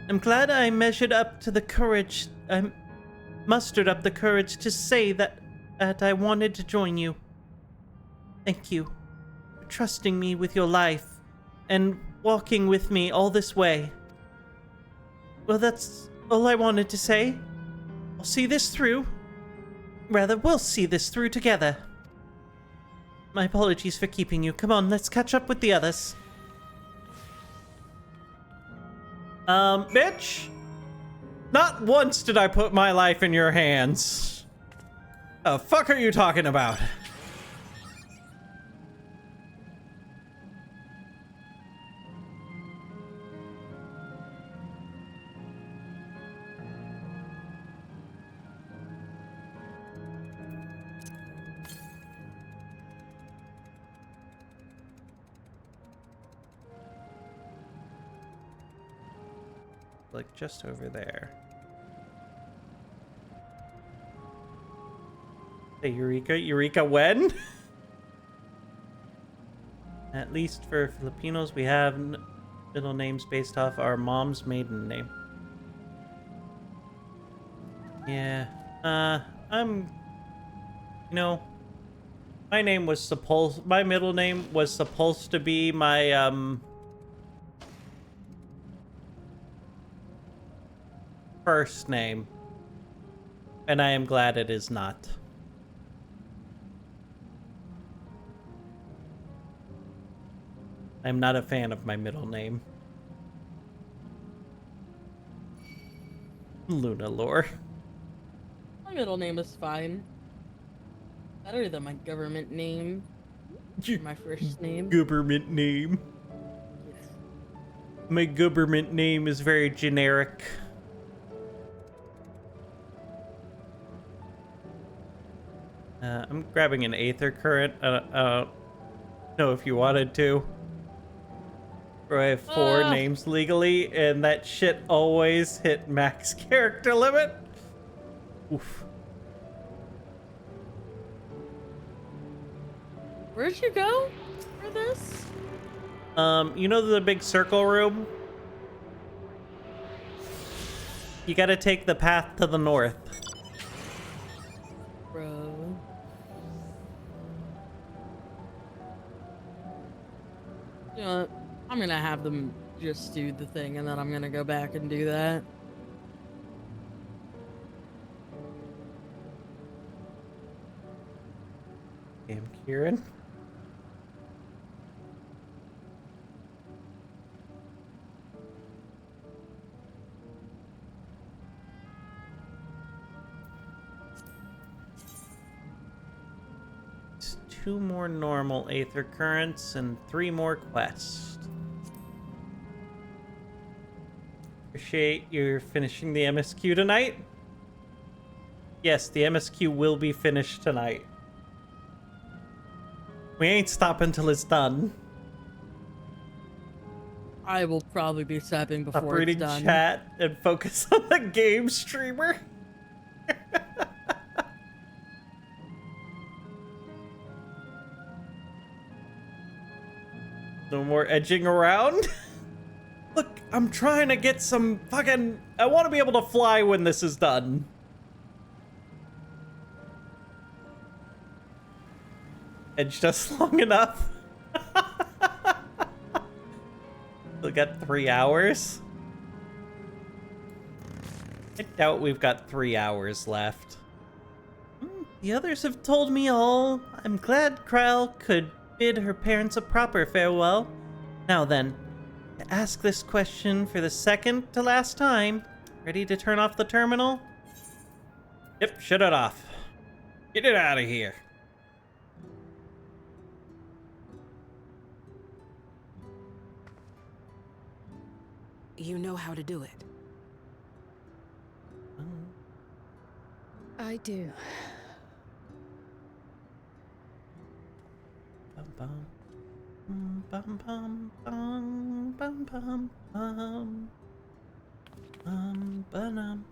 I'm glad I mustered up the courage to say that I wanted to join you. Thank you for trusting me with your life and walking with me all this way. Well, that's all I wanted to say. I'll see this through. Rather, we'll see this through together. My apologies for keeping you. Come on, let's catch up with the others. Bitch? Not once did I put my life in your hands. The fuck are you talking about? Like just over there. Hey, Eureka. Eureka when? At least for Filipinos, we have middle names based off our mom's maiden name. Yeah. You know, my middle name was supposed to be my, first name, and I am glad it is not. I'm not a fan of my middle name. Luna lore. My middle name is fine. Better than my government name. My first name. Government name. Yes. My government name is very generic. I'm grabbing an Aether Current. I don't know if you wanted to. Or I have 4 names legally, and that shit always hit max character limit. Oof. Where'd you go for this? You know the big circle room? You gotta take the path to the north. Bro. You know what? I'm gonna have them just do the thing, and then I'm gonna go back and do that. Damn, Kieran. It's 2 more normal Aether Currents and 3 more quests. Appreciate you finishing the MSQ tonight. Yes, the MSQ will be finished tonight. We ain't stopping till it's done. I will probably be stepping Stop before it's reading done. chat and focus on the game, streamer. No more edging around. Look, I'm trying to get some fucking... I want to be able to fly when this is done. Edged us long enough. We got 3 hours. I doubt we've got 3 hours left. The others have told me all. I'm glad Kryle could bid her parents a proper farewell. Now then, to ask this question for the second to last time. Ready to turn off the terminal? Yep, shut it off. Get it out of here. You know how to do it. I do. Bum bum. Bum bum bum bum bum bum. Bum.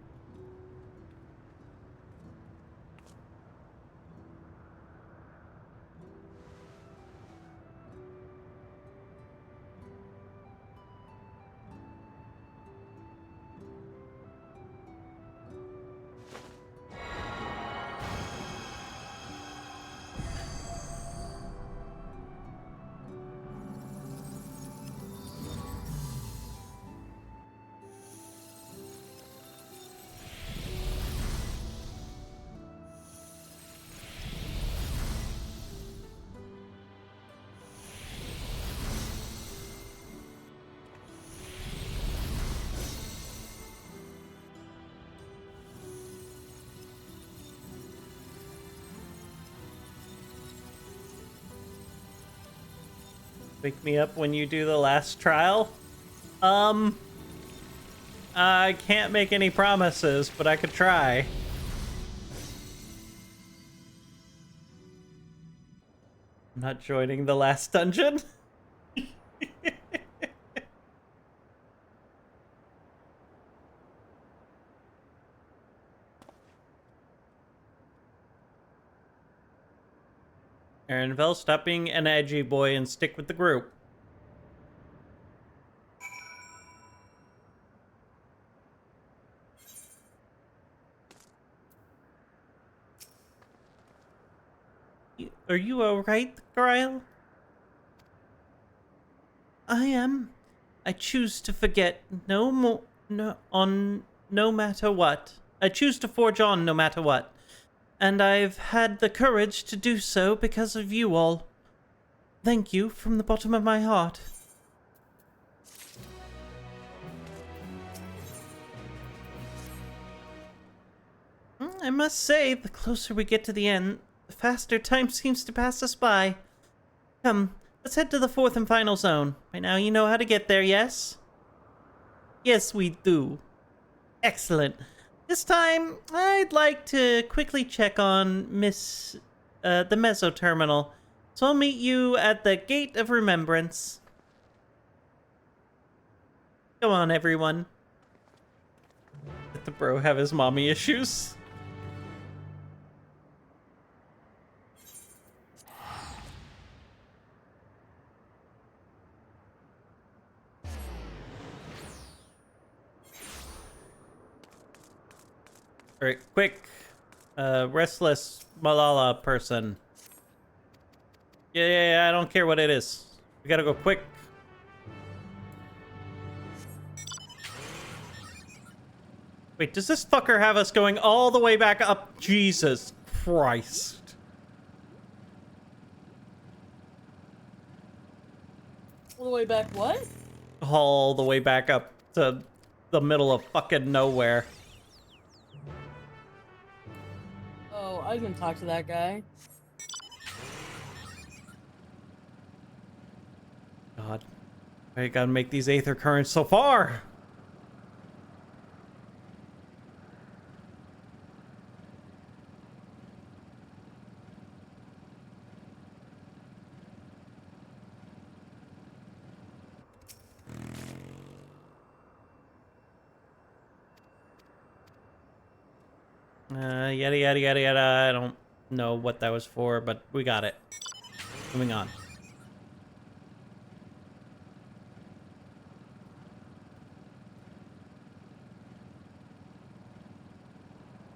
Wake me up when you do the last trial. I can't make any promises, but I could try. I'm not joining the last dungeon. Aaronville, stop being an edgy boy and stick with the group. Are you alright, Gryle? I am. I choose to forget no matter what. I choose to forge on no matter what. And I've had the courage to do so because of you all. Thank you from the bottom of my heart. I must say, the closer we get to the end, the faster time seems to pass us by. Come, let's head to the 4th and final zone. Right now you know how to get there, yes? Yes, we do. Excellent. This time, I'd like to quickly check on the Meso Terminal. So I'll meet you at the Gate of Remembrance. Go on, everyone. Let the bro have his mommy issues. quick. Restless Malala person. Yeah, I don't care what it is. We gotta go quick. Wait, does this fucker have us going all the way back up? Jesus Christ. All the way back what? All the way back up to the middle of fucking nowhere. Oh, I can talk to that guy. God. I gotta make these aether currents so far. Yada yada yada yada. I don't know what that was for, but we got it. Moving on.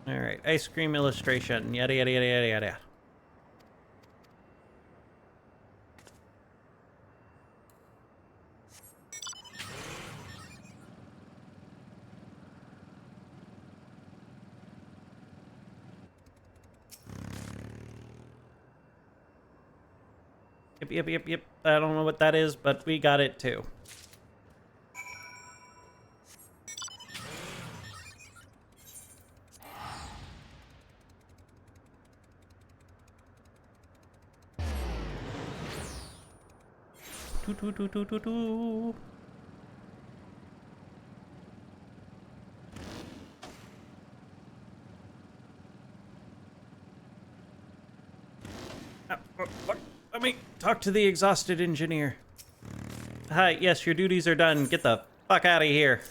Alright, ice cream illustration. Yada yada yada yada yada. Yep. I don't know what that is, but we got it too. Do. Let me talk to the exhausted engineer. Hi, yes, your duties are done. Get the fuck out of here.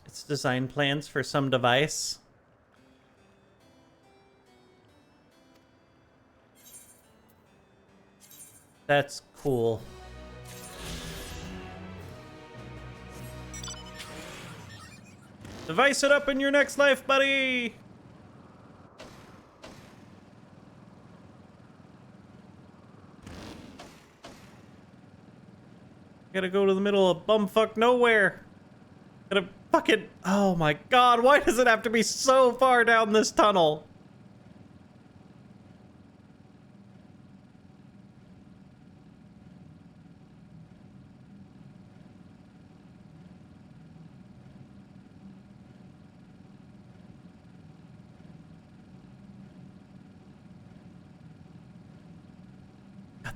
It's design plans for some device. That's cool. Device it up in your next life, buddy! Gotta go to the middle of bumfuck nowhere. Gotta fucking... Oh my god, why does it have to be so far down this tunnel?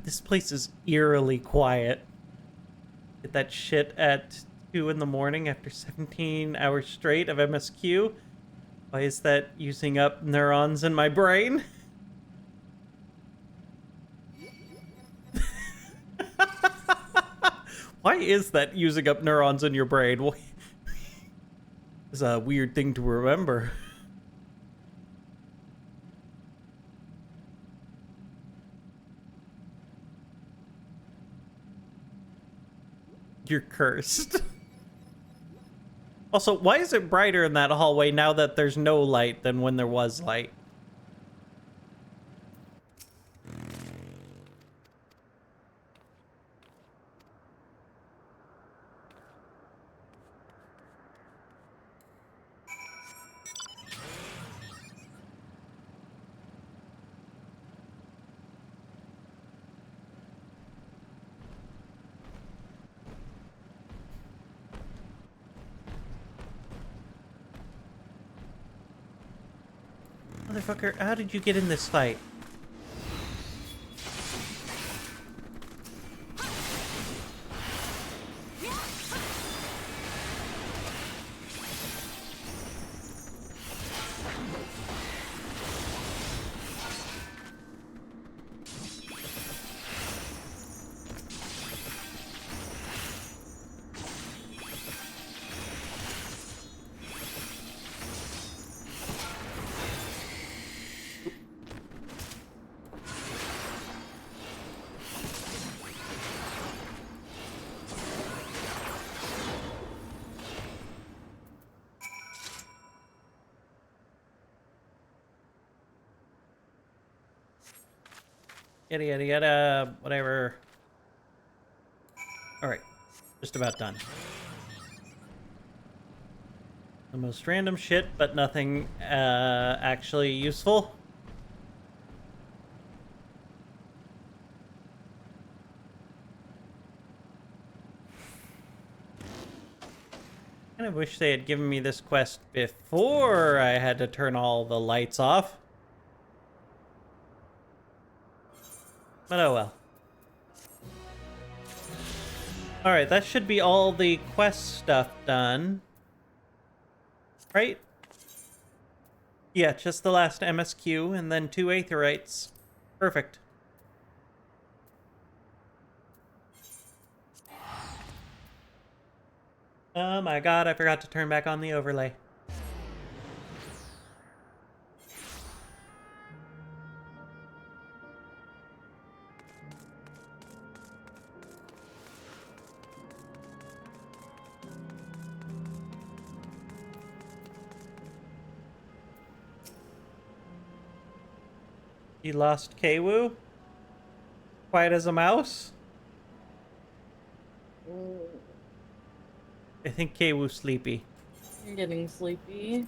This place is eerily quiet. Get that shit at 2 in the morning after 17 hours straight of MSQ. Why is that using up neurons in my brain? Why is that using up neurons in your brain? It's a weird thing to remember. You're cursed. Also, why is it brighter in that hallway now that there's no light than when there was light? Motherfucker, how did you get in this fight? Yada yada yada, whatever. Alright, just about done. The most random shit, but nothing actually useful. I kind of wish they had given me this quest before I had to turn all the lights off. But oh well. Alright, that should be all the quest stuff done. Right? Yeah, just the last MSQ and then 2 Aetherites. Perfect. Oh my god, I forgot to turn back on the overlay. You lost Kwu? Quiet as a mouse? I think Kwu's sleepy. You're getting sleepy.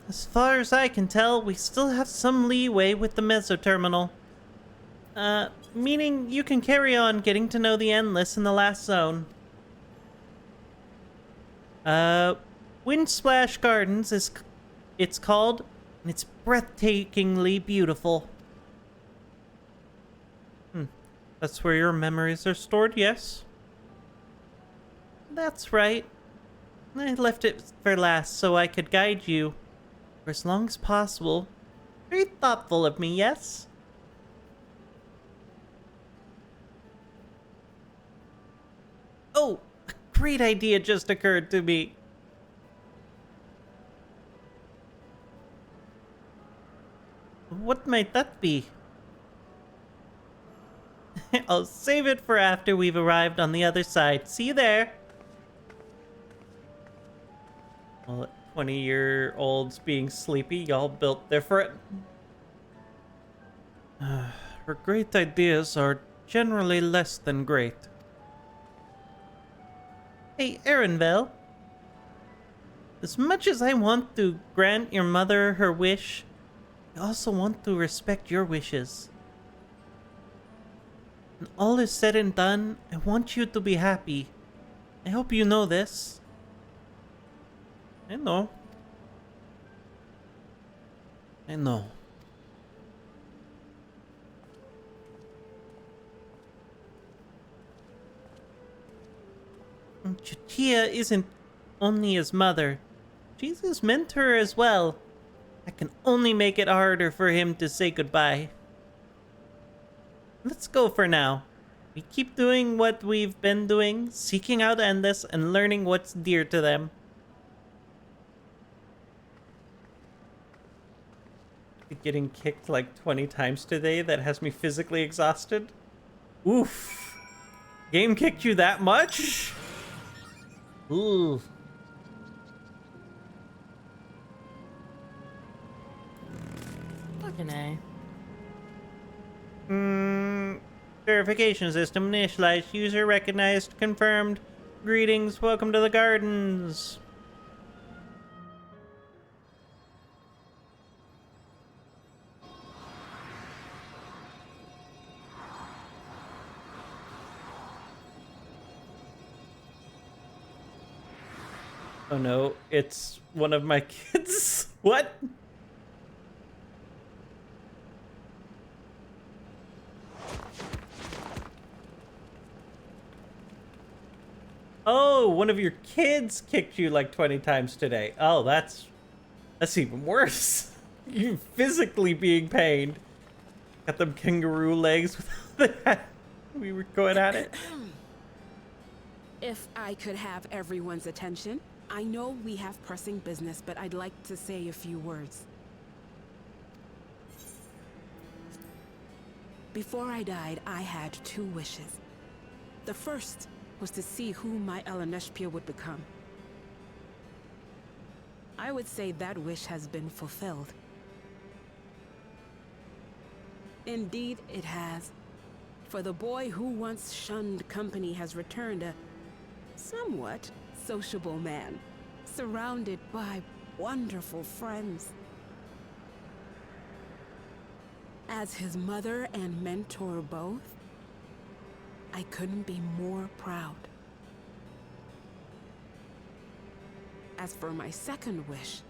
As far as I can tell, we still have some leeway with the mesoterminal. Meaning you can carry on getting to know the Endless in the last zone. Windsplash Gardens it's called, and it's breathtakingly beautiful. That's where your memories are stored, yes? That's right. I left it for last so I could guide you for as long as possible. Very thoughtful of me, yes? Oh, a great idea just occurred to me. What might that be? I'll save it for after we've arrived on the other side. See you there. Well, 20-year-olds being sleepy, y'all built different. Her great ideas are generally less than great. Hey, Erenvel. As much as I want to grant your mother her wish, I also want to respect your wishes. When all is said and done, I want you to be happy. I hope you know this. I know. I know. Chutia isn't only his mother. She's his mentor as well. I can only make it harder for him to say goodbye. Let's go for now. We keep doing what we've been doing, seeking out Endless and learning what's dear to them. Getting kicked like 20 times today, that has me physically exhausted. Oof. Game kicked you that much? Ooh. Fucking A. Verification system initialized. User recognized. Confirmed. Greetings. Welcome to the gardens. Oh no, it's one of my kids. What? Oh, one of your kids kicked you like 20 times today. Oh, that's even worse. You physically being pained. Got them kangaroo legs with that. We were going at it. If I could have everyone's attention, I know we have pressing business, but I'd like to say a few words. Before I died, I had 2 wishes. The first was to see who my Eleneshpia would become. I would say that wish has been fulfilled. Indeed, it has. For the boy who once shunned company has returned a somewhat sociable man, surrounded by wonderful friends. As his mother and mentor both, I couldn't be more proud. As for my second wish,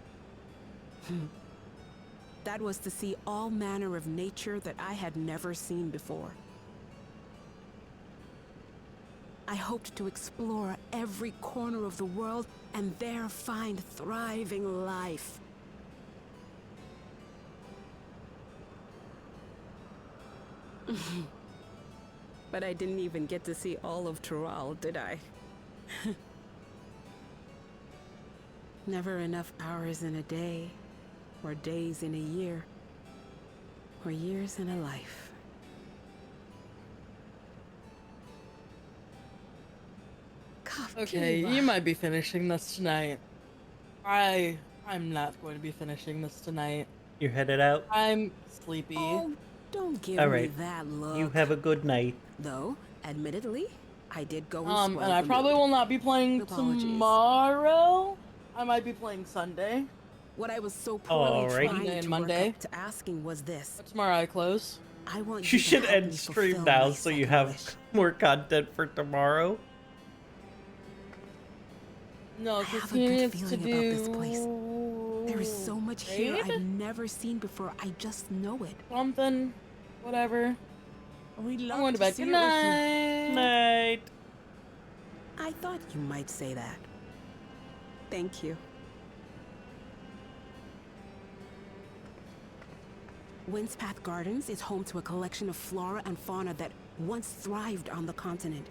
that was to see all manner of nature that I had never seen before. I hoped to explore every corner of the world and there find thriving life. But I didn't even get to see all of Tural, did I? Never enough hours in a day, or days in a year, or years in a life. Okay, you might be finishing this tonight. I'm not going to be finishing this tonight. You're headed out? I'm sleepy. Oh, don't give All me right. that look. You have a good night. Though, admittedly, I did go and And I probably will not be playing tomorrow. I might be playing Sunday. What I was so poorly trying to Monday. work up to asking was this. But tomorrow I close. I want You to should help end me stream fulfill now my so you second have wish. more content for tomorrow. No, I because have a he good needs to feeling do. about this place. There is so much here raid? I've never seen before. I just know it. Something, whatever. We'd I'm love going to bed. see Good it with you. night. Night. I thought you might say that. Thank you. Windspath Gardens is home to a collection of flora and fauna that once thrived on the continent.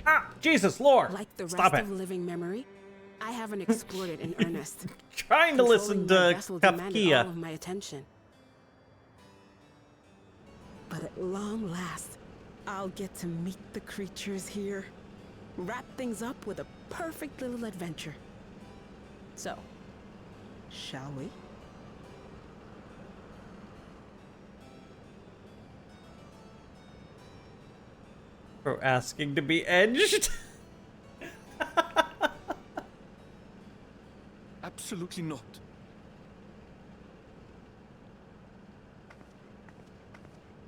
Ah, Jesus, Lord! Like the Stop rest it. of living memory, I haven't explored it in earnest. Trying to listen Controlling my to vessel demanded all Kafkia. of my attention. But at long last, I'll get to meet the creatures here. Wrap things up with a perfect little adventure. So, shall we? For asking to be edged. Absolutely not.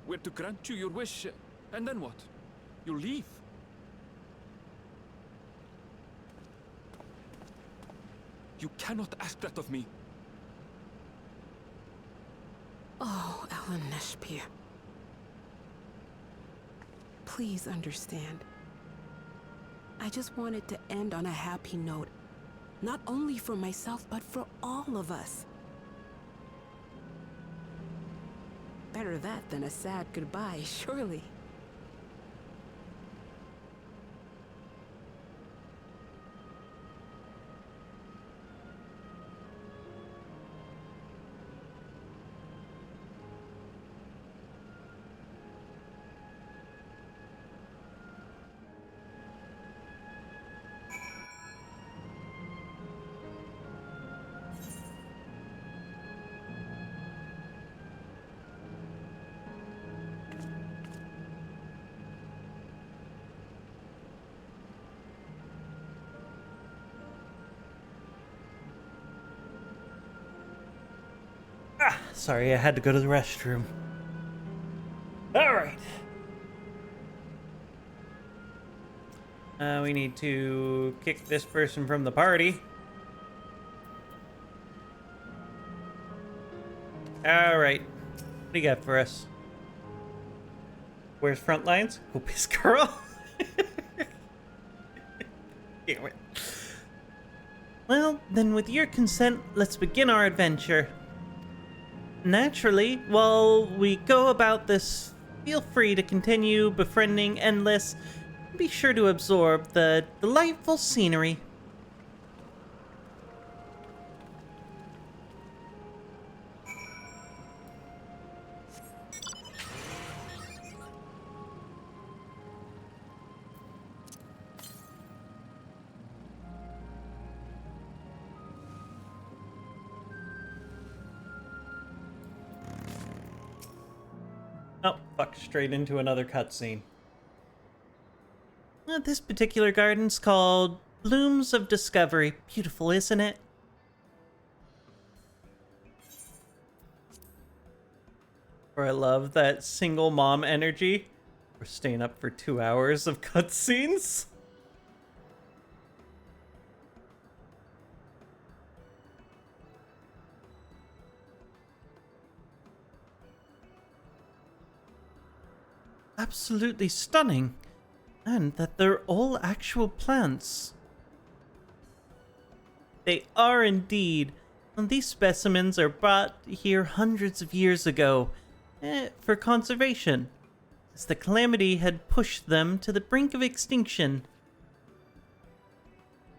We're to grant you your wish, and then what? You'll leave. You cannot ask that of me. Oh, Ellen Neshpir. Please understand. I just wanted to end on a happy note. Not only for myself, but for all of us. Better that than a sad goodbye, surely. Sorry, I had to go to the restroom. Alright. We need to kick this person from the party. Alright. What do you got for us? Where's Frontlines? Opus Girl? Damn it. Well, then with your consent, let's begin our adventure. Naturally, while we go about this, feel free to continue befriending Endless. Be sure to absorb the delightful scenery. fuck straight into another cutscene. This particular garden's called Blooms of Discovery. Beautiful, isn't it? Or I love that single mom energy. We're staying up for 2 hours of cutscenes. Absolutely stunning. And that they're all actual plants. They are indeed. And these specimens are brought here hundreds of years ago for conservation, as the calamity had pushed them to the brink of extinction.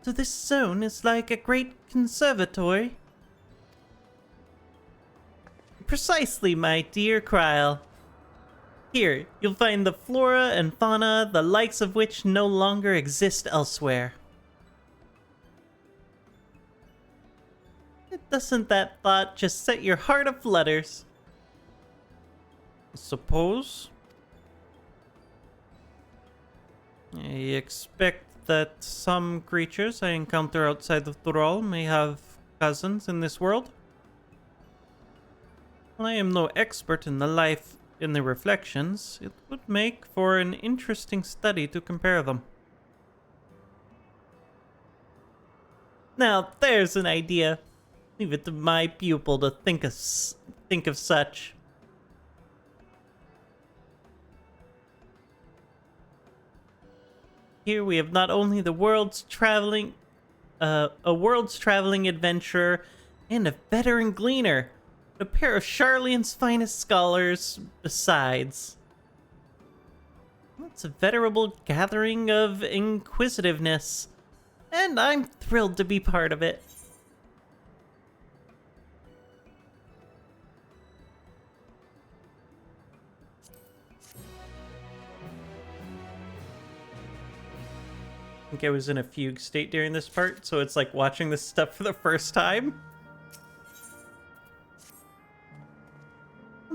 So this zone is like a great conservatory. Precisely, my dear Kryl. Here, you'll find the flora and fauna, the likes of which no longer exist elsewhere. Doesn't that thought just set your heart aflutters? Suppose? I expect that some creatures I encounter outside of Thrall may have cousins in this world. While I am no expert in the life in the reflections, it would make for an interesting study to compare them. Now there's an idea. Leave it to my pupil to think of such. Here we have not only a world's traveling adventurer and a veteran gleaner, a pair of Sharlayan's finest scholars besides. It's a veritable gathering of inquisitiveness, and I'm thrilled to be part of it. I think I was in a fugue state during this part, so it's like watching this stuff for the first time.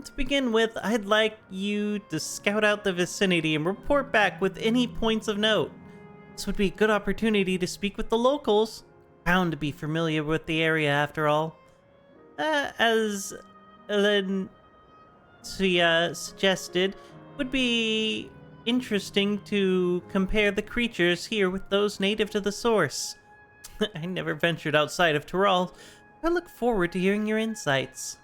To begin with, I'd like you to scout out the vicinity and report back with any points of note. This would be a good opportunity to speak with the locals, bound to be familiar with the area after all. As Ellen suggested, it would be interesting to compare the creatures here with those native to the source. I never ventured outside of Tyrol. I look forward to hearing your insights.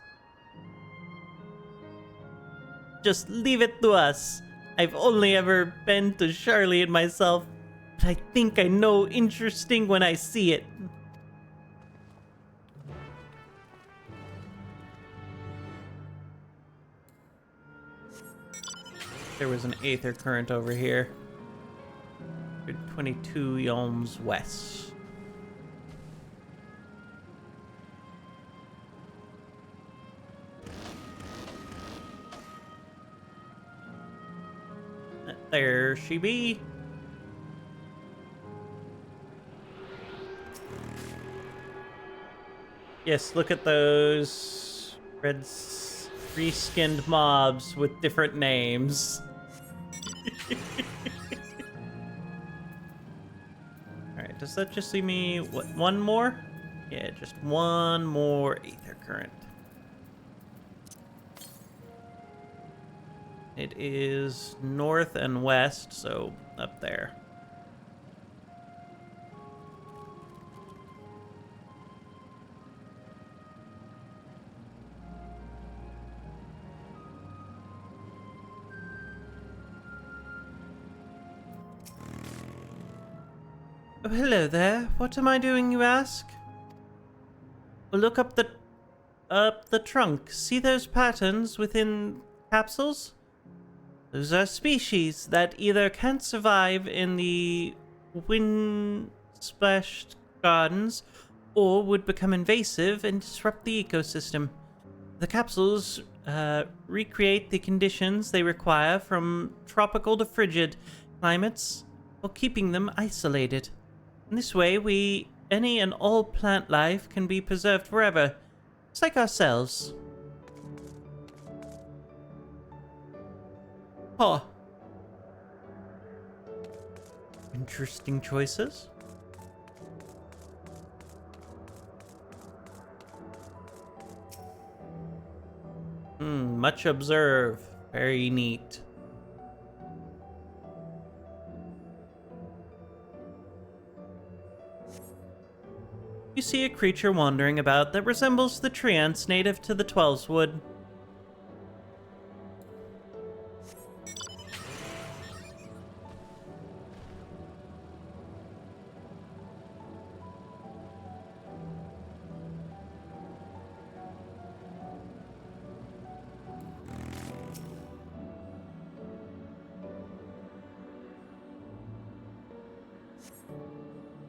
Just leave it to us. I've only ever been to Sharlayan myself, but I think I know interesting when I see it. There was an aether current over here. 22 yalms west. There she be. Yes, look at those red reskinned mobs with different names. Alright, does that just leave me, what, one more? Yeah, just one more aether current. It is north and west, so up there. Oh, hello there. What am I doing, you ask? Well, look up the trunk. See those patterns within capsules? Those are species that either can't survive in the wind-splashed gardens or would become invasive and disrupt the ecosystem. The capsules recreate the conditions they require from tropical to frigid climates while keeping them isolated. In this way, any and all plant life can be preserved forever, just like ourselves. Huh. Interesting choices. Much observe. Very neat. You see a creature wandering about that resembles the treants native to the Twelveswood.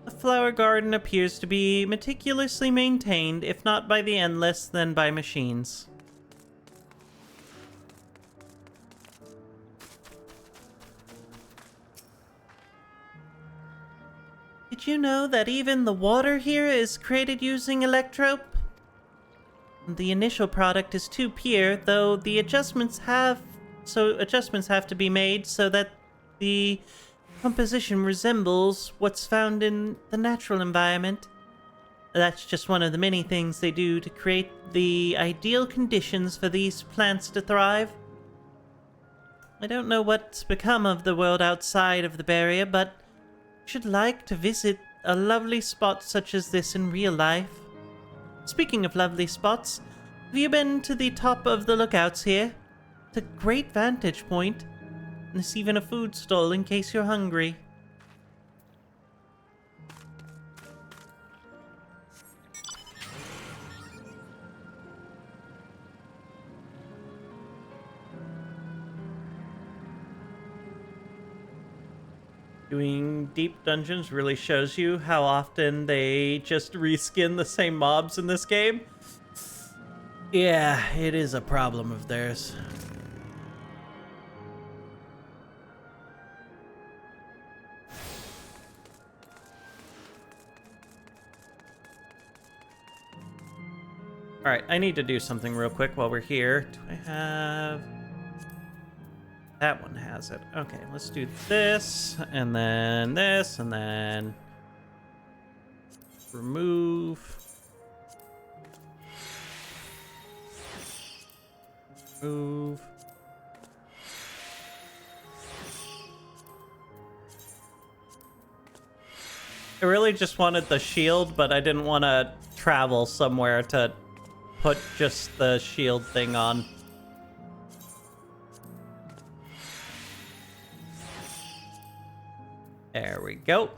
The flower garden appears to be meticulously maintained, if not by the Endless, then by machines. Did you know that even the water here is created using electrope? The initial product is too pure, though the adjustments have to be made so that the composition resembles what's found in the natural environment. That's just one of the many things they do to create the ideal conditions for these plants to thrive. I don't know what's become of the world outside of the barrier, but I should like to visit a lovely spot such as this in real life. Speaking of lovely spots, have you been to the top of the lookouts here? It's a great vantage point. And there's even a food stall in case you're hungry. Doing deep dungeons really shows you how often they just reskin the same mobs in this game. Yeah, it is a problem of theirs. Alright, I need to do something real quick while we're here. Do I have... That one has it. Okay, let's do this, and then this, and then... Remove. Move. I really just wanted the shield, but I didn't want to travel somewhere to put just the shield thing on. There we go.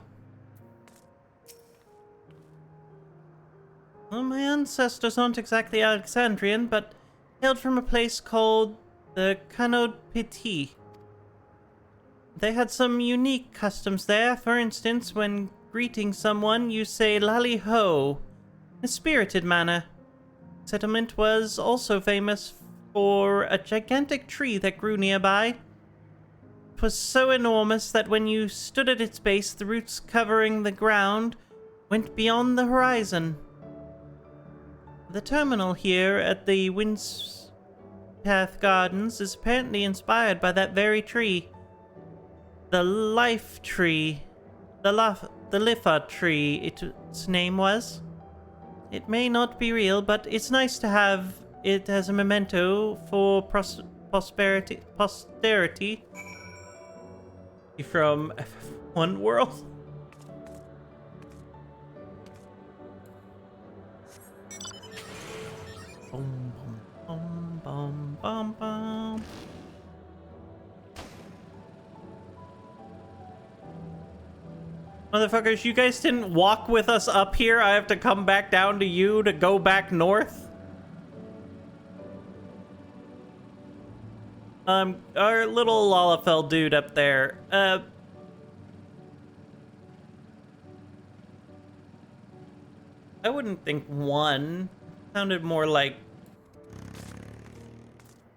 Well, my ancestors aren't exactly Alexandrian, but hailed from a place called the Canode Petit. They had some unique customs there. For instance, when greeting someone, you say "Lally Ho," in a spirited manner. The settlement was also famous for a gigantic tree that grew nearby. It was so enormous that when you stood at its base, the roots covering the ground went beyond the horizon. The terminal here at the Windspath Gardens is apparently inspired by that very tree. The Life Tree. The Lifa Tree, its name was. It may not be real, but it's nice to have it as a memento for posterity. From FFXIV World. Boom, boom, boom, boom, boom. Motherfuckers, you guys didn't walk with us up here. I have to come back down to you to go back north. Our little Lalafell dude up there, I wouldn't think one. Sounded more like...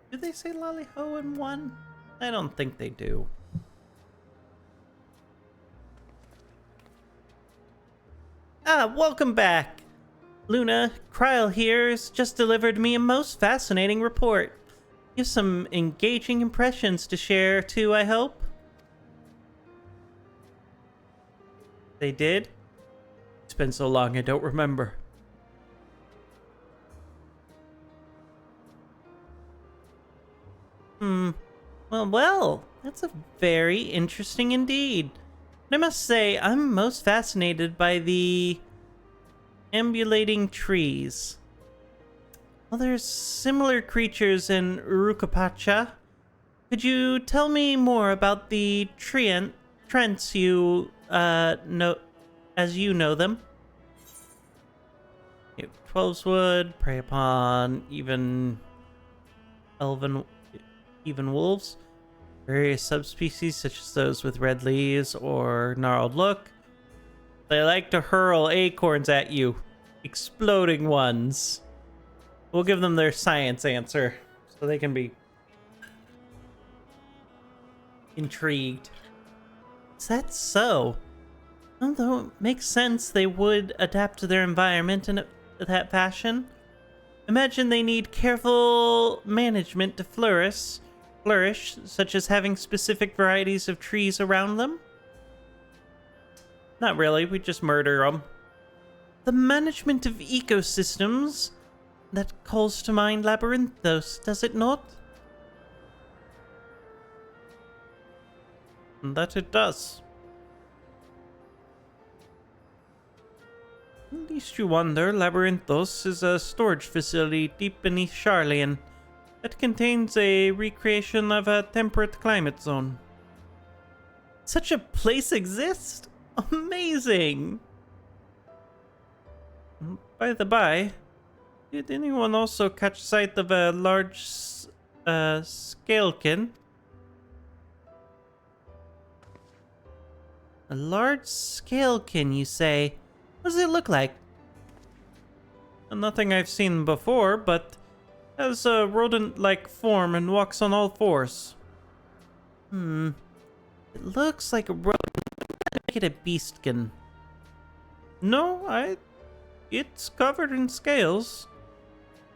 Do they say Lally-Ho in one? I don't think they do. Ah, welcome back. Luna, Kryl here has just delivered me a most fascinating report. You have some engaging impressions to share too, I hope? They did? It's been so long I don't remember. Well, that's a very interesting indeed. And I must say, I'm most fascinated by the ambulating trees. Well, there's similar creatures in Urukapacha. Could you tell me more about the trents you know as you know them? 12's wood, prey upon even wolves. Various subspecies such as those with red leaves or gnarled look. They like to hurl acorns at you. Exploding ones. We'll give them their science answer so they can be intrigued. Is that so? Although it makes sense they would adapt to their environment in that fashion. Imagine they need careful management to flourish, such as having specific varieties of trees around them. Not really, we just murder them. The management of ecosystems, that calls to mind Labyrinthos, does it not? That it does. Least you wonder, Labyrinthos is a storage facility deep beneath Charlian that contains a recreation of a temperate climate zone. Such a place exists? Amazing! By the by, did anyone also catch sight of a large scalekin? A large scalekin, you say? What does it look like? Nothing I've seen before, but has a rodent-like form and walks on all fours. It looks like a rodent. Make it a beastkin. No, it's covered in scales.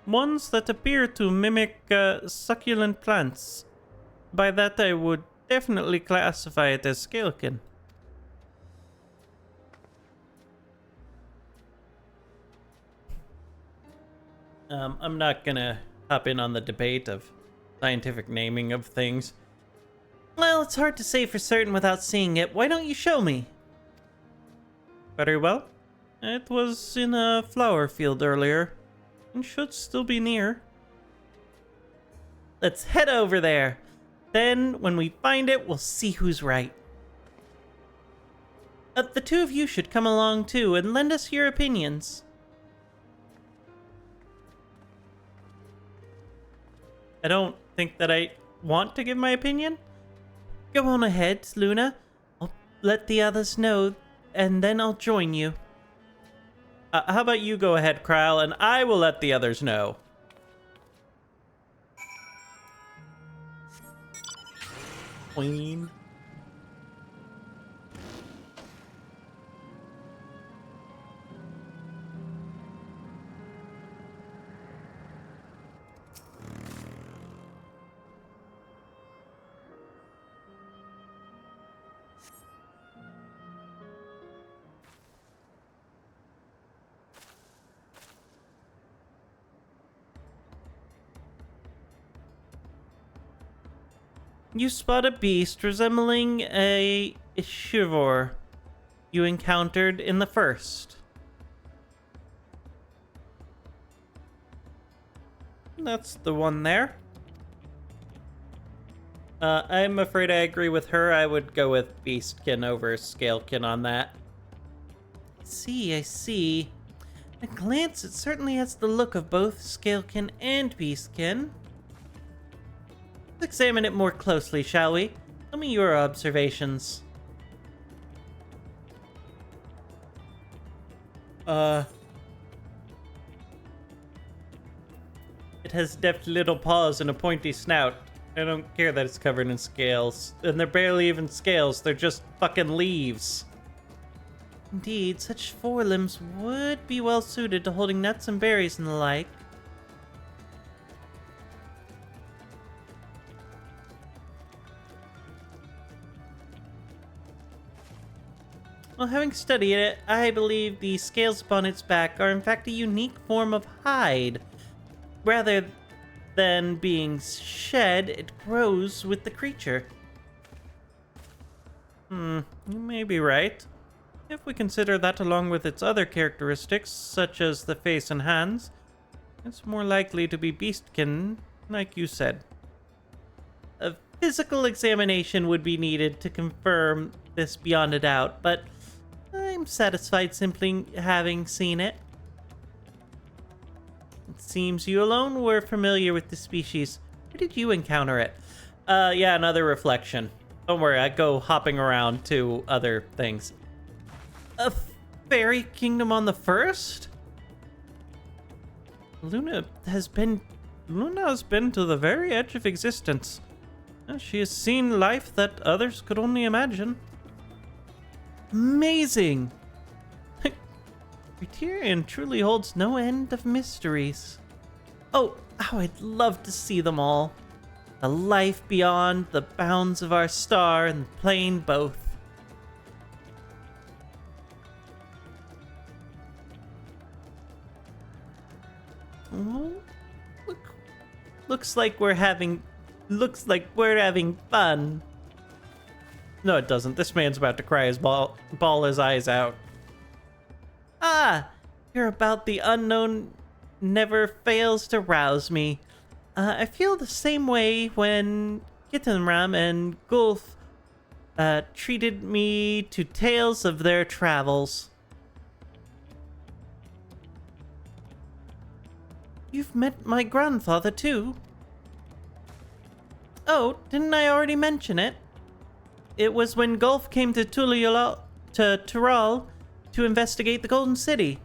Ones that appear to mimic succulent plants. By that I would definitely classify it as scalekin. I'm not gonna hop in on the debate of scientific naming of things. Well, it's hard to say for certain without seeing it. Why don't you show me? Very well. It was in a flower field earlier, and should still be near. Let's head over there. Then, when we find it, we'll see who's right. The two of you should come along too and lend us your opinions. I don't think that I want to give my opinion. Go on ahead, Luna. I'll let the others know, and then I'll join you. How about you go ahead, Krile, and I will let the others know. Queen. You spot a beast resembling a Ishivor you encountered in the first. That's the one there. I'm afraid I agree with her. I would go with Beastkin over Scalekin on that. I see. At a glance, it certainly has the look of both Scalekin and Beastkin. Let's examine it more closely, shall we? Tell me your observations. It has deft little paws and a pointy snout. I don't care that it's covered in scales. And they're barely even scales, they're just fucking leaves. Indeed, such forelimbs would be well suited to holding nuts and berries and the like. Well, having studied it, I believe the scales upon its back are in fact a unique form of hide. Rather than being shed, it grows with the creature. You may be right. If we consider that along with its other characteristics, such as the face and hands, it's more likely to be beastkin, like you said. A physical examination would be needed to confirm this beyond a doubt, but I'm satisfied simply having seen it. It seems you alone were familiar with the species. Where did you encounter it? Yeah, another reflection. Don't worry, I go hopping around to other things. A fairy kingdom on the first? Luna has been to the very edge of existence. She has seen life that others could only imagine. Amazing! Criterion truly holds no end of mysteries. Oh, how I'd love to see them all. The life beyond the bounds of our star and the plane both. Oh, looks like we're having fun. No, it doesn't. This man's about to cry his bawl his eyes out. Ah, you're about the unknown never fails to rouse me. I feel the same way when Gittenram and Gulf treated me to tales of their travels. You've met my grandfather too? Oh, didn't I already mention it? It was when Gulf came to Tural to investigate the Golden City.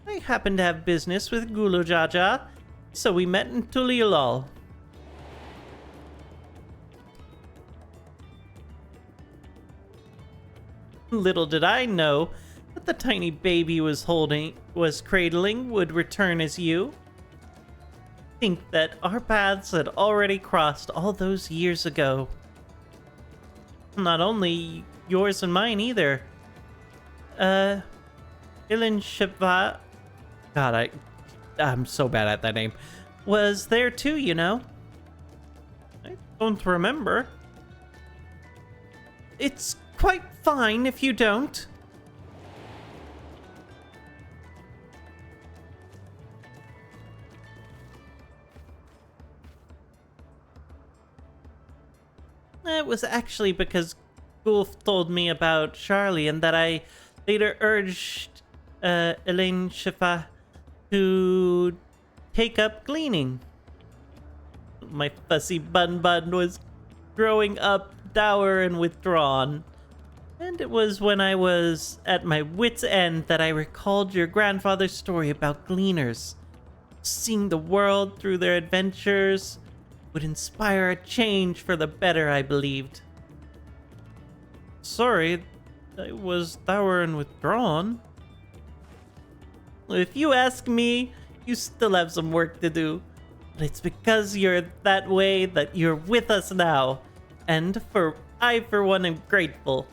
I happened to have business with Gulu Jaja, so we met in Tuliulal. Little did I know that the tiny baby was cradling would return as you. Think that our paths had already crossed all those years ago. Not only yours and mine either. Ilan Shiva... God, I'm so bad at that name. Was there too, you know? I don't remember. It's quite fine if you don't. It was actually because Gulf told me about Charlie and that I later urged Elaine Shifa to take up gleaning. My fussy bun was growing up dour and withdrawn. And it was when I was at my wit's end that I recalled your grandfather's story about gleaners. Seeing the world through their adventures would inspire a change for the better, I believed. Sorry, I was dour and withdrawn. If you ask me, you still have some work to do. But it's because you're that way that you're with us now. And I, for one, am grateful.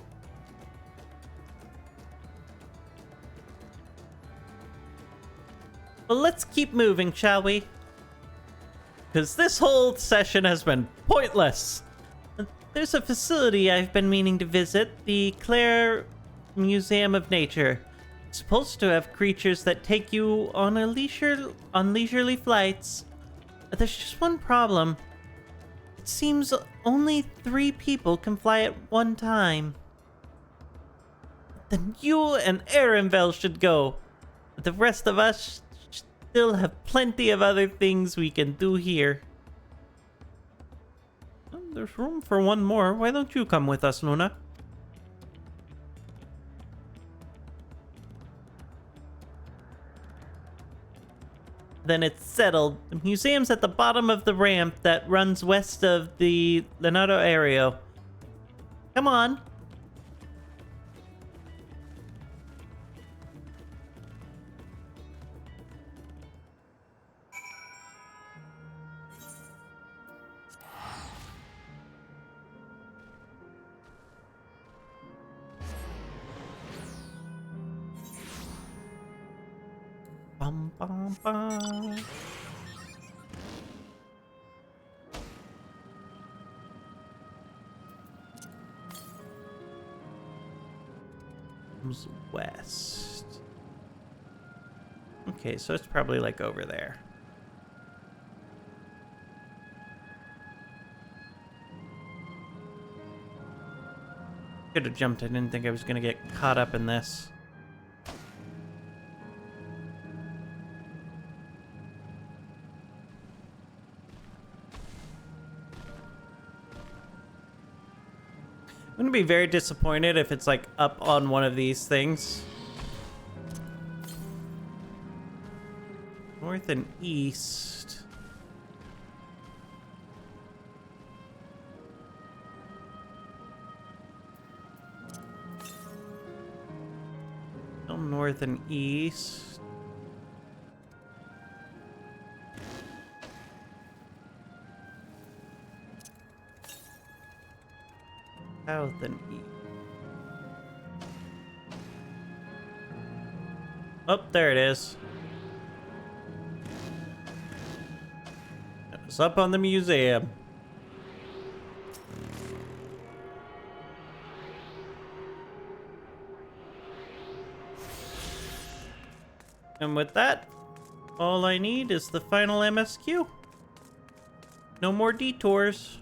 Well, let's keep moving, shall we? Because this whole session has been pointless. There's a facility I've been meaning to visit, the Clare Museum of Nature. It's supposed to have creatures that take you on leisurely flights. But there's just one problem. It seems only 3 people can fly at one time. Then you and Ehrenvel should go. But the rest of us still have plenty of other things we can do here. There's room for one more. Why don't you come with us, Luna? Then it's settled. The museum's at the bottom of the ramp that runs west of the Leonardo area. Come on. Bum, bum, bum. Comes west. Okay, so it's probably like over there. Could have jumped. I didn't think I was gonna get caught up in this. I'm gonna be very disappointed if it's like up on one of these things. North and east. Still north and east. South and east. Oh, there it is. It's up on the museum. And with that, all I need is the final MSQ. No more detours.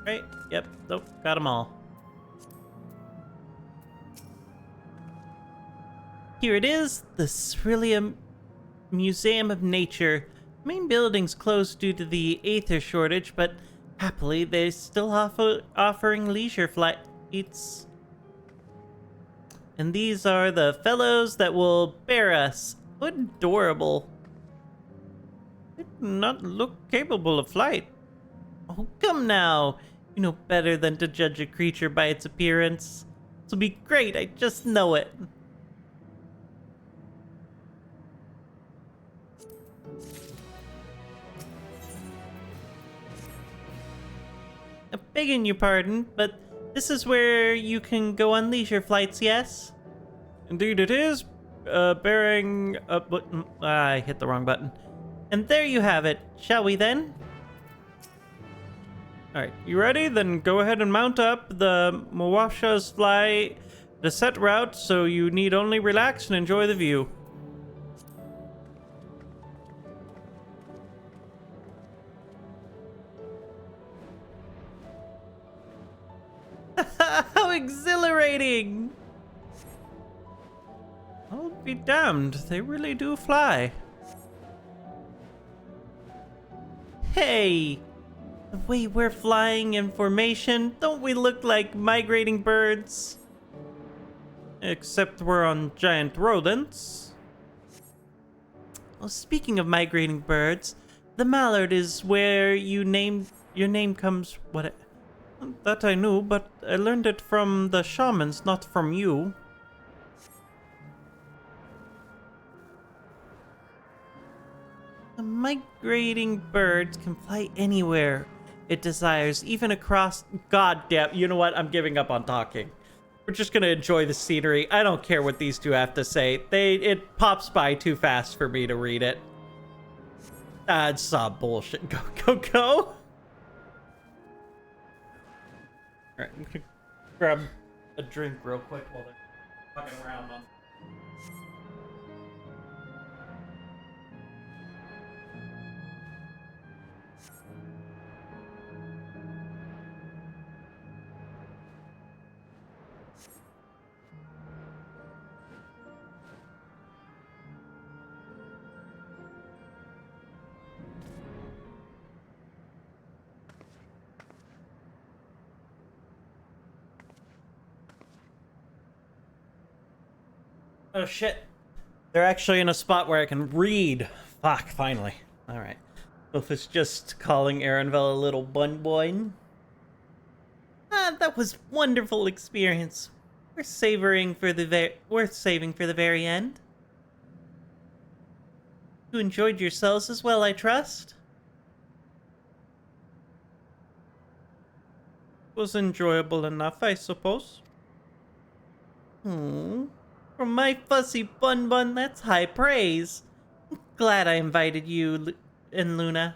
Right, yep, nope, got them all. Here it is, the Cerulean Museum of Nature. The main building's closed due to the aether shortage, but happily they're still offering leisure flights. And these are the fellows that will bear us. Adorable. They do not look capable of flight. Oh, come now. You know better than to judge a creature by its appearance. This will be great, I just know it. I'm begging your pardon, but this is where you can go on leisure flights, yes? Indeed it is. Bearing a button. I hit the wrong button. And there you have it. Shall we then? Alright, you ready? Then go ahead and mount up. The Mwashas fly the set route, so you need only relax and enjoy the view. How exhilarating! I'll be damned, they really do fly. Hey! The way we're flying in formation, don't we look like migrating birds? Except we're on giant rodents. Well, speaking of migrating birds, the mallard is where your name comes. What? That I knew, but I learned it from the shamans, not from you. The migrating bird can fly anywhere it desires, even across... God damn, you know what? I'm giving up on talking. We're just gonna enjoy the scenery. I don't care what these two have to say. It pops by too fast for me to read it. It's not bullshit. Go, go, go! Alright, I'm gonna grab a drink real quick while they're fucking around on... Oh shit. They're actually in a spot where I can read. Fuck, finally. Alright. Wolf is just calling Arenville a little bun boy. Ah, that was wonderful experience. Worth saving for the very end. You enjoyed yourselves as well, I trust? Was enjoyable enough, I suppose. Hmm. From my fussy bun bun, that's high praise. Glad I invited you and Luna.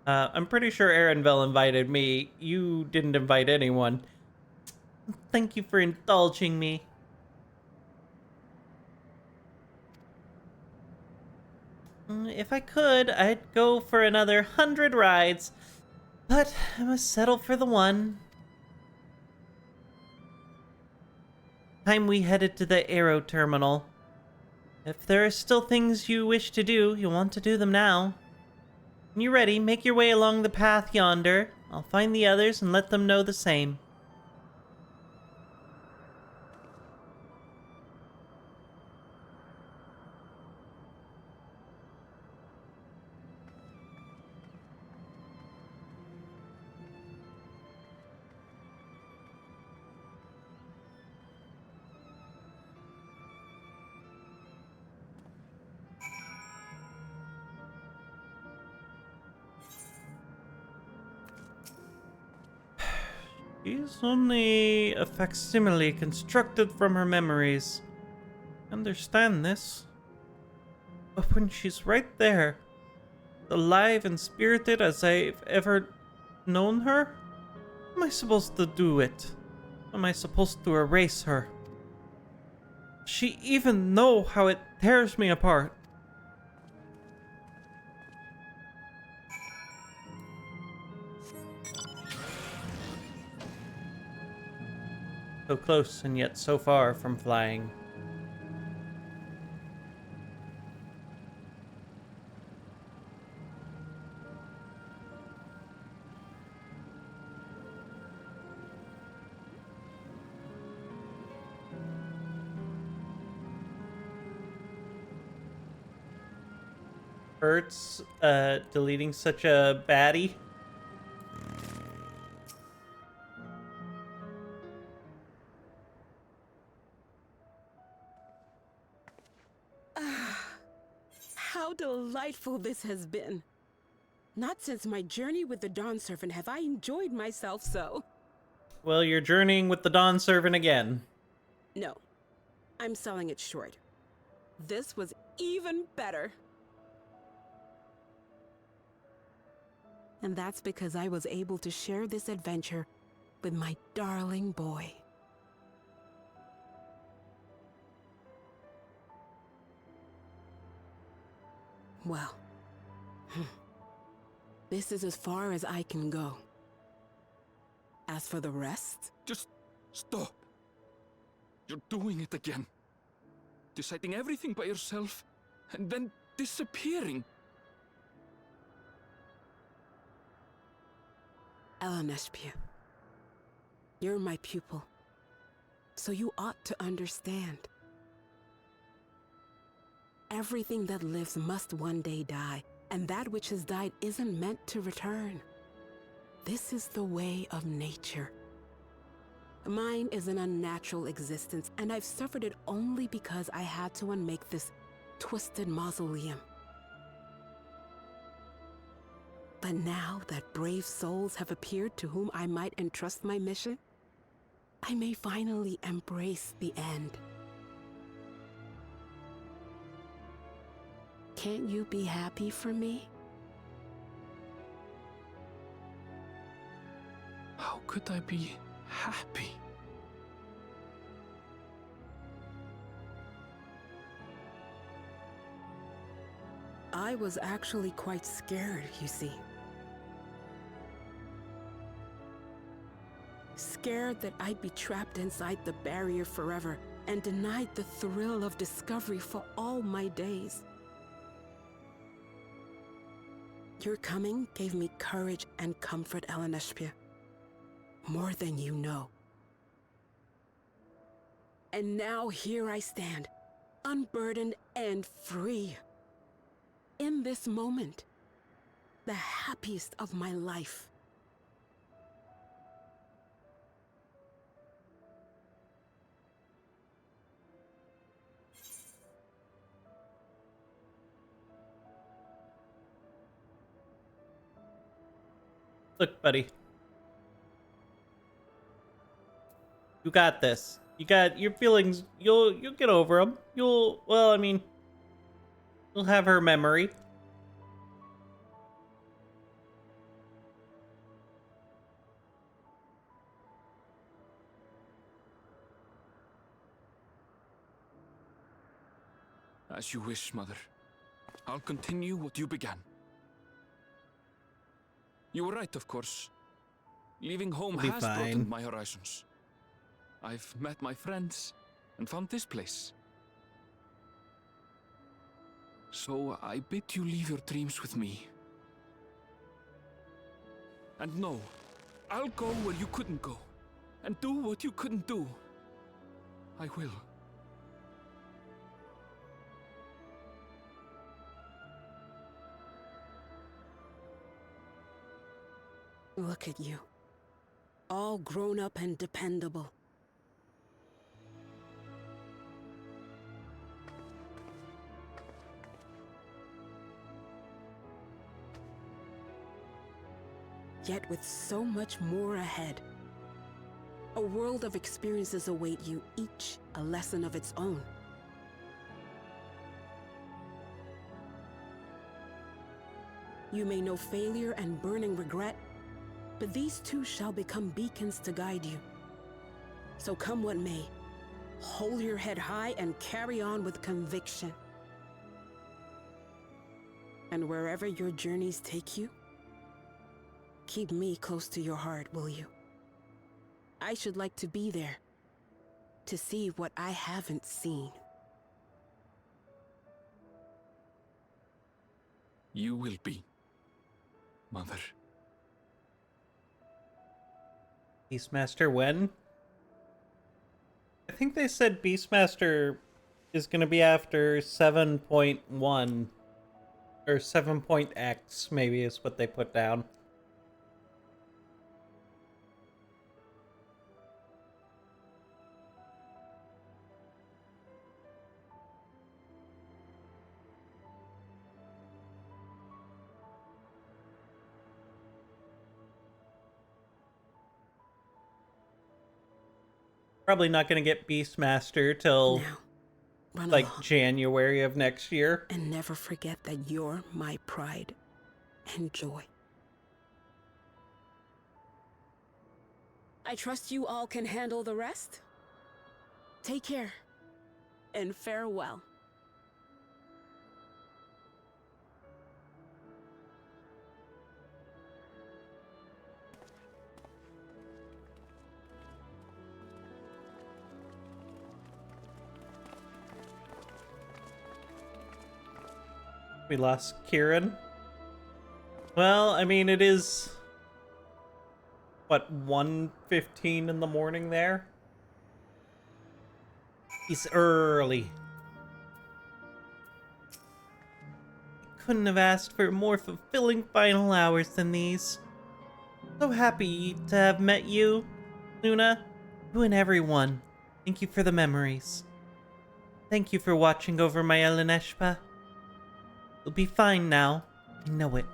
I'm pretty sure Erenville invited me. You didn't invite anyone. Thank you for indulging me. If I could, I'd go for another 100 rides, but I must settle for the one. Time we headed to the Aero Terminal. If there are still things you wish to do, you'll want to do them now. When you're ready, make your way along the path yonder. I'll find the others and let them know the same. She's only a facsimile constructed from her memories. Understand this. But when she's right there, alive and spirited as I've ever known her, how am I supposed to do it? How am I supposed to erase her? Does she even know how it tears me apart? So close and yet so far from flying. Hurts, deleting such a baddie. How delightful this has been. Not since my journey with the Dawn Servant have I enjoyed myself so. Well, you're journeying with the Dawn Servant again. No, I'm selling it short. This was even better. And that's because I was able to share this adventure with my darling boy. Well, this is as far as I can go. As for the rest... Just stop. You're doing it again. Deciding everything by yourself, and then disappearing. Eleneshpia, you're my pupil, so you ought to understand. Everything that lives must one day die, and that which has died isn't meant to return. This is the way of nature. Mine is an unnatural existence, and I've suffered it only because I had to unmake this twisted mausoleum. But now that brave souls have appeared to whom I might entrust my mission, I may finally embrace the end. Can't you be happy for me? How could I be happy? I was actually quite scared, you see. Scared that I'd be trapped inside the barrier forever and denied the thrill of discovery for all my days. Your coming gave me courage and comfort, Eleneshpia. More than you know. And now here I stand, unburdened and free. In this moment, the happiest of my life. Look, buddy. You got this. You got your feelings. You'll get over them. Well, I mean, you'll have her memory. As you wish, Mother. I'll continue what you began. You were right, of course. Leaving home It'll be has fine. broadened my horizons. I've met my friends and found this place. So I bid you leave your dreams with me. And no, I'll go where you couldn't go, and do what you couldn't do. I will. Look at you. All grown up and dependable. Yet with so much more ahead. A world of experiences await you, each a lesson of its own. You may know failure and burning regret, but these too shall become beacons to guide you. So come what may, hold your head high and carry on with conviction. And wherever your journeys take you, keep me close to your heart, will you? I should like to be there, to see what I haven't seen. You will be, Mother. Beastmaster when? I think they said Beastmaster is going to be after 7.1 or 7.x maybe is what they put down. Probably not going to get Beastmaster till Now, run like along. January of next year. And never forget that you're my pride and joy. I trust you all can handle the rest. Take care, and farewell. We lost Kieran. Well, I mean, it is what, 1:15 in the morning there? It's early. Couldn't have asked for more fulfilling final hours than these. So happy to have met you, Luna, you and everyone. Thank you for the memories. Thank you for watching over my Eleneshpa. You'll be fine now. I know it.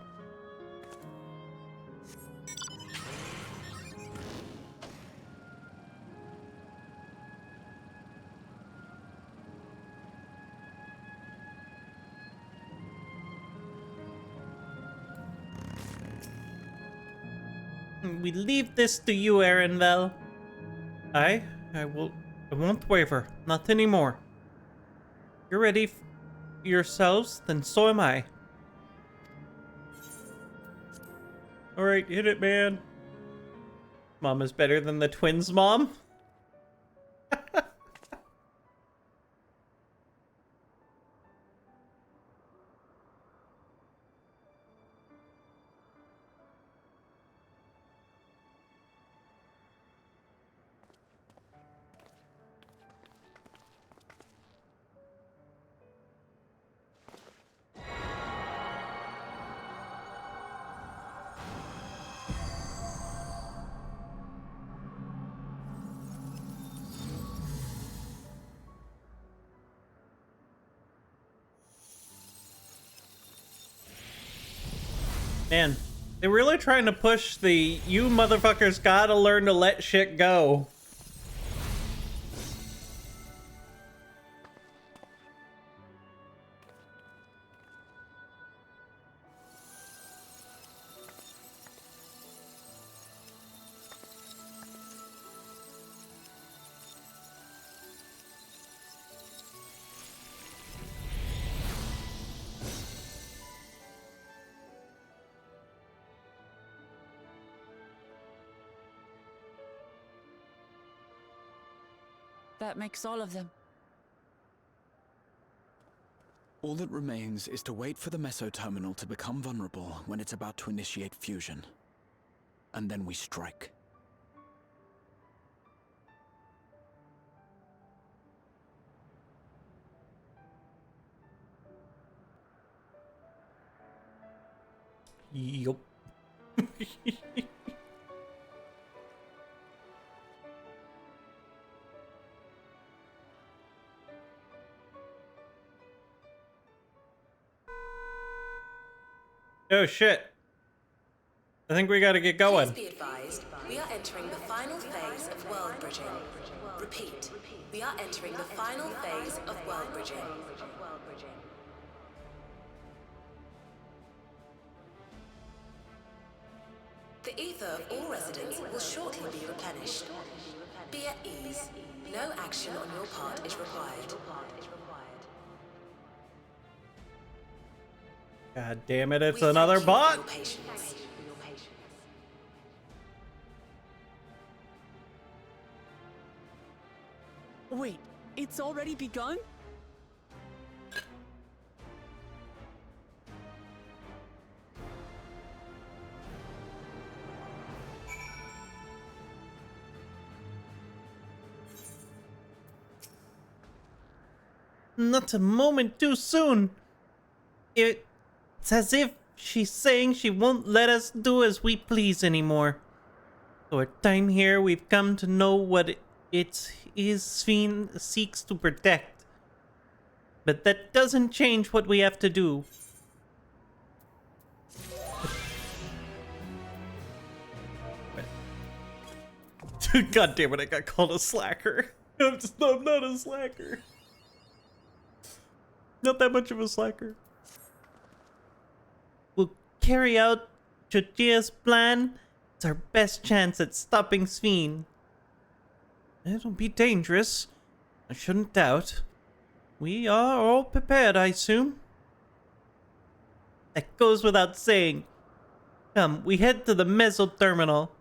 We leave this to you, Erenvel. I won't waver. Not anymore. You're ready yourselves, then so am I. Alright, hit it, man. Mom is better than the twins' mom? Man, they're really trying to push the you motherfuckers gotta learn to let shit go. That makes all of them. All that remains is to wait for the meso-terminal to become vulnerable when it's about to initiate fusion. And then we strike. Yup. Oh shit. I think we gotta get going. Please be advised, we are entering the final phase of world bridging. Repeat, we are entering the final phase of world bridging. The ether of all residents will shortly be replenished. Be at ease. No action on your part is required. God damn it, it's We another thank you for bot! your patience. Wait, it's already begun? Not a moment too soon. It's as if she's saying she won't let us do as we please anymore. So our time here, we've come to know what it is Sven seeks to protect. But that doesn't change what we have to do. God damn it, I got called a slacker. I'm not a slacker. Not that much of a slacker. We'll carry out Chochia's plan. It's our best chance at stopping Sven. It'll be dangerous. I shouldn't doubt. We are all prepared, I assume. That goes without saying. Come, we head to the meso terminal.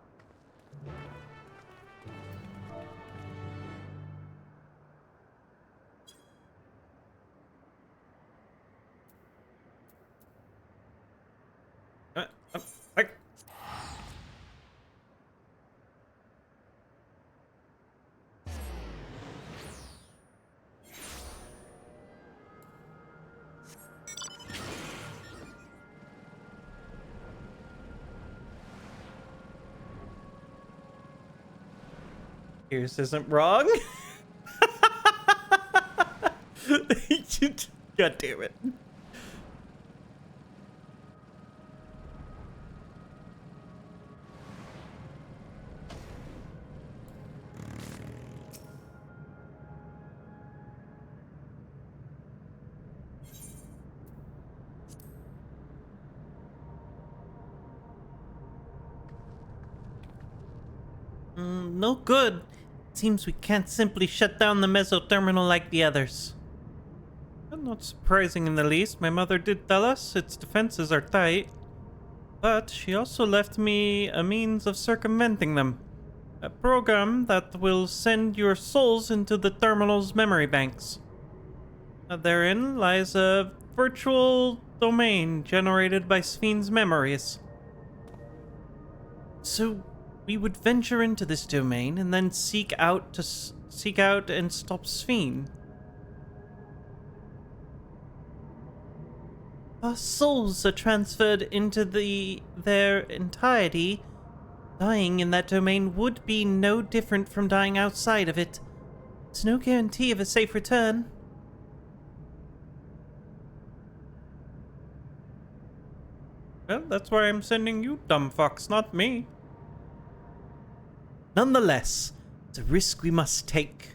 Pierce isn't wrong. God damn it. No good. Seems we can't simply shut down the meso terminal like the others. Not surprising in the least. My mother did tell us its defenses are tight. But she also left me a means of circumventing them. A program that will send your souls into the terminal's memory banks. Therein lies a virtual domain generated by Sven's memories. So we would venture into this domain and then seek out and stop Sven. Our souls are transferred into their entirety. Dying in that domain would be no different from dying outside of it. It's no guarantee of a safe return. Well, that's why I'm sending you, dumb fucks, not me. Nonetheless, it's a risk we must take.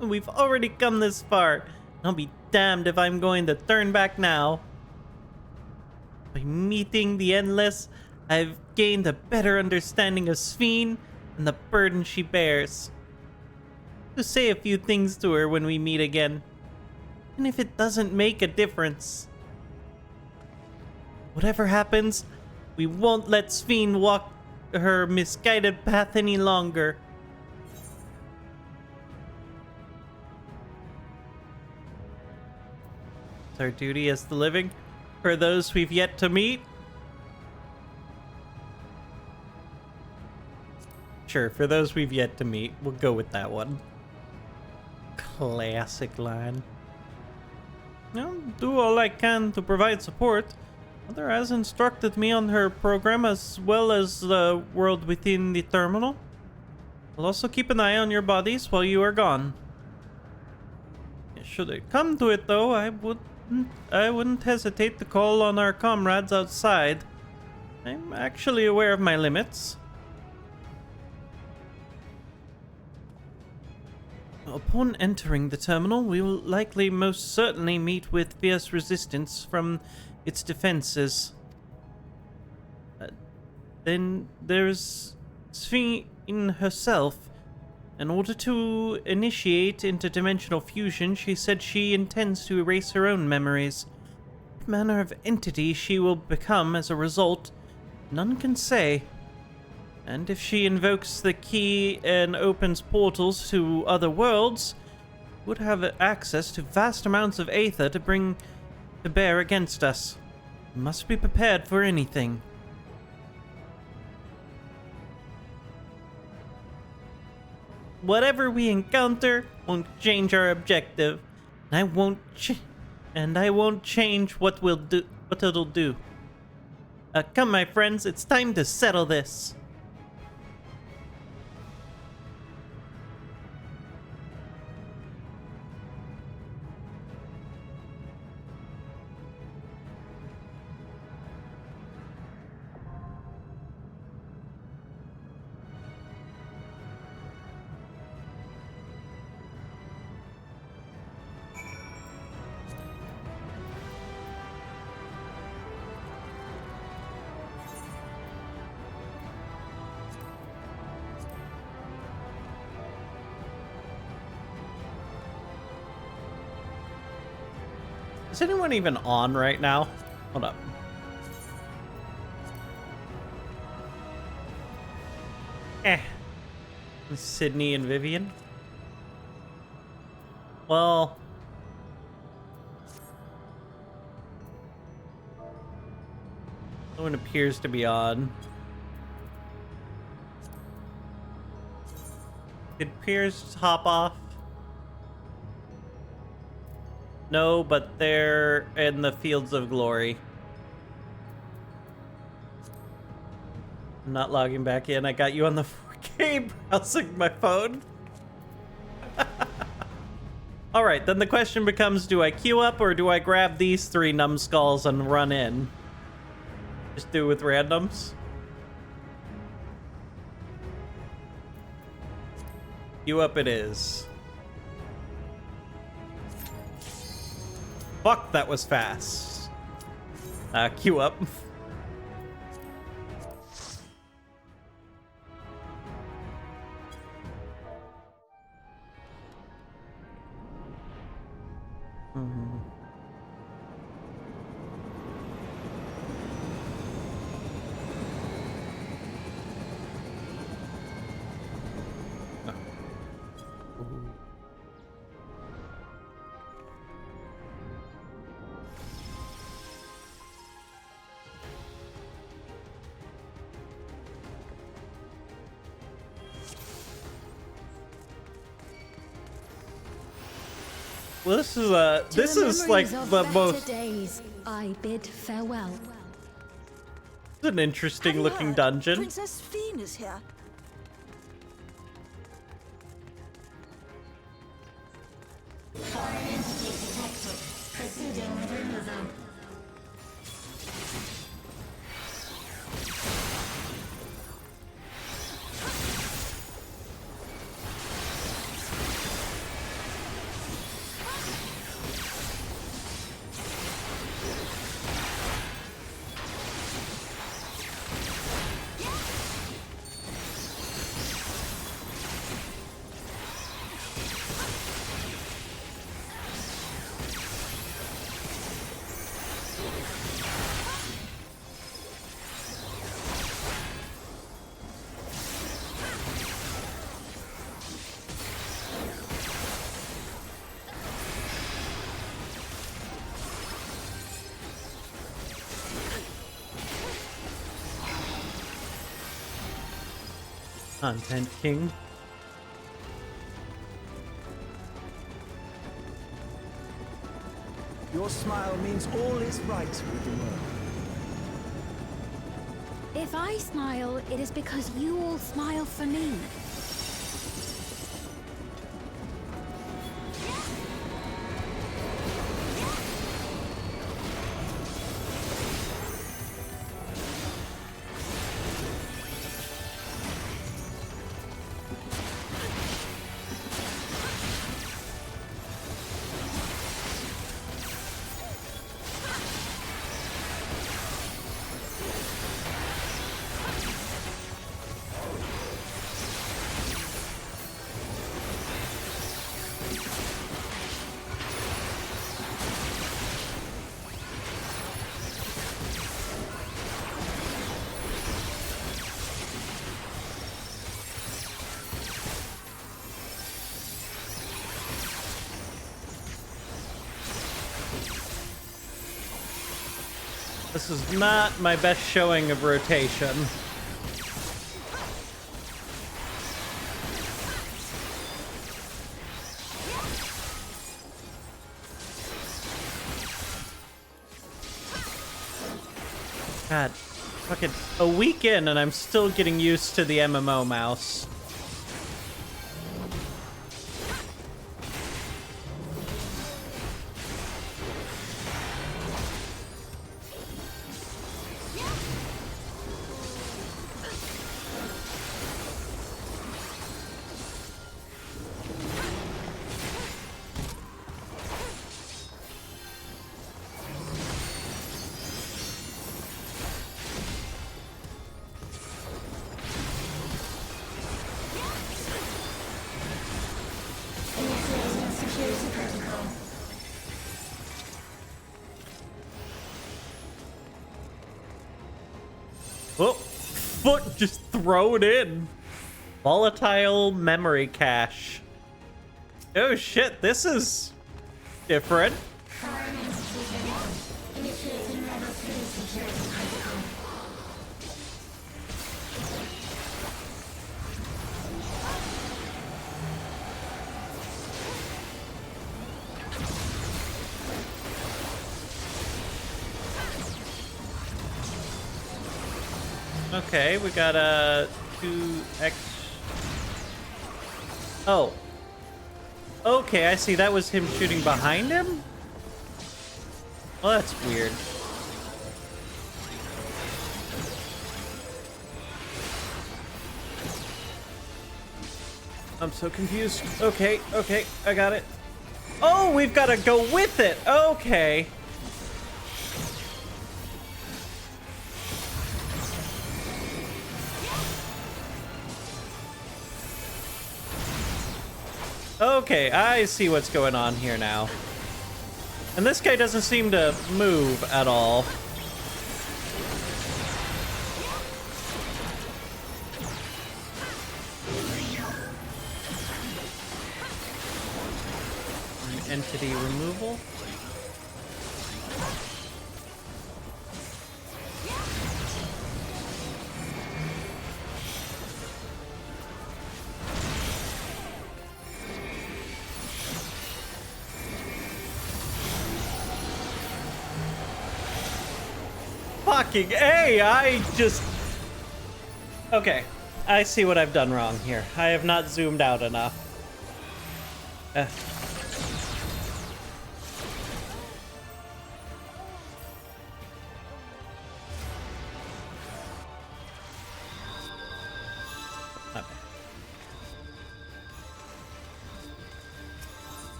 We've already come this far. I'll be damned if I'm going to turn back now. By meeting the Endless, I've gained a better understanding of Sven and the burden she bears. To say a few things to her when we meet again. And if it doesn't make a difference, Whatever happens, we won't let Sphene walk her misguided path any longer. It's our duty as the living, for those we've yet to meet. Sure, for those we've yet to meet, we'll go with that one. Classic line. I'll do all I can to provide support. Mother has instructed me on her program as well as the world within the terminal. I'll also keep an eye on your bodies while you are gone. Should it come to it, though, I wouldn't hesitate to call on our comrades outside. I'm actually aware of my limits. Upon entering the terminal, we will likely most certainly meet with fierce resistance from its defenses. Then there's Sphene herself. In order to initiate interdimensional fusion, she said she intends to erase her own memories. What manner of entity she will become as a result, none can say. And if she invokes the key and opens portals to other worlds, would have access to vast amounts of aether to bring to bear against us. We must be prepared for anything. Whatever we encounter won't change our objective, and I won't change what it'll do. Come, my friends, it's time to settle this. Is anyone even on right now? Hold up. Sydney and Vivian? Well... no one appears to be on. Did Piers hop off? No, but they're in the Fields of Glory. I'm not logging back in. I got you on the 4K browsing my phone. Alright, then the question becomes, do I queue up or do I grab these 3 numbskulls and run in? Just do it with randoms? Queue up it is. Fuck, that was fast. Queue up. Well, this is like the most. Days, I bid farewell. It's an interesting looking dungeon. Princess Sphene is here. Foreign entity detected. Proceeding with removal. Content King. Your smile means all is right with the world. If I smile, it is because you all smile for me. This is not my best showing of rotation. God, fucking a week in and I'm still getting used to the MMO mouse. Oh, foot, just throw it in. Volatile memory cache. Oh shit, this is different. Okay, we got a 2x. Oh. Okay, I see. That was him shooting behind him? Well, that's weird. I'm so confused. Okay, okay, I got it. Oh, we've got to go with it. Okay. Okay, I see what's going on here now. And this guy doesn't seem to move at all. Entity removal. Fucking A, I just... Okay, I see what I've done wrong here. I have not zoomed out enough.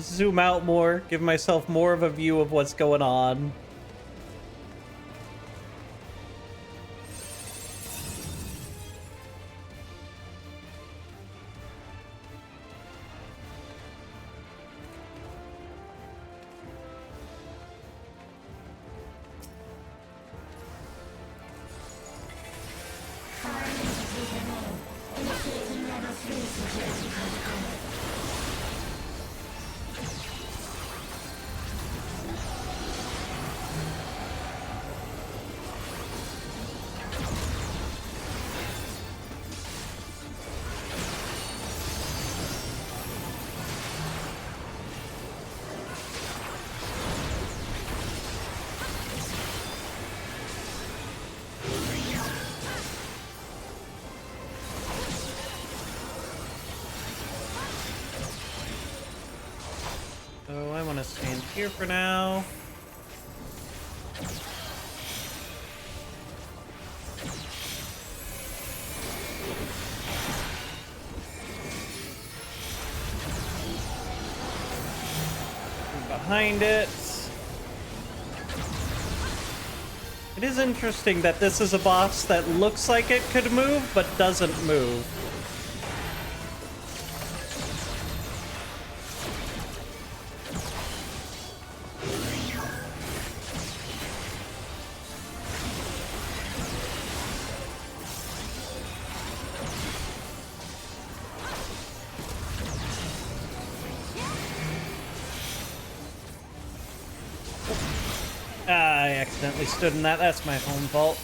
Zoom out more, give myself more of a view of what's going on. here for now. Behind it. It is interesting that this is a boss that looks like it could move, but doesn't move. I accidentally stood in that. That's my own fault.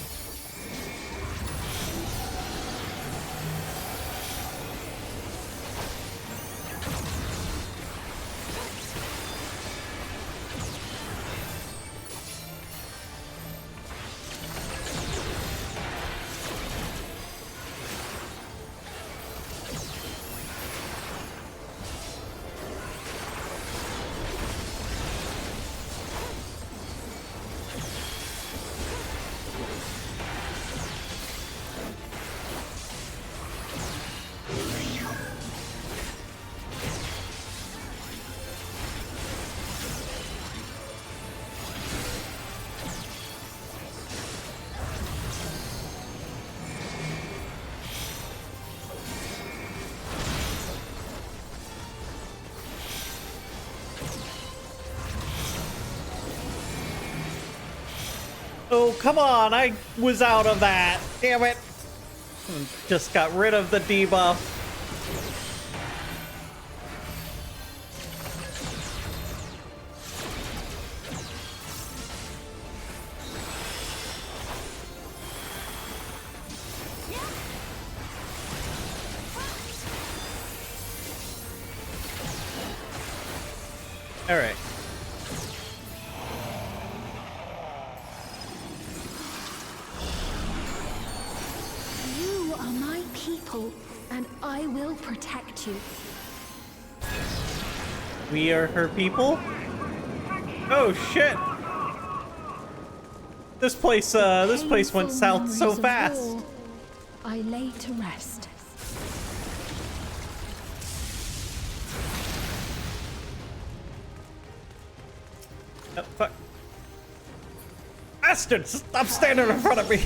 Oh, come on, I was out of that. Damn it. Just got rid of the debuff. All right. You are my people, and I will protect you. We are her people? Oh shit! This place went south so Memories of fast. war, I lay to rest. Oh, fuck. Bastard! Stop standing in front of me!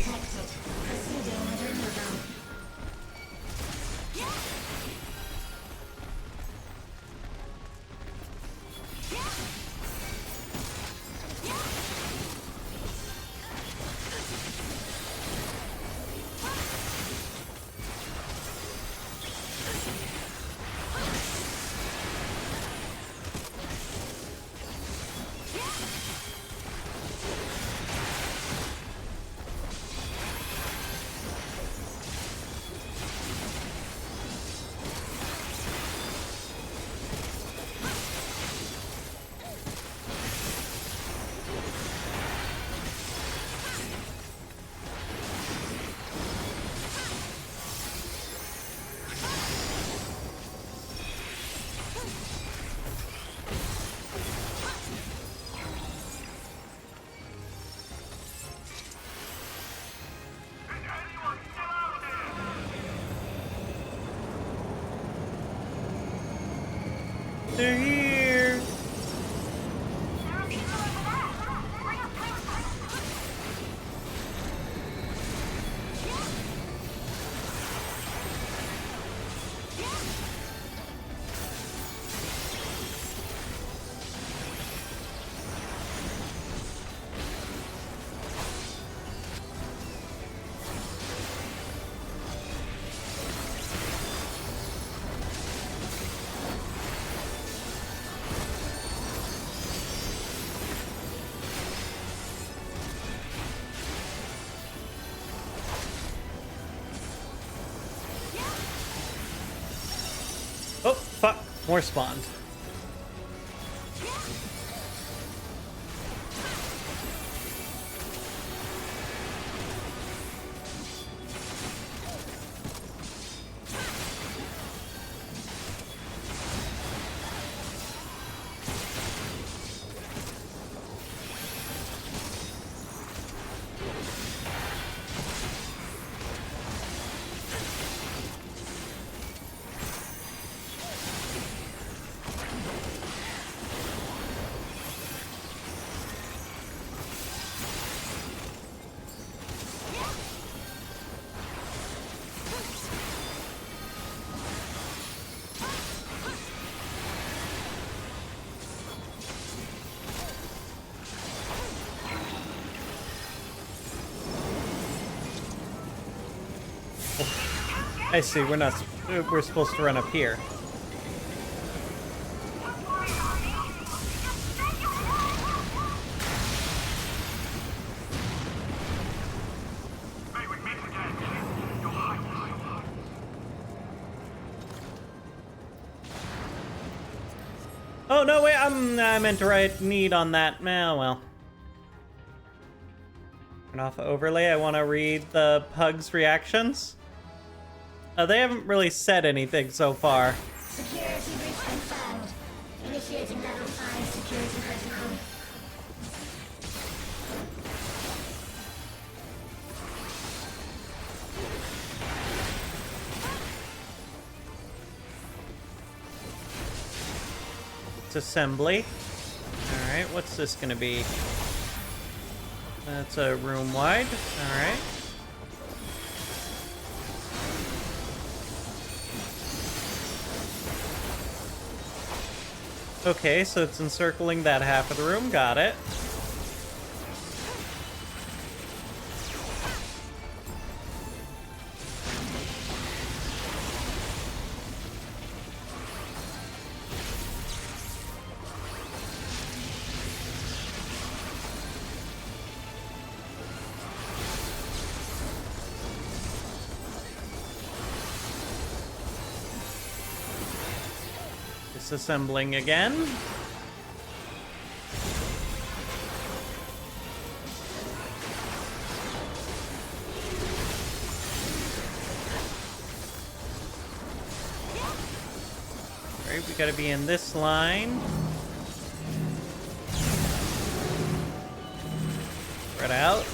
They're here. Oh, fuck. More spawned. I see, we're supposed to run up here. Oh, no, wait, I meant to write need on that. Oh, well. Turn off overlay. I want to read the pug's reactions. They haven't really said anything so far. Security breach confirmed. Initiating level 5 security protocol. It's assembly. Alright, what's this gonna be? That's a room wide. Alright. Okay, so it's encircling that half of the room. Got it. Disassembling again. Alright, we gotta be in this line. Spread out.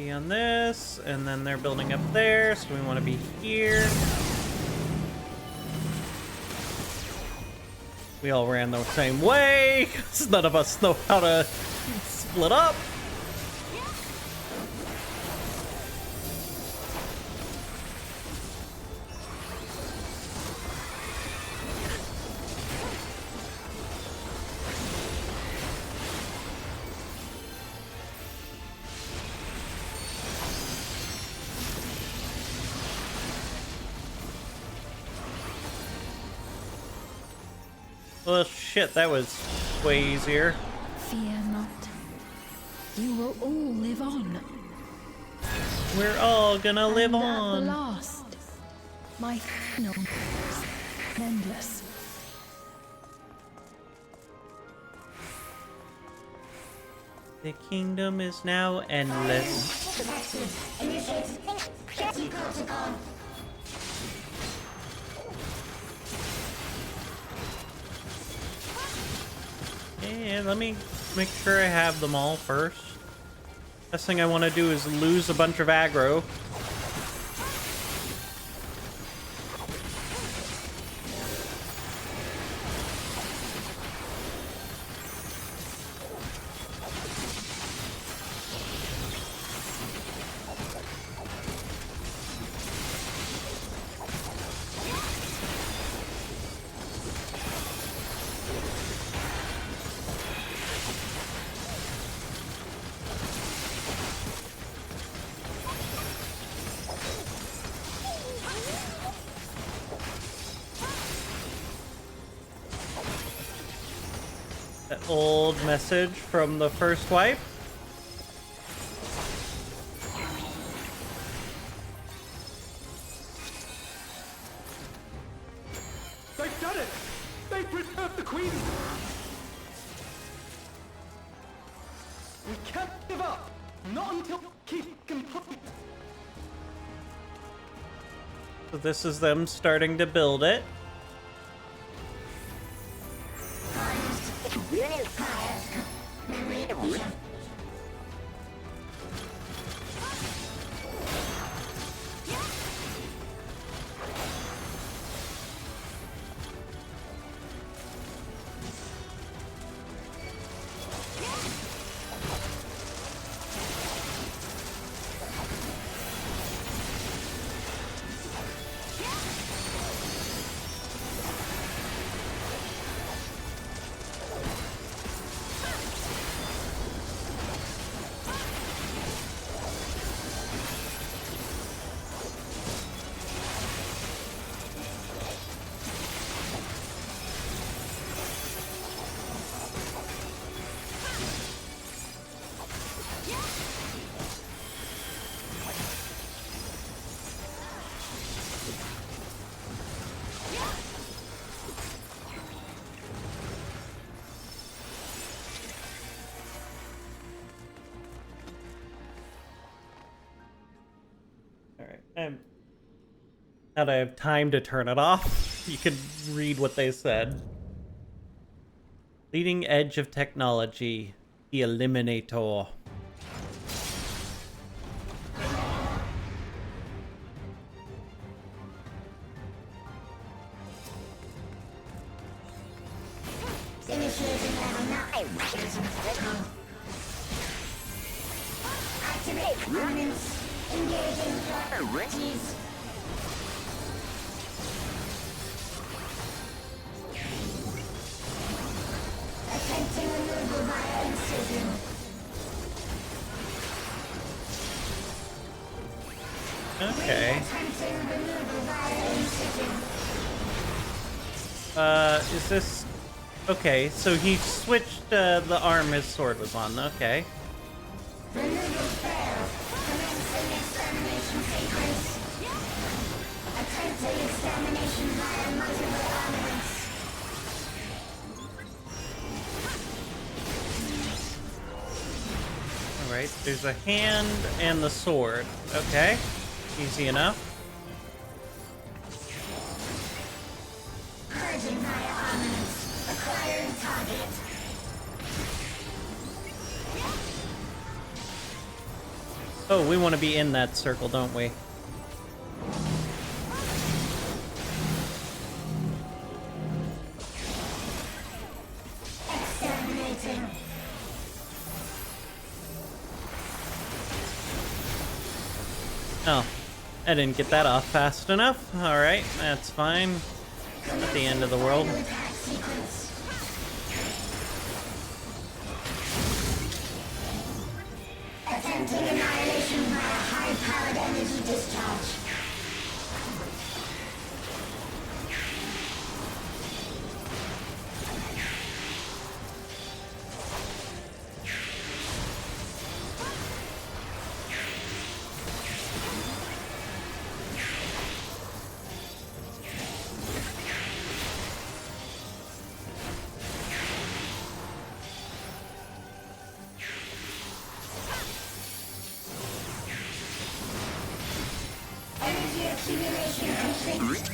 On this, and then they're building up there, so we want to be here. We all ran the same way, because none of us know how to split up. Well, shit, that was way easier. Fear not. You will all live on. We're all gonna live and on. At the last, my final endless. The kingdom is now endless. Yeah, let me make sure I have them all first. Last thing I want to do is lose a bunch of aggro. That old message from the first wipe. They've done it! They've preserved the Queen! We can't give up! Not until keep complete! So this is them starting to build it. Now that I have time to turn it off, you can read what they said. Leading edge of technology, the Eliminator. Initiating level 9. Activate armaments. Engaging priorities. Attempting removal via incision. Okay. Attempting removal via incision. Is this... Okay, so he switched the arm his sword was on, okay. Removal failed. Commencing extermination sequence. Attempting extermination via multiple armaments. Alright, there's a hand and the sword. Okay, easy enough. Purging via armaments. Acquiring target. Oh, we want to be in that circle, don't we? Exterminating. Oh, I didn't get that off fast enough. Alright, that's fine. At the end of the world. Attack sequence. Attempting annihilation via high-powered energy discharge. Energy accumulation complete.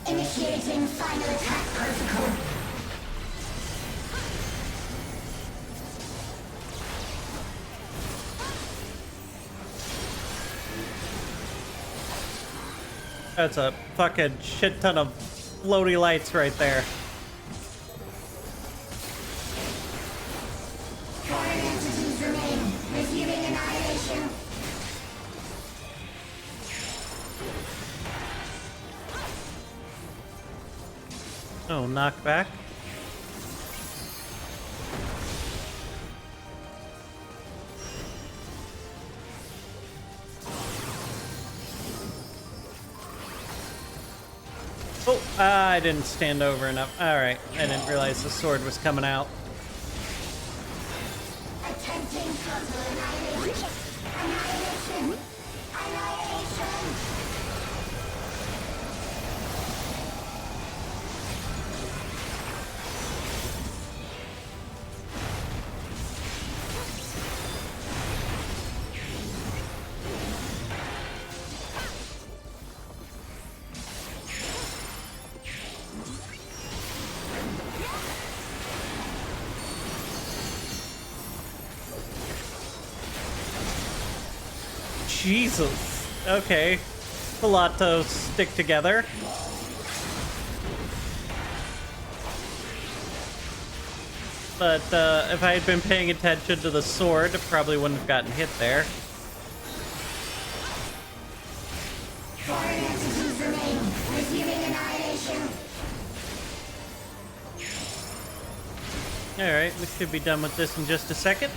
Initiating final attack protocol. That's a fucking shit ton of floaty lights right there. Foreign entities remain. Resuming annihilation. Oh, knockback. Oh, I didn't stand over enough. Alright, I didn't realize the sword was coming out. Attempting frontal annihilation. Annihilation. Annihilation. Jesus. Okay. A lot to stick together. But if I had been paying attention to the sword, I probably wouldn't have gotten hit there. Foreign entities remain. Resuming annihilation. Alright, we should be done with this in just a second.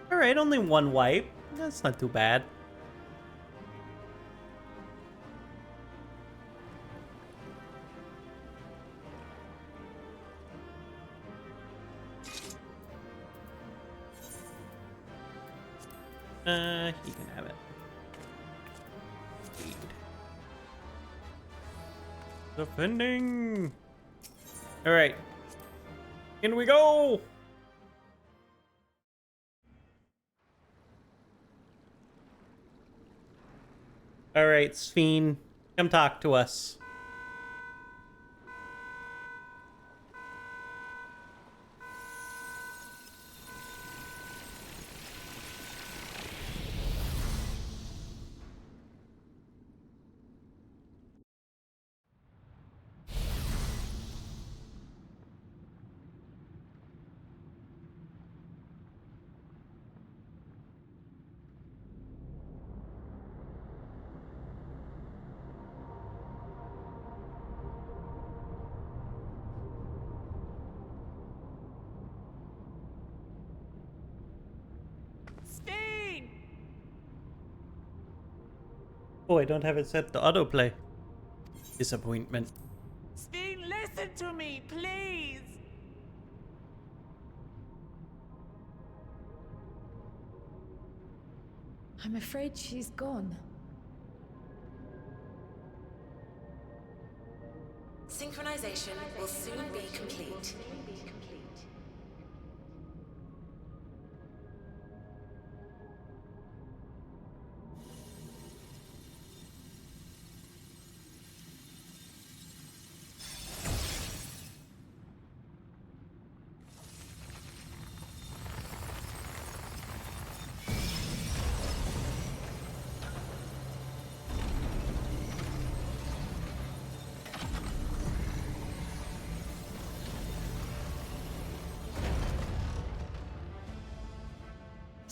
Alright, only one wipe. That's not too bad. He can have it. Defending. All right. In we go. All right, Sphene, come talk to us. Sphene! Oh, I don't have it set to autoplay. Disappointment. Sphene, listen to me, please! I'm afraid she's gone. Synchronization will soon be complete.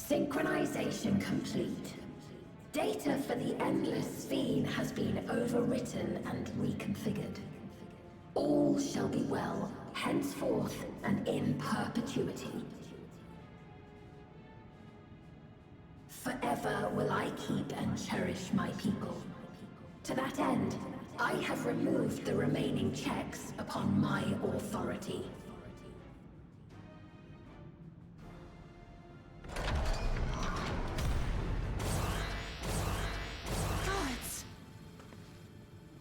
Synchronization complete. Data for the Endless Sphene has been overwritten and reconfigured. All shall be well, henceforth and in perpetuity. Forever will I keep and cherish my people. To that end, I have removed the remaining checks upon my authority.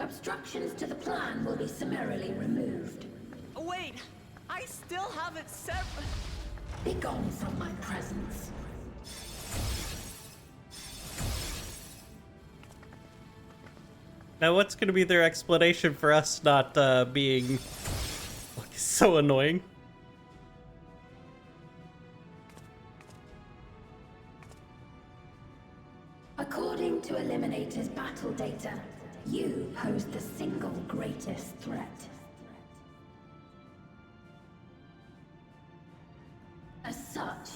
Obstructions to the plan will be summarily removed. Wait! I still have it separate. Be gone from my presence. Now, what's going to be their explanation for us not being so annoying? According to Eliminator's battle data, you pose the single greatest threat. As such,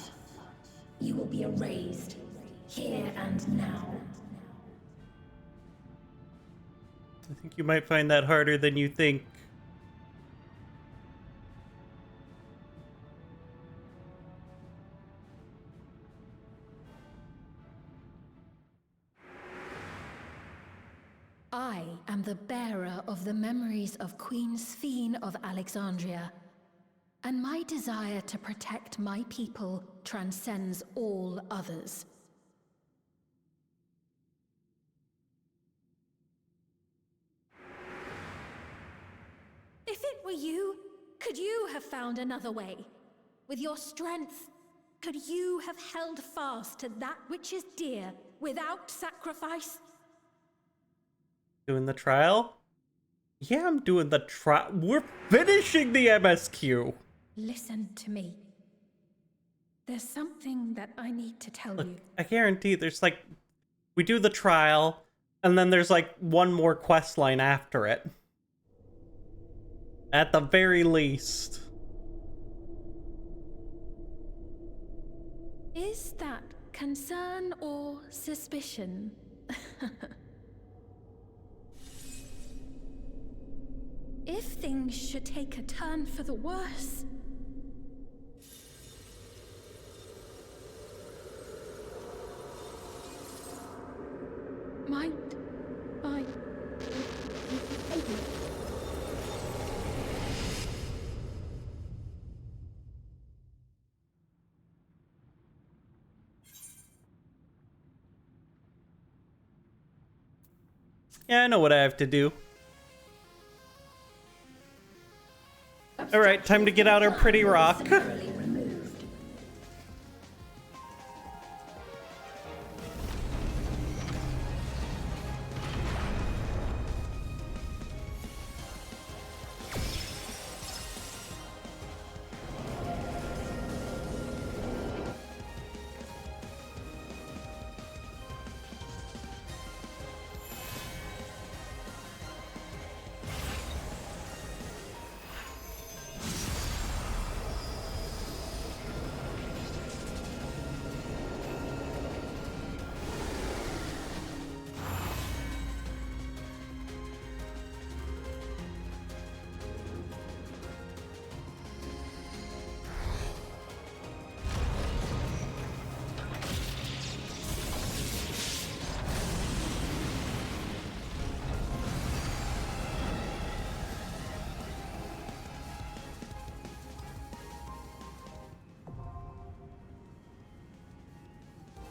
you will be erased, here and now. I think you might find that harder than you think. I am the bearer of the memories of Queen Sphene of Alexandria, and my desire to protect my people transcends all others. If it were you, could you have found another way? With your strength, could you have held fast to that which is dear without sacrifice? Doing the trial? Yeah, I'm doing the trial. We're finishing the MSQ. Listen to me. There's something that I need to tell you. I guarantee there's like, we do the trial, and then there's like one more quest line after it. At the very least. Is that concern or suspicion? If things should take a turn for the worse... might I... Yeah, I know what I have to do. Alright, time to get out our pretty rock.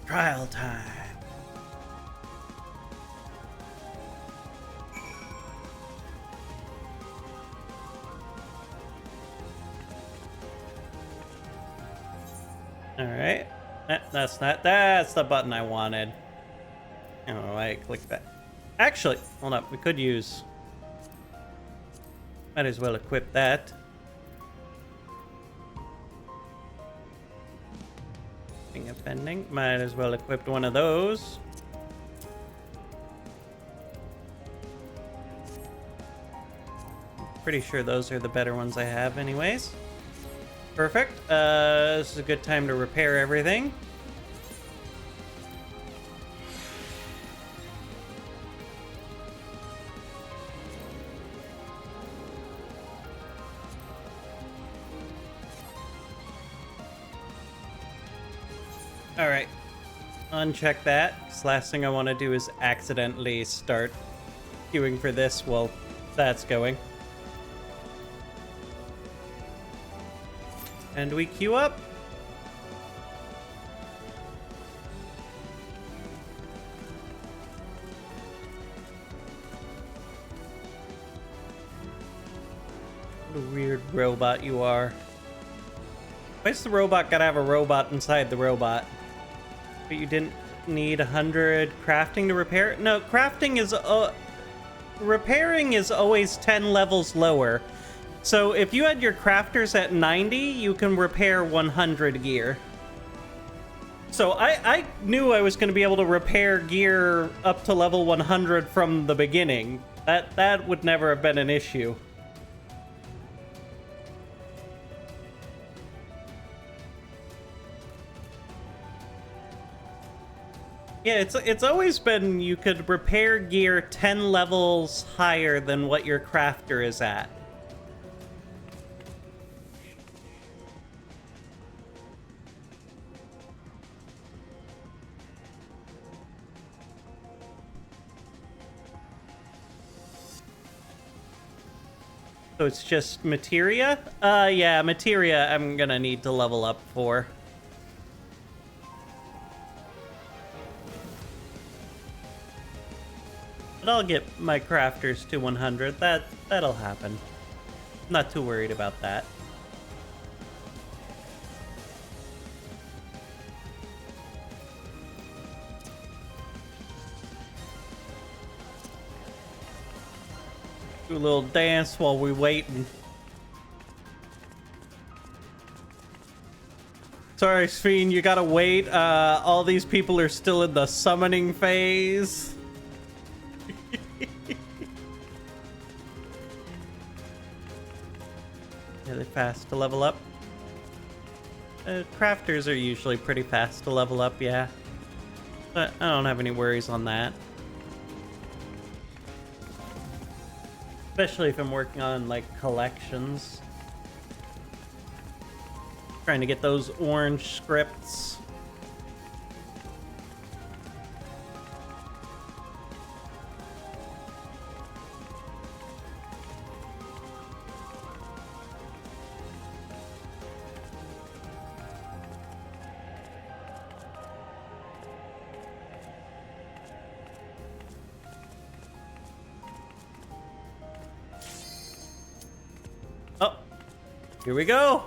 Trial time. Alright. That's the button I wanted. I don't know why I clicked that. Actually, hold up, we could use... Might as well equip that. Offending. Might as well equip one of those. Pretty sure those are the better ones I have anyways. Perfect. This is a good time to repair everything. Alright, uncheck that, because last thing I want to do is accidentally start queuing for this while that's going. And we queue up. What a weird robot you are. Why's the robot gotta have a robot inside the robot? But you didn't need 100 crafting to repair it? No, crafting is... repairing is always 10 levels lower. So if you had your crafters at 90, you can repair 100 gear. So I knew I was going to be able to repair gear up to level 100 from the beginning. That would never have been an issue. Yeah, it's always been you could repair gear 10 levels higher than what your crafter is at. So it's just materia? Yeah, materia I'm gonna need to level up for. But I'll get my crafters to 100. That'll happen. Not too worried about that. Do a little dance while we waiting. Sorry, Sphene, you gotta wait. All these people are still in the summoning phase. Really fast to level up. Crafters are usually pretty fast to level up, yeah. But I don't have any worries on that. Especially if I'm working on, like, collections. Trying to get those orange scripts. Here we go.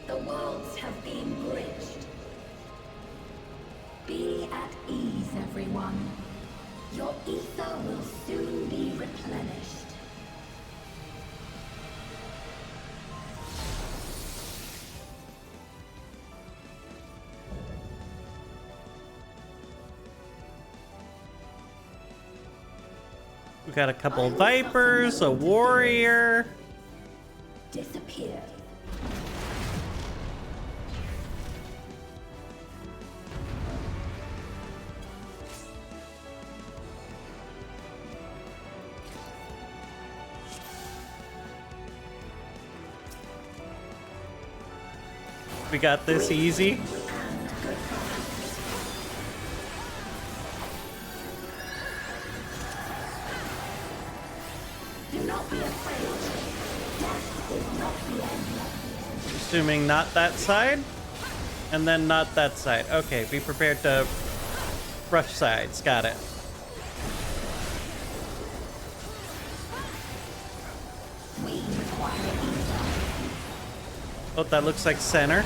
The worlds have been bridged. Be at ease, everyone. Your ether will soon be replenished. We got a couple vipers, a warrior. Disappear. We got this easy. Do not be afraid. Death is not the end. Assuming not that side, and then not that side. Okay, be prepared to rush sides. Got it. Oh, that looks like center.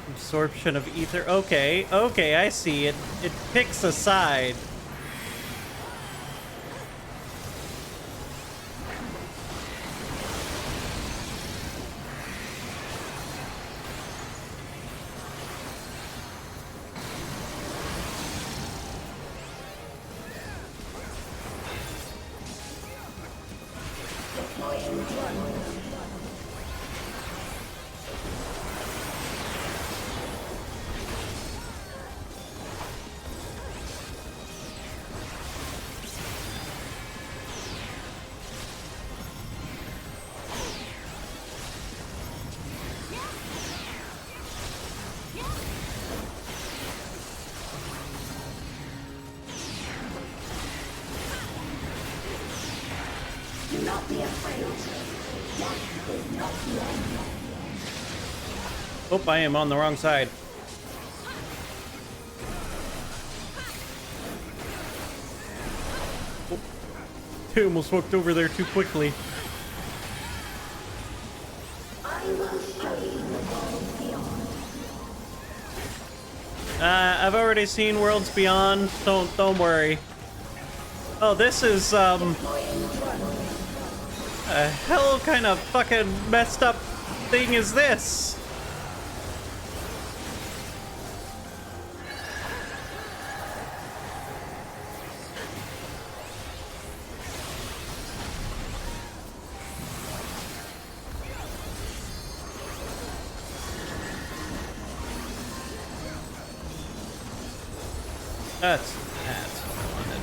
Absorption of ether. Okay, okay, I see it. It picks a side. Do not be afraid. Death is not the end. Oh, I am on the wrong side. Oh, I almost walked over there too quickly. I will show you the world beyond. I've already seen Worlds Beyond. Don't worry. Oh, this is a hell kind of fucking messed up thing is this? That's what I wanted.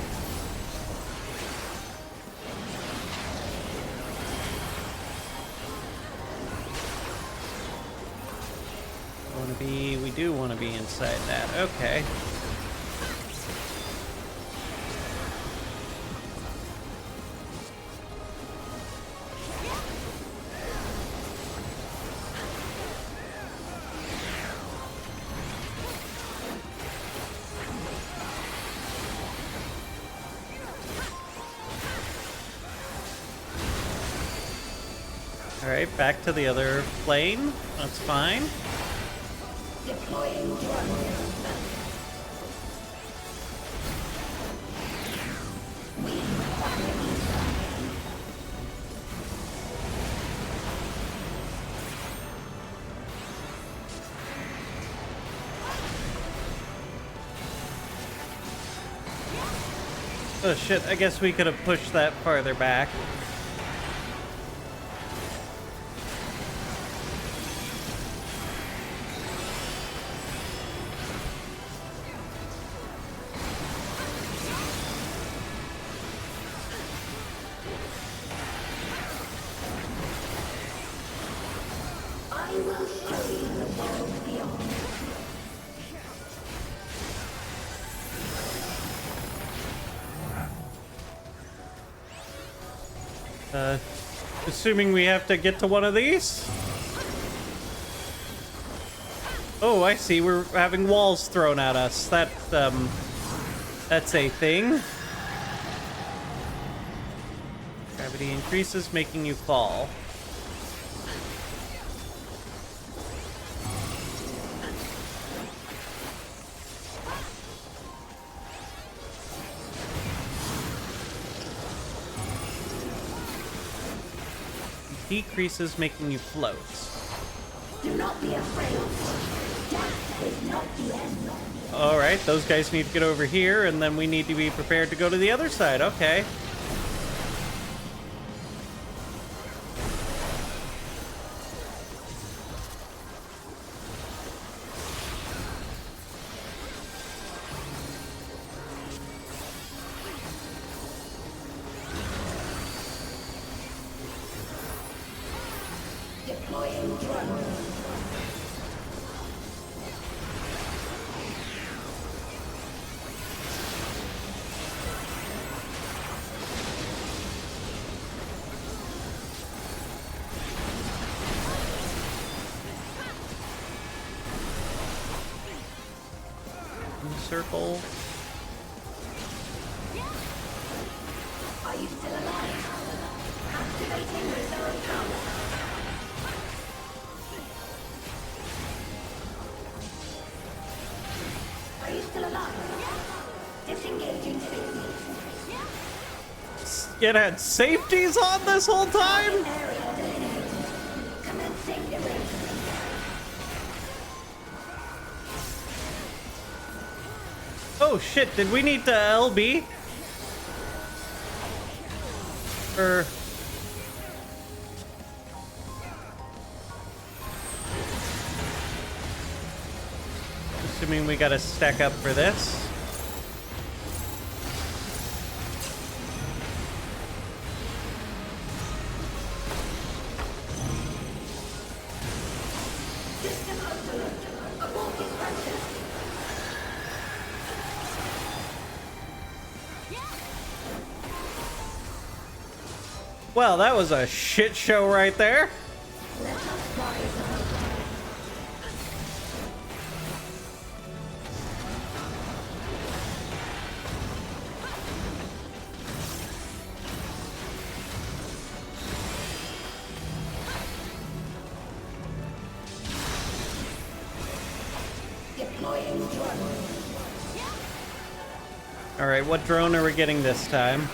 We do want to be inside that. Okay. All right, back to the other plane. That's fine. Deploying drone. We require ether. Oh shit, I guess we could have pushed that farther back. I will show you Assuming we have to get to one of these. Oh, I see. We're having walls thrown at us. That's a thing. Gravity increases, making you fall. Decreases, making you float. Do not be afraid. Death is not the end. Alright, those guys need to get over here, and then we need to be prepared to go to the other side. Okay. Deploying drone. Circle. Are you still alive? Activating reserve power. Are you still alive? Disengaging safety. It had safeties on this whole time? Area delineated. Commencing erasure. Oh shit, did we need to LB? Or... Assuming we gotta stack up for this. Well, that was a shit show right there. Deploying drone. All right, what drone are we getting this time?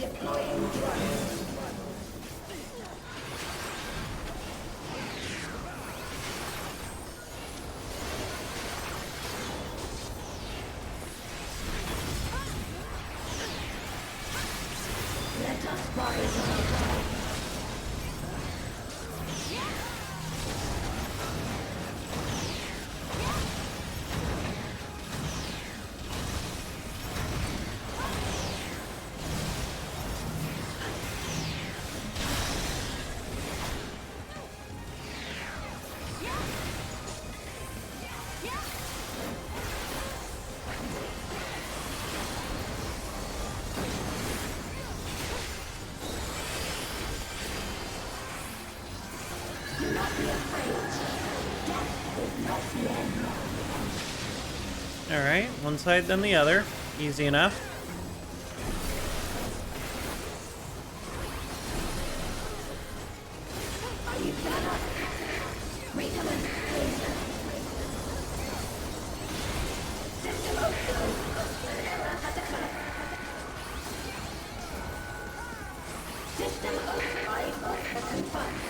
Deploying drone. Let us rise above. Do not be afraid. Death is not the end. All right, one side then the other. Easy enough. Are you still alive? Recommence laser. System overload. Error has occurred. System override confirmed.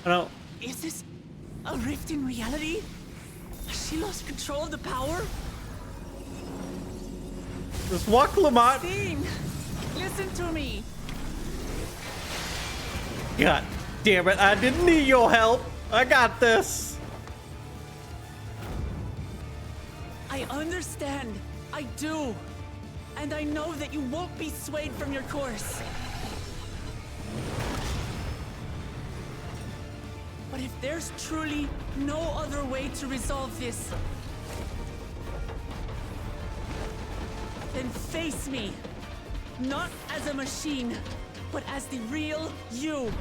I don't. Is this a rift in reality? Has she lost control of the power? Just walk, Lamont. Dean, listen to me. God damn it! I didn't need your help. I got this. I understand. I do. And I know that you won't be swayed from your course. But if there's truly no other way to resolve this, then face me. Not as a machine, but as the real you.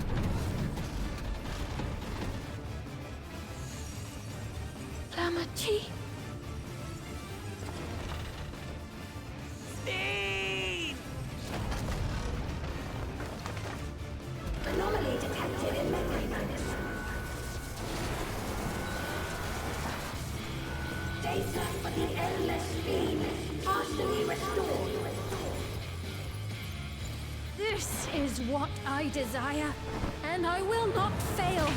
Lamachi. Speed! Anomaly detected in memory banks. Data for the endless stream partially restored. This is what I desire, and I will not fail.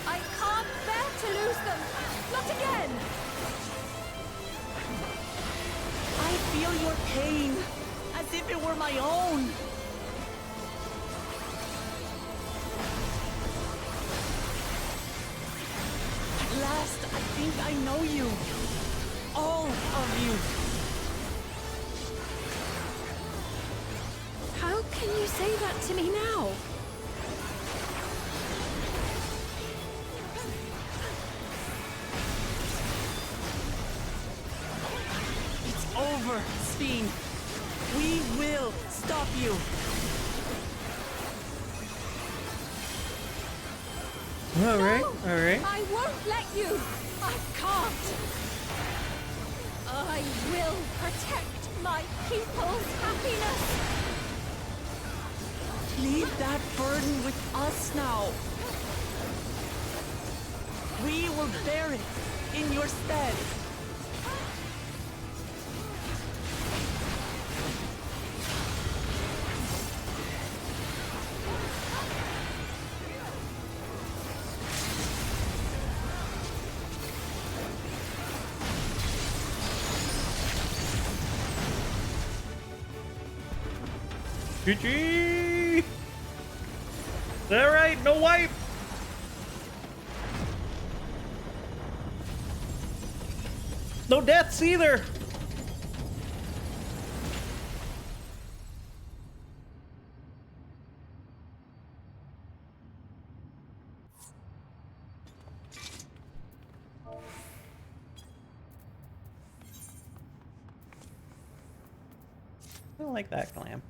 I can't bear to lose them. Not again. I feel your pain, as if it were my own. At last, I think I know you. All of you. How can you say that to me now? It's over, Sphene. We will stop you. All right, No, all right. I won't let you. I can't. I will protect my people's happiness. Leave that burden with us now. We will bear it in your stead. GG! Alright, no wipe! No deaths either! I don't like that glam.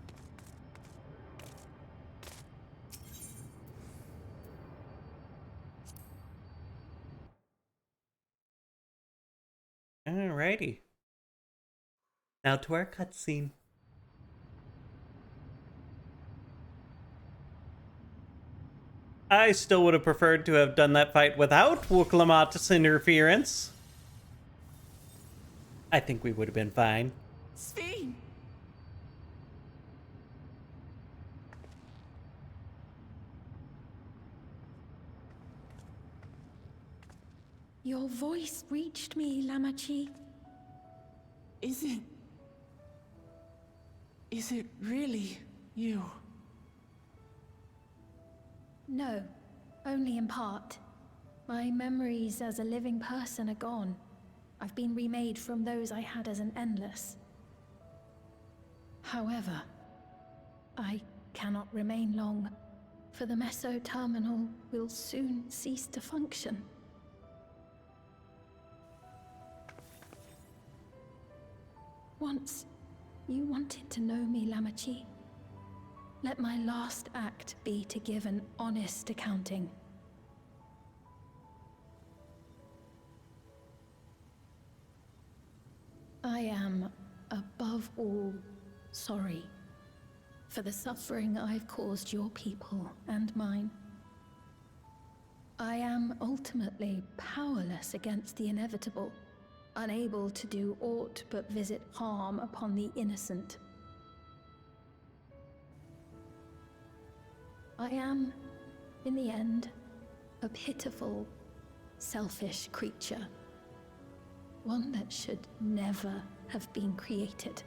Alrighty. Now to our cutscene. I still would have preferred to have done that fight without Wuklamata's interference. I think we would have been fine. Sphene! Your voice reached me, Lamachi. Is it really you? No, only in part. My memories as a living person are gone. I've been remade from those I had as an endless. However, I cannot remain long, for the Meso Terminal will soon cease to function. Once, you wanted to know me, Lamachi. Let my last act be to give an honest accounting. I am, above all, sorry for the suffering I've caused your people and mine. I am ultimately powerless against the inevitable. unable to do aught but visit harm upon the innocent. I am, in the end, a pitiful, selfish creature. One that should never have been created.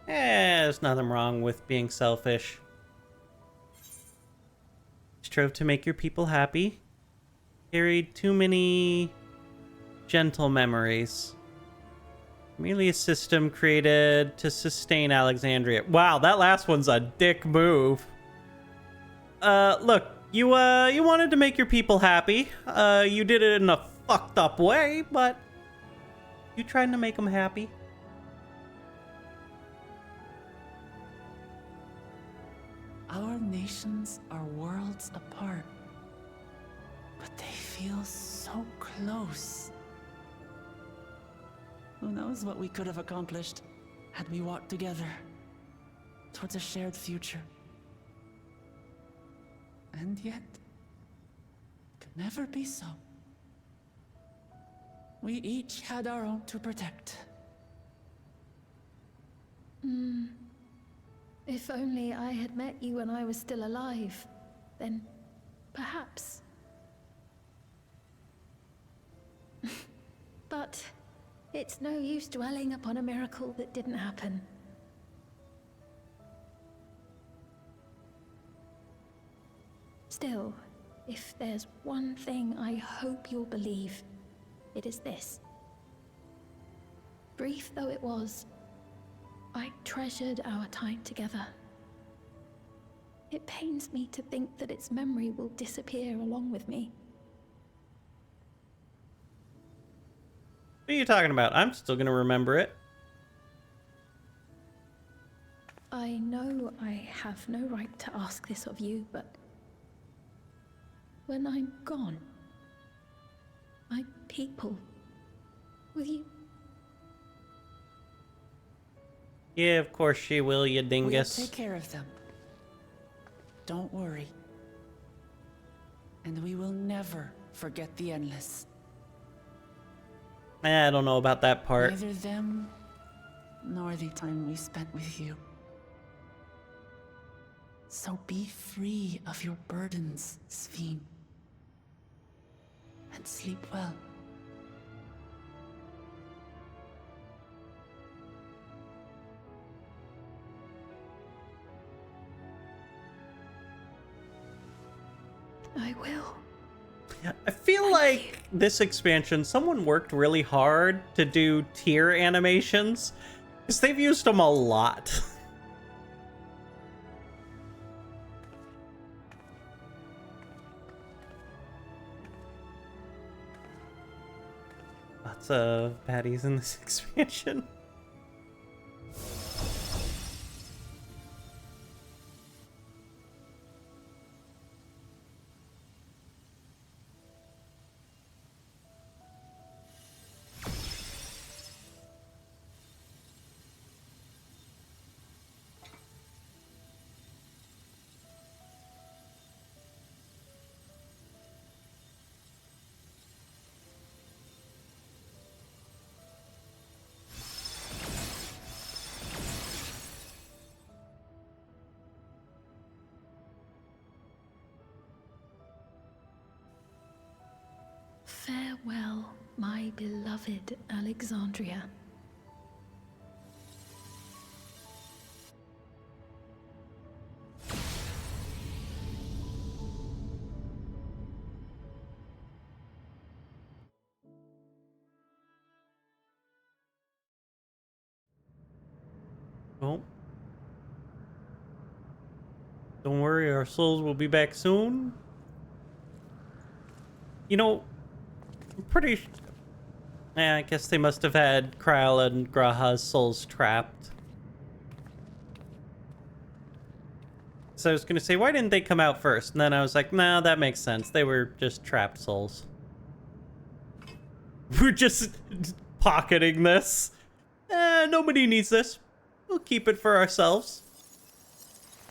There's nothing wrong with being selfish. Strove to make your people happy. Carried too many gentle memories. Merely a system created to sustain Alexandria. Wow, that last one's a dick move. Look, you wanted to make your people happy. You did it in a fucked up way, but you tried to make them happy. Our nations are worlds apart, but they feel so close. Who knows what we could have accomplished had we walked together towards a shared future. And yet, it could never be so. We each had our own to protect. If only I had met you when I was still alive, then perhaps. But it's no use dwelling upon a miracle that didn't happen. Still, if there's one thing I hope you'll believe, it is this. Brief though it was, I treasured our time together. It pains me to think that its memory will disappear along with me. What are you talking about? I'm still gonna remember it. I know I have no right to ask this of you, but when I'm gone, my people, will you? Yeah, of course she will, you dingus. We'll take care of them. Don't worry. And we will never forget the Endless. I don't know about that part. Neither them, nor the time we spent with you. So be free of your burdens, Sphene. And sleep well. I will. I feel like this expansion, someone worked really hard to do tier animations, because they've used them a lot. Lots of baddies in this expansion. Farewell, my beloved Alexandria. Oh. Don't worry, our souls will be back soon. You know, I'm pretty... I guess they must have had Kral and Graha's souls trapped. So I was going to say, why didn't they come out first? And then I was like, nah, that makes sense. They were just trapped souls. We're just pocketing this. Nobody needs this. We'll keep it for ourselves.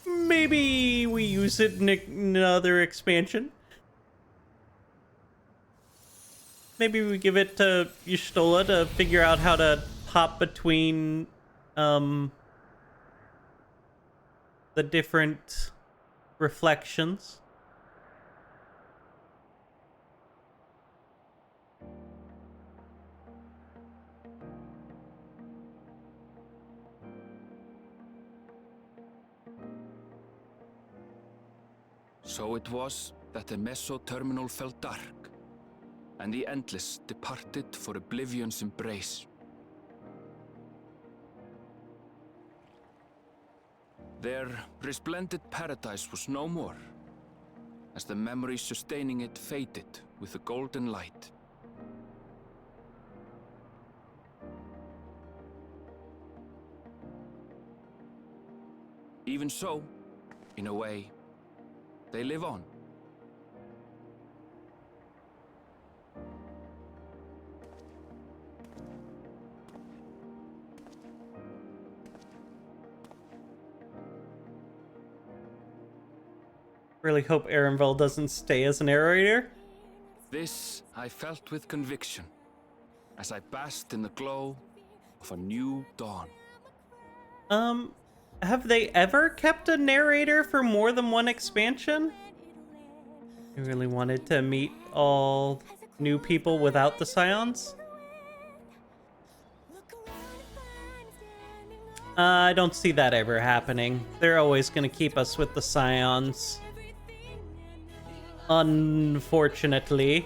Maybe we use it in another expansion. maybe we give it to Y'shtola to figure out how to hop between the different reflections. So it was that the meso-terminal fell dark, and the Endless departed for oblivion's embrace. Their resplendent paradise was no more, as the memory sustaining it faded with the golden light. Even so, in a way, they live on. Really hope Arenville doesn't stay as a narrator. This I felt with conviction, as I basked in the glow of a new dawn. Have they ever kept a narrator for more than one expansion? I really wanted to meet all new people without the Scions. I don't see that ever happening. They're always gonna keep us with the Scions. Unfortunately.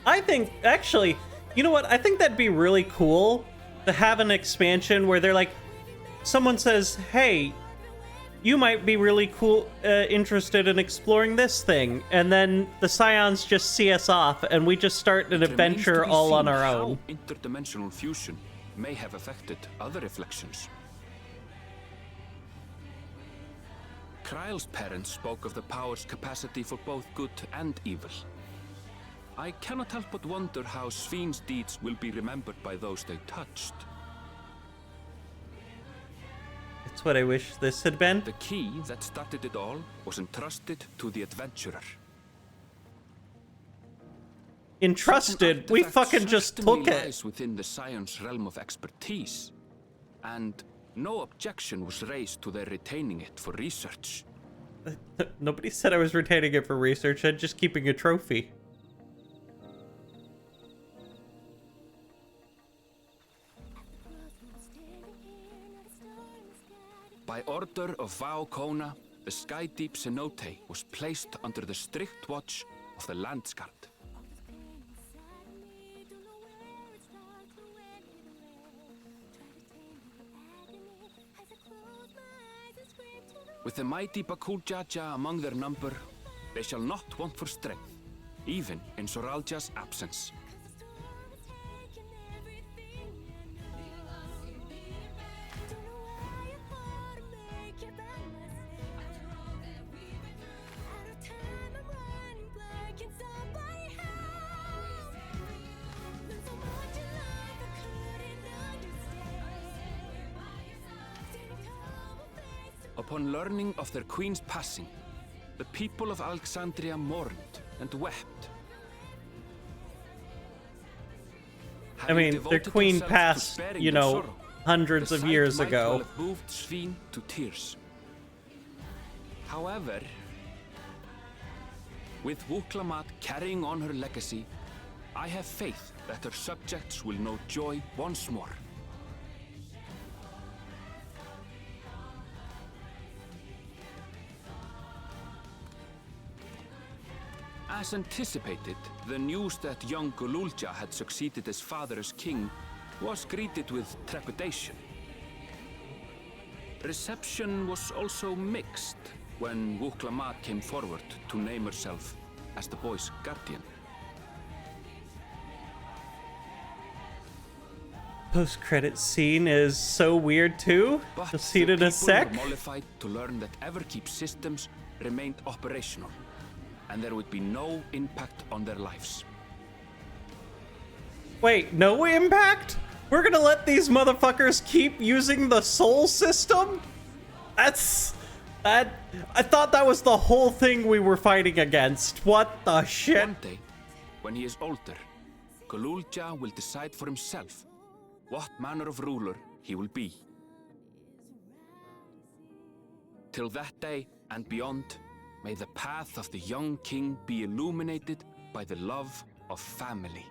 I think, actually, you know what? I think that'd be really cool to have an expansion where they're like, someone says, hey, you might be really cool, interested in exploring this thing. And then the Scions just see us off and we just start an adventure all on our own. How interdimensional fusion may have affected other reflections. Kryle's parents spoke of the power's capacity for both good and evil. I cannot help but wonder how Svin's deeds will be remembered by those they touched. It's what I wish this had been. The key that started it all was entrusted to the adventurer. Entrusted? We fucking just took it. Lies within the Scion's realm of expertise, and no objection was raised to their retaining it for research. Nobody said I was retaining it for research. I'm just keeping a trophy. By order of Vau Kona, the Sky Deep cenote was placed under the strict watch of the Landsguard. With the mighty Bakul Jaja among their number, they shall not want for strength, even in Soralja's absence. Upon learning of their queen's passing, the people of Alexandria mourned and wept. I mean, their queen passed, you know, hundreds of years ago. Have moved Svin to tears. However, with Wuklamat carrying on her legacy, I have faith that her subjects will know joy once more. As anticipated, the news that young Gululja had succeeded his father as king was greeted with trepidation. Reception was also mixed when Wuklamat came forward to name herself as the boy's guardian. Post-credit scene is so weird too. You'll see it in a sec. People were mollified to learn that Everkeep systems remained operational, and there would be no impact on their lives. Wait, no impact? We're gonna let these motherfuckers keep using the soul system? I thought that was the whole thing we were fighting against. What the shit? One day, when he is older, Kululja will decide for himself what manner of ruler he will be. Till that day and beyond, may the path of the young king be illuminated by the love of family.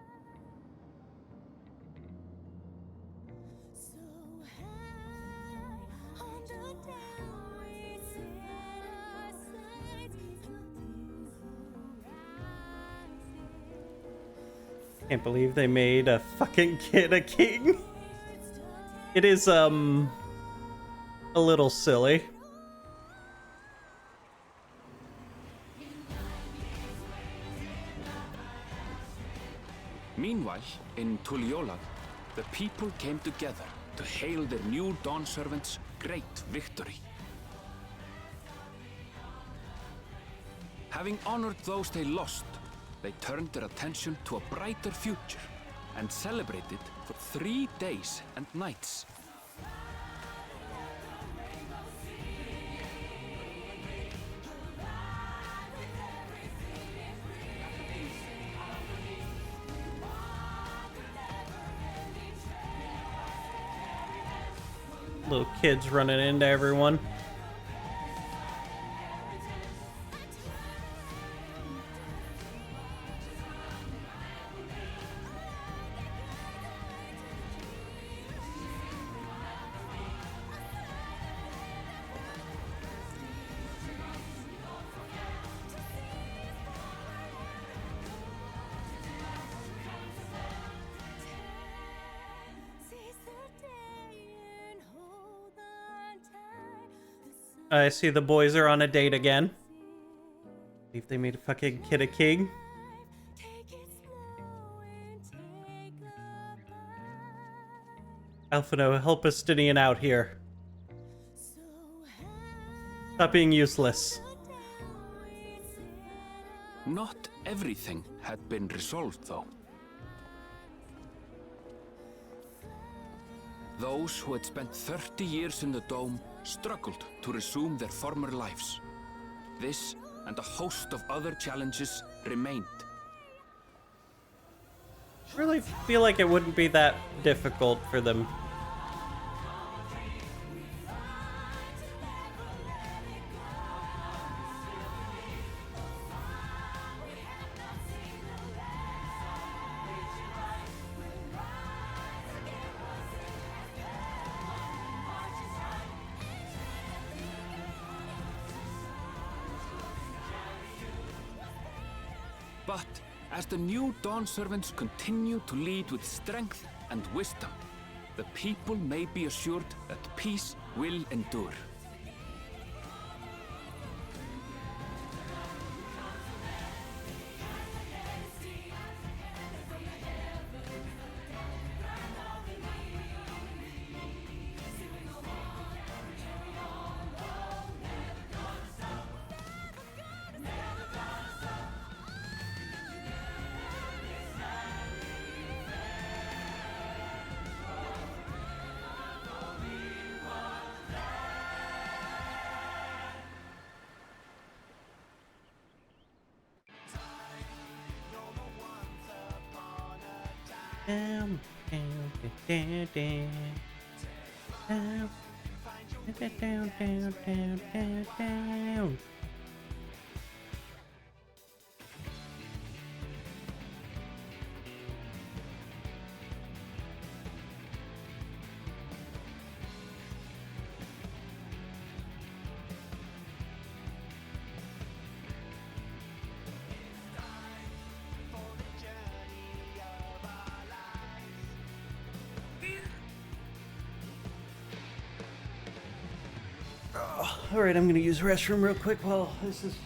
Can't believe they made a fucking kid a king. It is, a little silly. Meanwhile, in Tuliolad, the people came together to hail their new Dawn servants' great victory. Having honored those they lost, they turned their attention to a brighter future and celebrated for 3 days and nights. Little kids running into everyone. I see the boys are on a date again. Believe they made a fucking kid a king. Alphino, help Estinian out here. Stop being useless. Not everything had been resolved, though. Those who had spent 30 years in the Dome struggled to resume their former lives. This and a host of other challenges remained. I really feel like it wouldn't be that difficult for them. But as the new Dawn servants continue to lead with strength and wisdom, the people may be assured that peace will endure. Down, down, down, down, down, down, down, down, down, down. All right, I'm gonna use the restroom real quick while this is.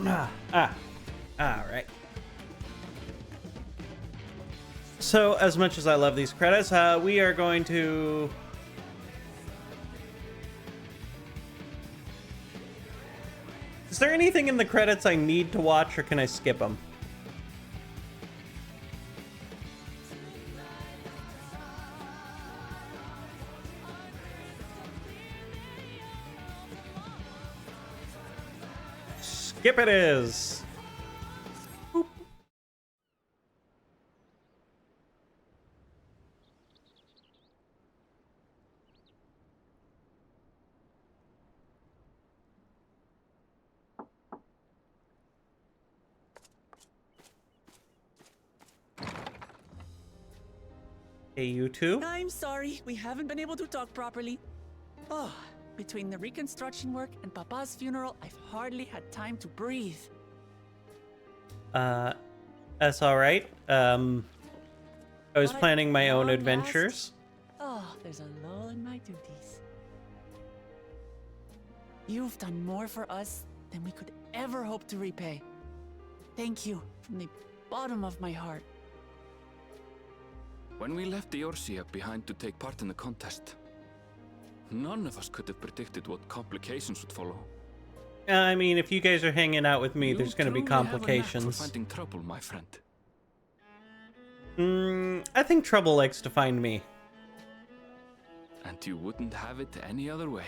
Alright. So, as much as I love these credits, we are going to... Is there anything in the credits I need to watch, or can I skip them? Skip it is! Boop. Hey, you two? I'm sorry, we haven't been able to talk properly. Oh, between the reconstruction work and Papa's funeral, I've hardly had time to breathe. That's alright. I was planning my own adventures. Oh, there's a lull in my duties. You've done more for us than we could ever hope to repay. Thank you from the bottom of my heart. When we left the Eorzea behind to take part in the contest, none of us could have predicted what complications would follow. I mean, if you guys are hanging out with me, You there's gonna be truly have a knack complications. for finding trouble, my friend. I think trouble likes to find me. And you wouldn't have it any other way.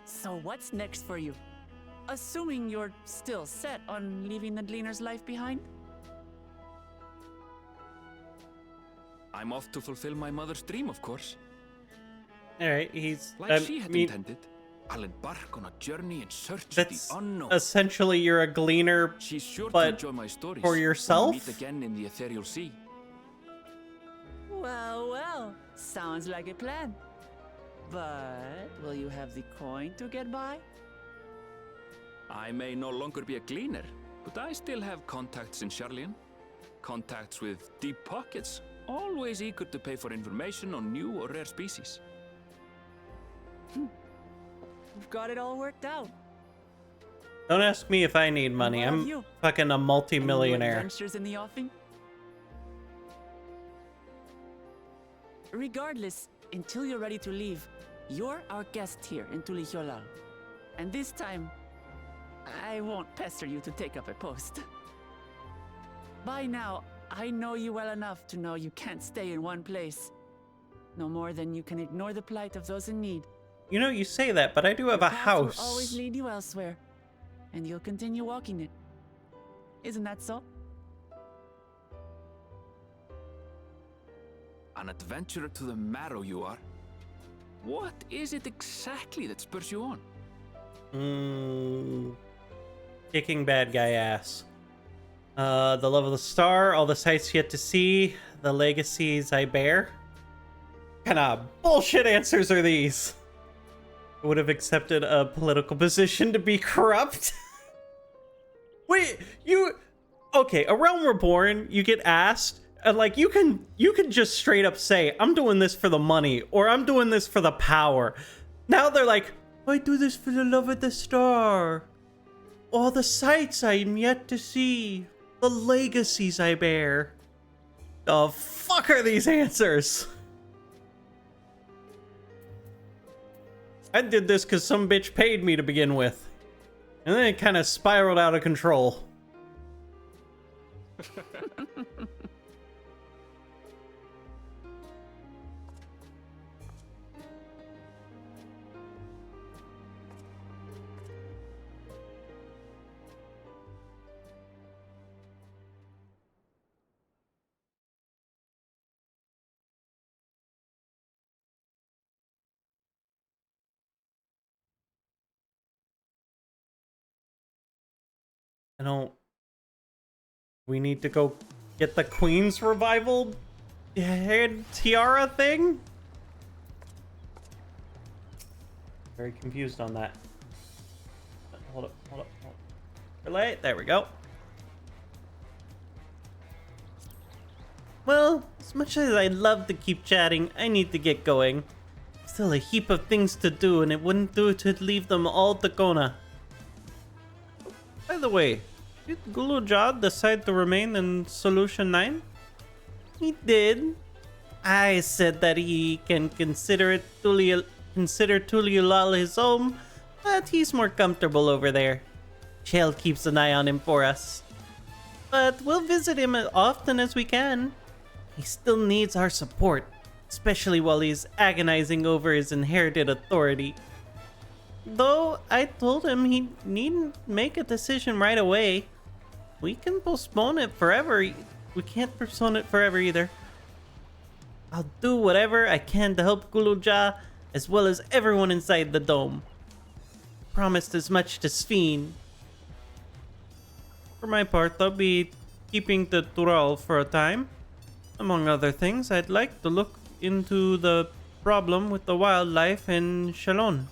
So what's next for you? Assuming you're still set on leaving the Gleaner's life behind? I'm off to fulfill my mother's dream, of course. Alright, he's... Like she had intended, I'll embark on a journey in search of That's the unknown. essentially you're a gleaner, She's sure but to enjoy my stories for when we yourself? meet again in the ethereal sea. Well, well, sounds like a plan. But will you have the coin to get by? I may no longer be a gleaner, but I still have contacts in Charlian. Contacts with deep pockets, always eager to pay for information on new or rare species. We've got it all worked out. Don't ask me if I need money. what of I'm you? fucking a Any new multi-millionaire. adventures in the offing? Regardless, until you're ready to leave, you're our guest here in Tulihyolal. And this time, I won't pester you to take up a post. By now, I know you well enough to know you can't stay in one place. No more than you can ignore the plight of those in need. You know, you say that, but I do have Your a path will house. always lead you elsewhere, and you'll continue walking it. Isn't that so? An adventurer to the marrow you are. What is it exactly that spurs you on? Kicking bad guy ass. The love of the star, all the sights yet to see, the legacies I bear. What kind of bullshit answers are these? I would have accepted a political position to be corrupt. Wait, you... Okay, A Realm Reborn, you get asked, and like, you can just straight up say, I'm doing this for the money, or I'm doing this for the power. Now they're like, I do this for the love of the star. All the sights I am yet to see. The legacies I bear. The fuck are these answers? I did this because some bitch paid me to begin with. And then it kind of spiraled out of control. I don't... We need to go get the Queen's Revival head tiara thing? Very confused on that. Hold up. Relay, there we go. Well, as much as I'd love to keep chatting, I need to get going. Still a heap of things to do, and it wouldn't do to leave them all to Kona. By the way, did Gulujad decide to remain in Solution 9? He did. I said that he can consider Tuliulal his home, but he's more comfortable over there. Shell keeps an eye on him for us. But we'll visit him as often as we can. He still needs our support, especially while he's agonizing over his inherited authority. Though I told him he needn't make a decision right away. We can postpone it forever. We can't postpone it forever either. I'll do whatever I can to help Guluja, as well as everyone inside the dome. Promised as much to Sphene. For my part, I'll be keeping the Tural for a time. Among other things, I'd like to look into the problem with the wildlife in Shalon.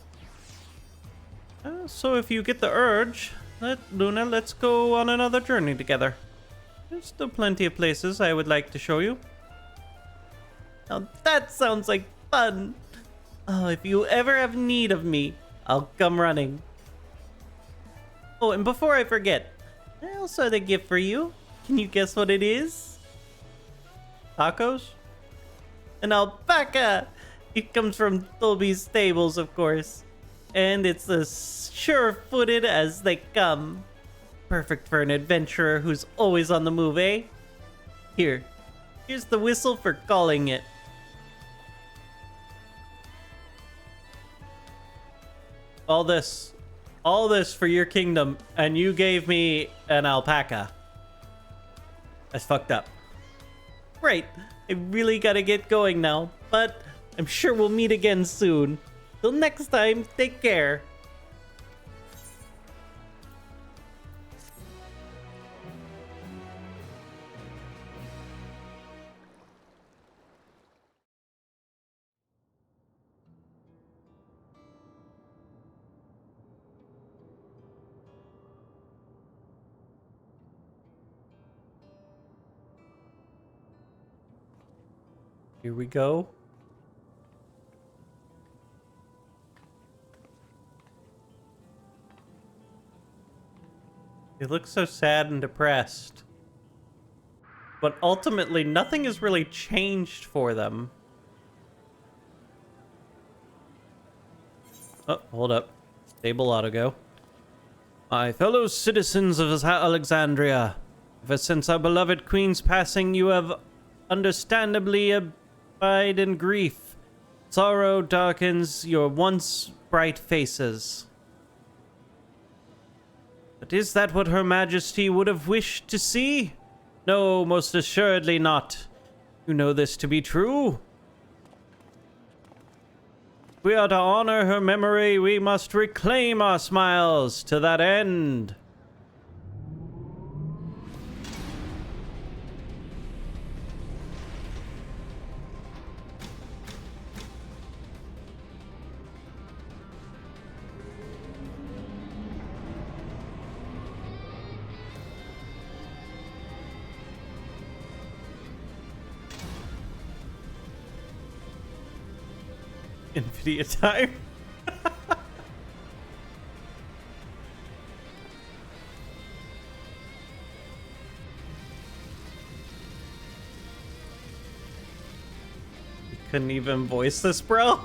So if you get the urge, Luna, let's go on another journey together. There's still plenty of places I would like to show you. Now that sounds like fun. Oh, if you ever have need of me, I'll come running. Oh, and before I forget, I also had a gift for you. Can you guess what it is? Tacos? An alpaca! It comes from Toby's stables, of course. And it's as sure-footed as they come. Perfect for an adventurer who's always on the move, eh? Here's the whistle for calling it. All this for your kingdom, and you gave me an alpaca. That's fucked up. Right, I really gotta get going now, but I'm sure we'll meet again soon. Till next time, take care. Here we go. They look so sad and depressed. But ultimately, nothing has really changed for them. Oh, hold up. Stable auto go. My fellow citizens of Alexandria, ever since our beloved queen's passing, you have understandably abide in grief. Sorrow darkens your once bright faces. But is that what Her Majesty would have wished to see? No, most assuredly not. You know this to be true. If we are to honor her memory, we must reclaim our smiles to that end. NVIDIA time. You couldn't even voice this, bro.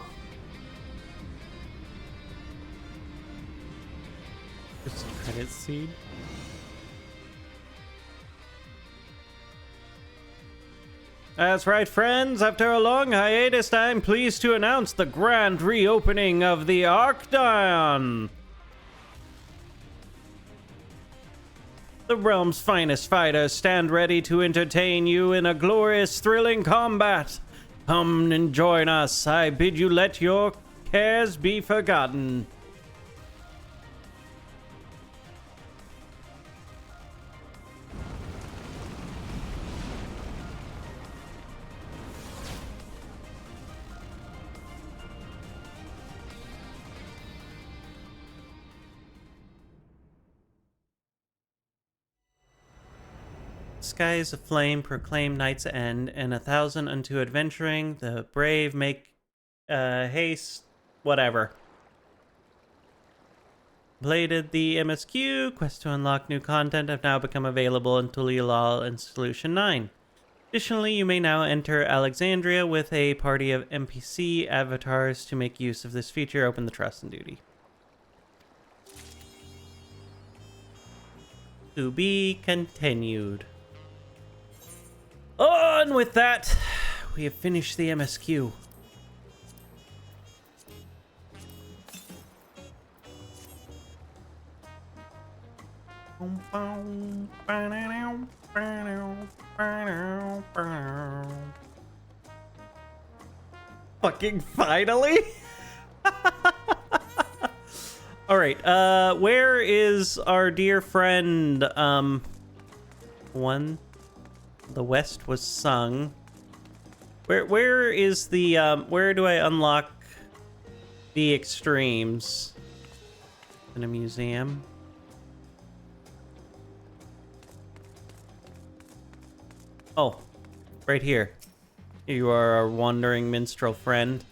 Just credit scene. That's right, friends. After a long hiatus, I'm pleased to announce the grand reopening of the Arcdion. The realm's finest fighters stand ready to entertain you in a glorious, thrilling combat. Come and join us. I bid you let your cares be forgotten. Skies aflame proclaim night's end, and 1,000 unto adventuring. The brave make haste, whatever. Completed the MSQ. Quests to unlock new content have now become available in Tulilal and Solution 9. Additionally, you may now enter Alexandria with a party of NPC avatars to make use of this feature. Open the Trust and Duty. To be continued. On with that, we have finished the MSQ. Fucking finally. All right, where is our dear friend? One, the West was sung. Where is the where do I unlock the extremes? In a museum. Oh, right here. You are our wandering minstrel friend.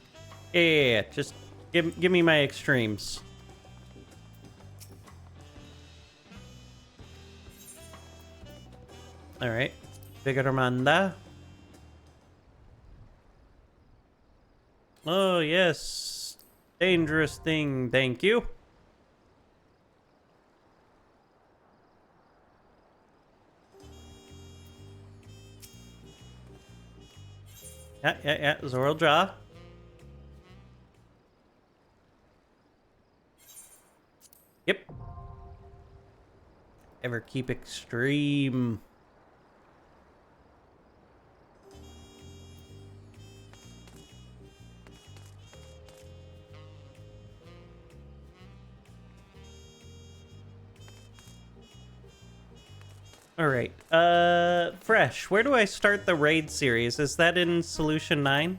Yeah. Just give me my extremes. All right, Vigaramanda. Oh yes, dangerous thing. Thank you. Yeah. Zoral Jaw. Yep. Ever keep extreme. All right. Fresh. Where do I start the raid series? Is that in Solution 9?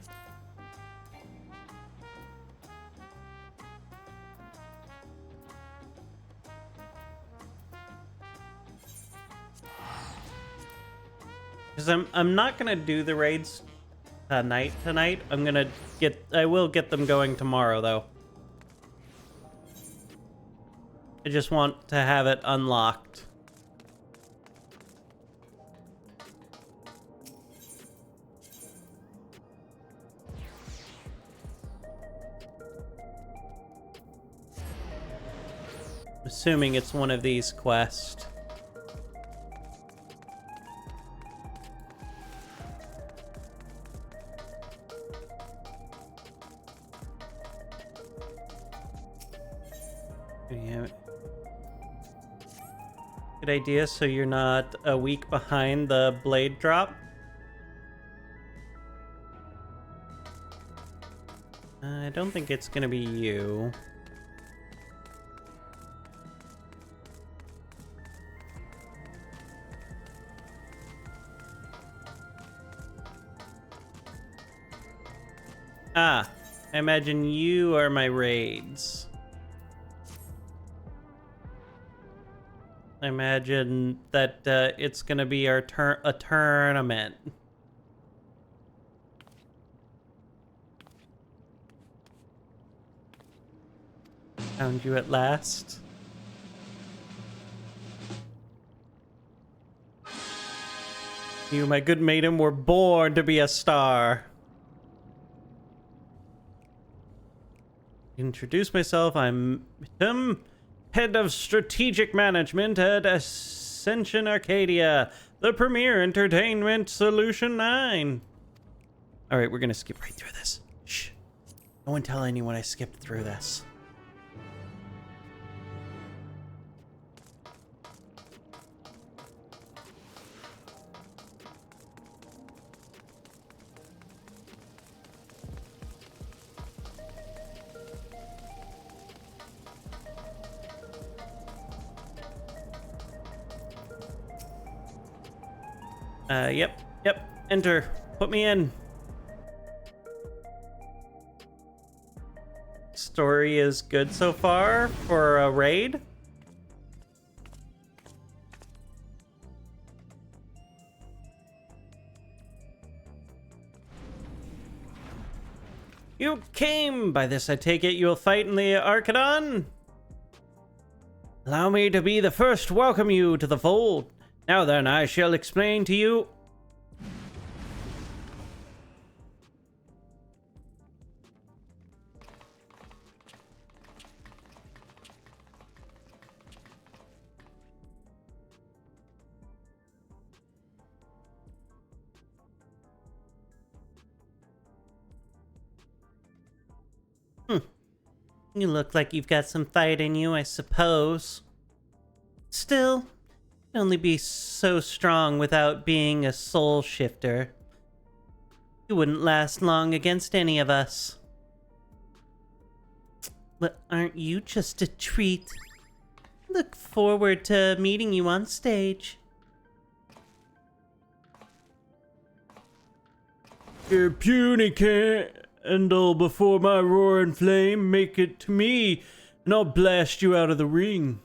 Because I'm not gonna do the raids tonight. I will get them going tomorrow though. I just want to have it unlocked. Assuming it's one of these quests. Yeah. Good idea, so you're not a week behind the blade drop. I don't think it's gonna be you. Ah, I imagine you are my raids. I imagine that it's gonna be our a tournament. Found you at last. You, my good maiden, were born to be a star. Introduce myself. I'm Tim, head of strategic management at Ascension Arcadia, the premier entertainment Solution 9. All right, we're gonna skip right through this. Shh. No one tell anyone I skipped through this. Yep. Enter. Put me in. Story is good so far for a raid. You came! By this I take it you'll fight in the Archidon? Allow me to be the first to welcome you to the fold. Now then, I shall explain to you. You look like you've got some fight in you, I suppose. Still, you'd only be so strong without being a soul shifter. You wouldn't last long against any of us. But aren't you just a treat? Look forward to meeting you on stage. Your puny candle before my roaring flame, make it to me, and I'll blast you out of the ring.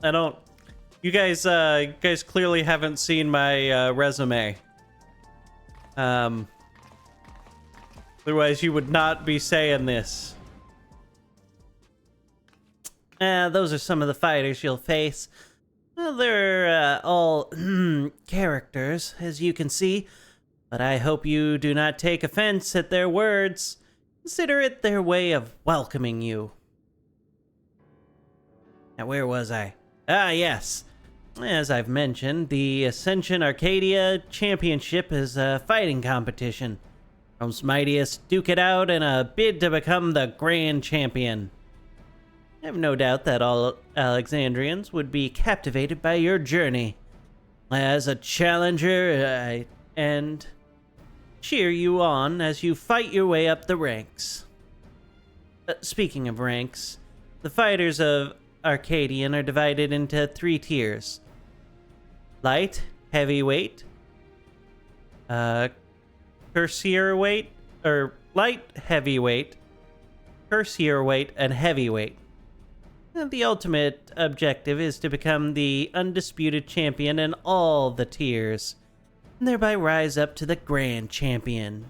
You guys clearly haven't seen my resume. Otherwise you would not be saying this. Those are some of the fighters you'll face. Well, they're all characters, as you can see, but I hope you do not take offense at their words. Consider it their way of welcoming you. Now, where was I? Ah, yes. As I've mentioned, the Ascension Arcadia Championship is a fighting competition. Rome's mightiest duke it out in a bid to become the grand champion. I have no doubt that all Alexandrians would be captivated by your journey. As a challenger, and cheer you on as you fight your way up the ranks. Speaking of ranks, the fighters of Arcadian are divided into 3 tiers. Light, heavyweight, cursor-weight, or light, heavyweight, cursor-weight, and heavyweight. And the ultimate objective is to become the undisputed champion in all the tiers, and thereby rise up to the grand champion.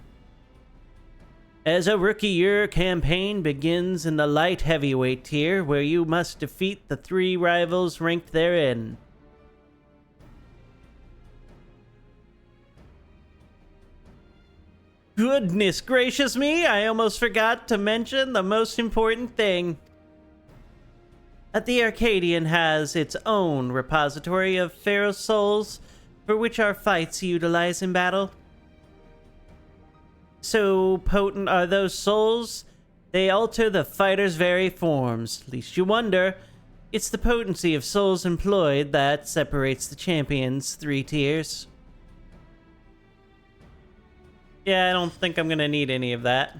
As a rookie, your campaign begins in the light heavyweight tier, where you must defeat the 3 rivals ranked therein. Goodness gracious me, I almost forgot to mention the most important thing. The Arcadian has its own repository of Pharaoh souls, for which our fights utilize in battle. So potent are those souls, they alter the fighter's very forms. Least you wonder, it's the potency of souls employed that separates the champion's 3 tiers. Yeah, I don't think I'm gonna need any of that.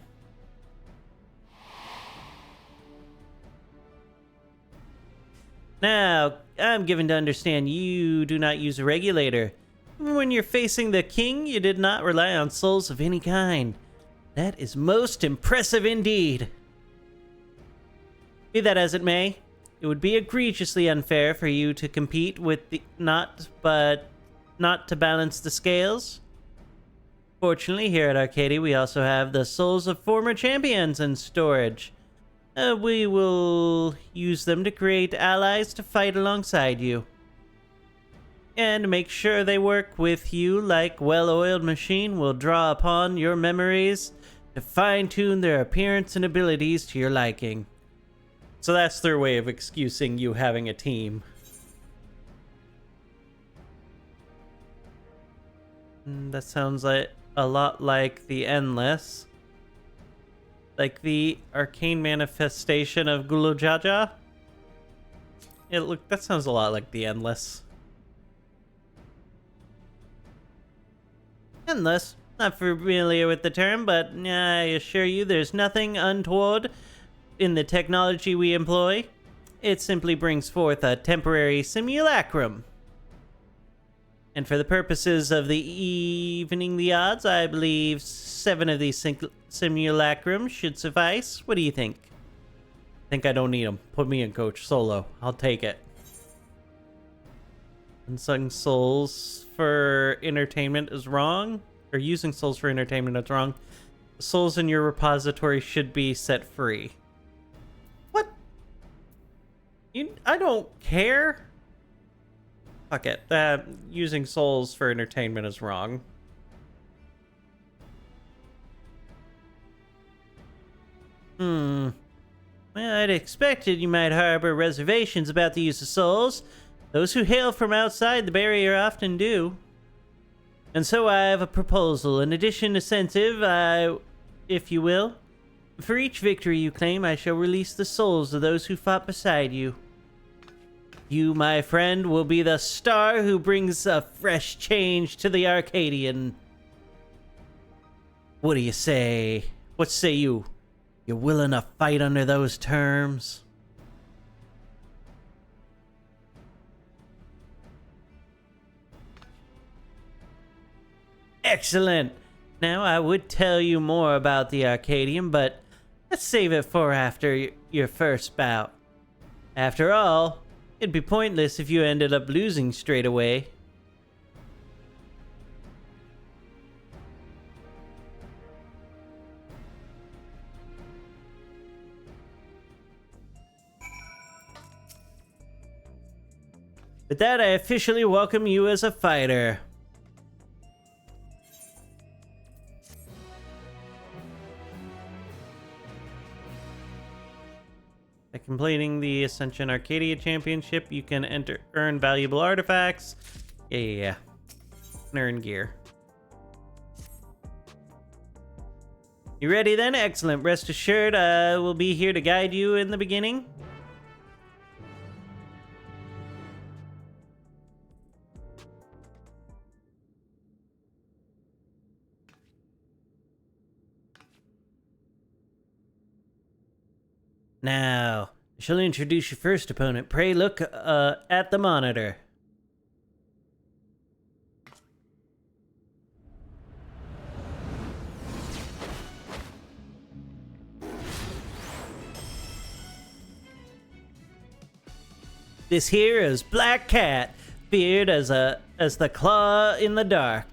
Now, I'm given to understand you do not use a regulator. When you're facing the king, you did not rely on souls of any kind. That is most impressive indeed. Be that as it may, it would be egregiously unfair for you to compete with the not to balance the scales. Fortunately, here at Arcadia, we also have the souls of former champions in storage. We will use them to create allies to fight alongside you. And to make sure they work with you like well-oiled machine, will draw upon your memories to fine-tune their appearance and abilities to your liking. So that's their way of excusing you having a team. That sounds like a lot like the Endless. Like the arcane manifestation of Gulujaja. That sounds a lot like the Endless. Endless. Not familiar with the term, but I assure you there's nothing untoward in the technology we employ. It simply brings forth a temporary simulacrum. And for the purposes of the evening the odds, I believe 7 of these simulacrums should suffice. What do you think? I think I don't need them. Put me in, Coach. Solo. I'll take it. Unsung souls for entertainment is wrong. Or using souls for entertainment is wrong. souls in your repository should be set free. What? I don't care. Fuck it. Using souls for entertainment is wrong. Well, I'd expected you might harbor reservations about the use of souls. Those who hail from outside the barrier often do. And so I have a proposal, an addition incentive, if you will. For each victory you claim, I shall release the souls of those who fought beside you. You, my friend, will be the star who brings a fresh change to the Arcadian. What do you say? What say you? You willing to fight under those terms? Excellent! Now, I would tell you more about the Arcadian, but let's save it for after your first bout. After all, it'd be pointless if you ended up losing straight away. With that, I officially welcome you as a fighter. By completing the Ascension Arcadia Championship, you can earn valuable artifacts. Yeah. And earn gear. You ready then? Excellent. Rest assured, we'll be here to guide you in the beginning. Now, I shall introduce your first opponent. Pray look at the monitor. This here is Black Cat, feared as the Claw in the Dark.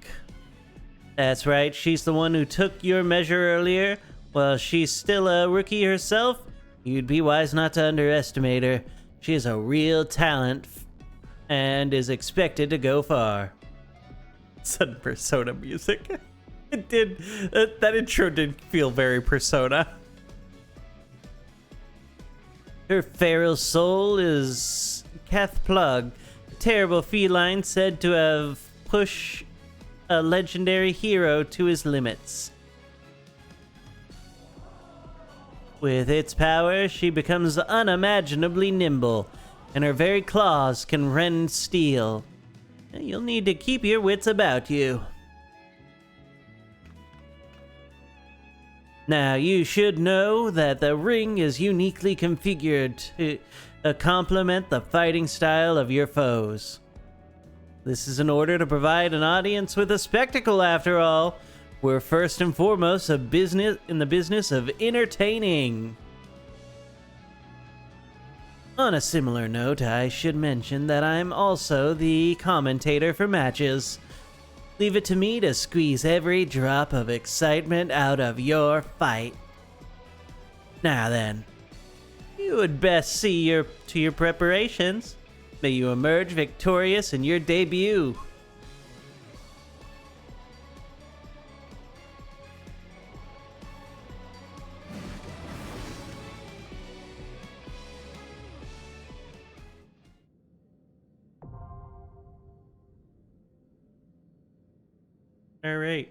That's right, she's the one who took your measure earlier. Well, she's still a rookie herself. You'd be wise not to underestimate her. She is a real talent and is expected to go far. Sudden Persona music. It did. That intro did feel very Persona. Her feral soul is Keth Plug, a terrible feline said to have pushed a legendary hero to his limits. With its power, she becomes unimaginably nimble, and her very claws can rend steel. You'll need to keep your wits about you. Now, you should know that the ring is uniquely configured to complement the fighting style of your foes. This is in order to provide an audience with a spectacle, after all. We're first and foremost in the business of entertaining. On a similar note, I should mention that I'm also the commentator for matches. Leave it to me to squeeze every drop of excitement out of your fight. Now then, you would best see to your preparations. May you emerge victorious in your debut. All right.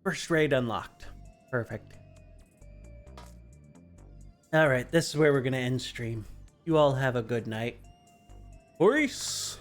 First raid unlocked. Perfect. All right, this is where we're going to end stream. You all have a good night. Peace.